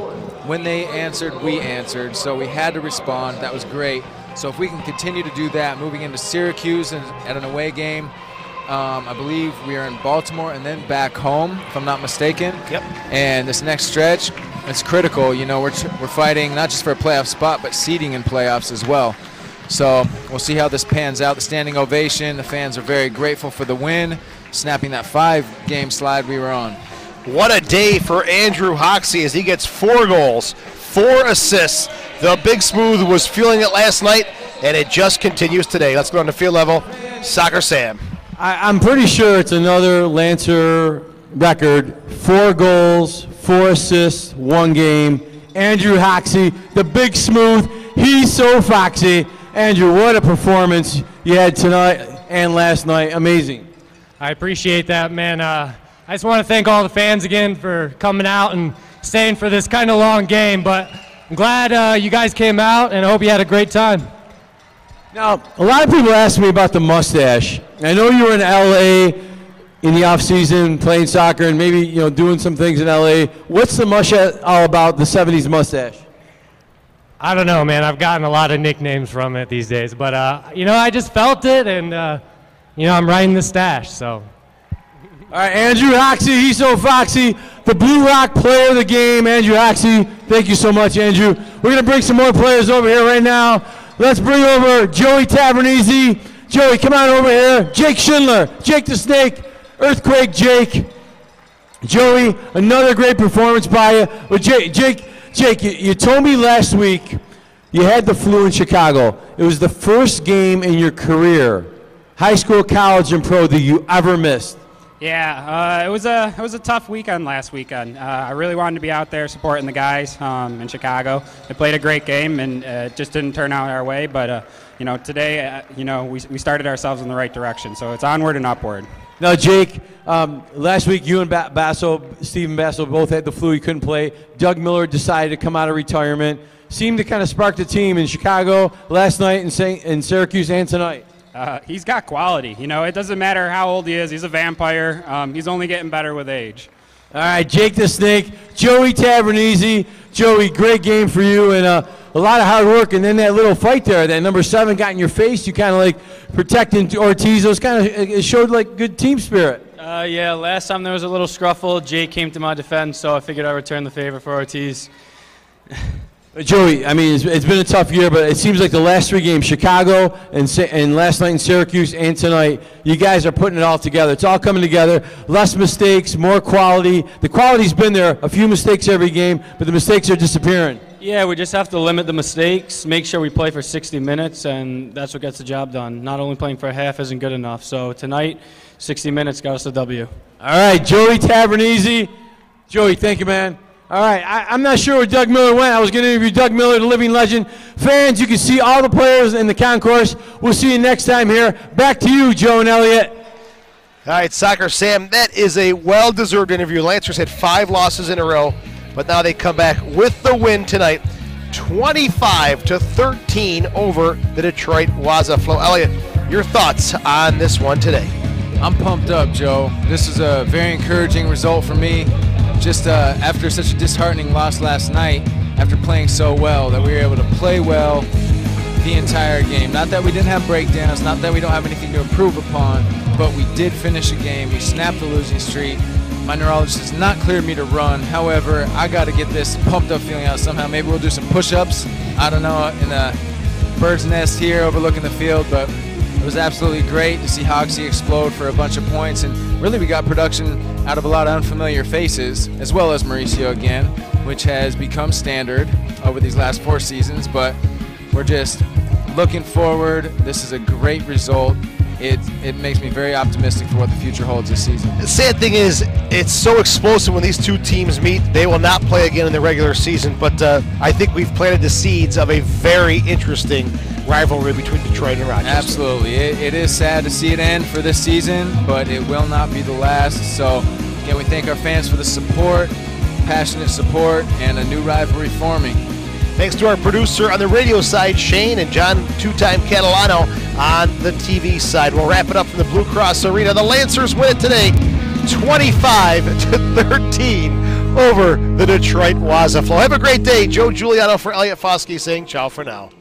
When they answered, we answered, so we had to respond. That was great. So if we can continue to do that, moving into Syracuse and at an away game, I believe we are in Baltimore and then back home, if I'm not mistaken. Yep. And this next stretch, it's critical. You know, we're fighting not just for a playoff spot, but seeding in playoffs as well. So we'll see how this pans out. The standing ovation, the fans are very grateful for the win, snapping that 5-game slide we were on. What a day for Andrew Hoxie as he gets 4 goals, 4 assists. The Big Smooth was feeling it last night, and it just continues today. Let's go on to field level. Soccer Sam. I'm pretty sure it's another Lancer record. 4 goals, 4 assists, 1 game. Andrew Hoxie, the Big Smooth. He's so foxy. Andrew, what a performance you had tonight and last night. Amazing. I appreciate that, man. I just want to thank all the fans again for coming out and staying for this kind of long game. But I'm glad you guys came out, and I hope you had a great time. Now, a lot of people ask me about the mustache. I know you were in LA in the off season playing soccer and maybe doing some things in LA. What's the mustache all about? The '70s mustache? I don't know, man. I've gotten a lot of nicknames from it these days, but I just felt it, and I'm riding the stash. So. All right, Andrew Hoxie, he's so foxy. The Blue Rock player of the game, Andrew Hoxie. Thank you so much, Andrew. We're gonna bring some more players over here right now. Let's bring over Joey Tavernese. Joey, come on over here. Jake Schindler, Jake the Snake, Earthquake Jake. Joey, another great performance by you. Well, Jake, you told me last week you had the flu in Chicago. It was the first game in your career, high school, college, and pro, that you ever missed. Yeah, it was a tough weekend last weekend. I really wanted to be out there supporting the guys in Chicago. They played a great game, and it just didn't turn out our way. But today, we started ourselves in the right direction. So it's onward and upward. Now, Jake, last week you and Stephen Basso, both had the flu. You couldn't play. Doug Miller decided to come out of retirement. Seemed to kind of spark the team in Chicago last night, in Syracuse, and tonight. He's got quality. It doesn't matter how old he is. He's a vampire. He's only getting better with age. All right, Jake the Snake, Joey Tavernese. Joey, great game for you, and a lot of hard work. And then that little fight there, that number 7 got in your face. You kind of protecting Ortiz. It showed good team spirit. Yeah, last time there was a little scruffle. Jake came to my defense, so I figured I'd return the favor for Ortiz. Joey, I mean, it's been a tough year, but it seems like the last 3 games, Chicago and last night in Syracuse and tonight, you guys are putting it all together. It's all coming together. Less mistakes, more quality. The quality's been there. A few mistakes every game, but the mistakes are disappearing. Yeah, we just have to limit the mistakes, make sure we play for 60 minutes, and that's what gets the job done. Not only playing for a half isn't good enough. So tonight, 60 minutes got us a W. All right, Joey Tavernese. Joey, thank you, man. All right, I'm not sure where Doug Miller went. I was going to interview Doug Miller, the living legend. Fans, you can see all the players in the concourse. We'll see you next time here. Back to you, Joe and Elliott. All right, Soccer Sam, that is a well-deserved interview. Lancers had 5 losses in a row, but now they come back with the win tonight, 25-13 over the Detroit Waza Flow. Elliott, your thoughts on this one today? I'm pumped up, Joe. This is a very encouraging result for me. Just after such a disheartening loss last night, after playing so well, that we were able to play well the entire game. Not that we didn't have breakdowns, not that we don't have anything to improve upon, but we did finish a game. We snapped the losing streak. My neurologist has not cleared me to run. However, I got to get this pumped up feeling out somehow. Maybe we'll do some push-ups, I don't know, in a bird's nest here overlooking the field, but it was absolutely great to see Hoxie explode for a bunch of points, and really we got production out of a lot of unfamiliar faces, as well as Mauricio again, which has become standard over these last 4 seasons, but we're just looking forward. This is a great result. It makes me very optimistic for what the future holds this season. The sad thing is, it's so explosive when these 2 teams meet. They will not play again in the regular season, but I think we've planted the seeds of a very interesting rivalry between Detroit and Rochester. Absolutely. It is sad to see it end for this season, but it will not be the last. So, again, we thank our fans for the support, passionate support, and a new rivalry forming. Thanks to our producer on the radio side, Shane, and John 2-time Catalano on the TV side. We'll wrap it up from the Blue Cross Arena. The Lancers win it today, 25-13 over the Detroit Waza Flow. Have a great day. Joe Giuliano for Elliot Foskey saying ciao for now.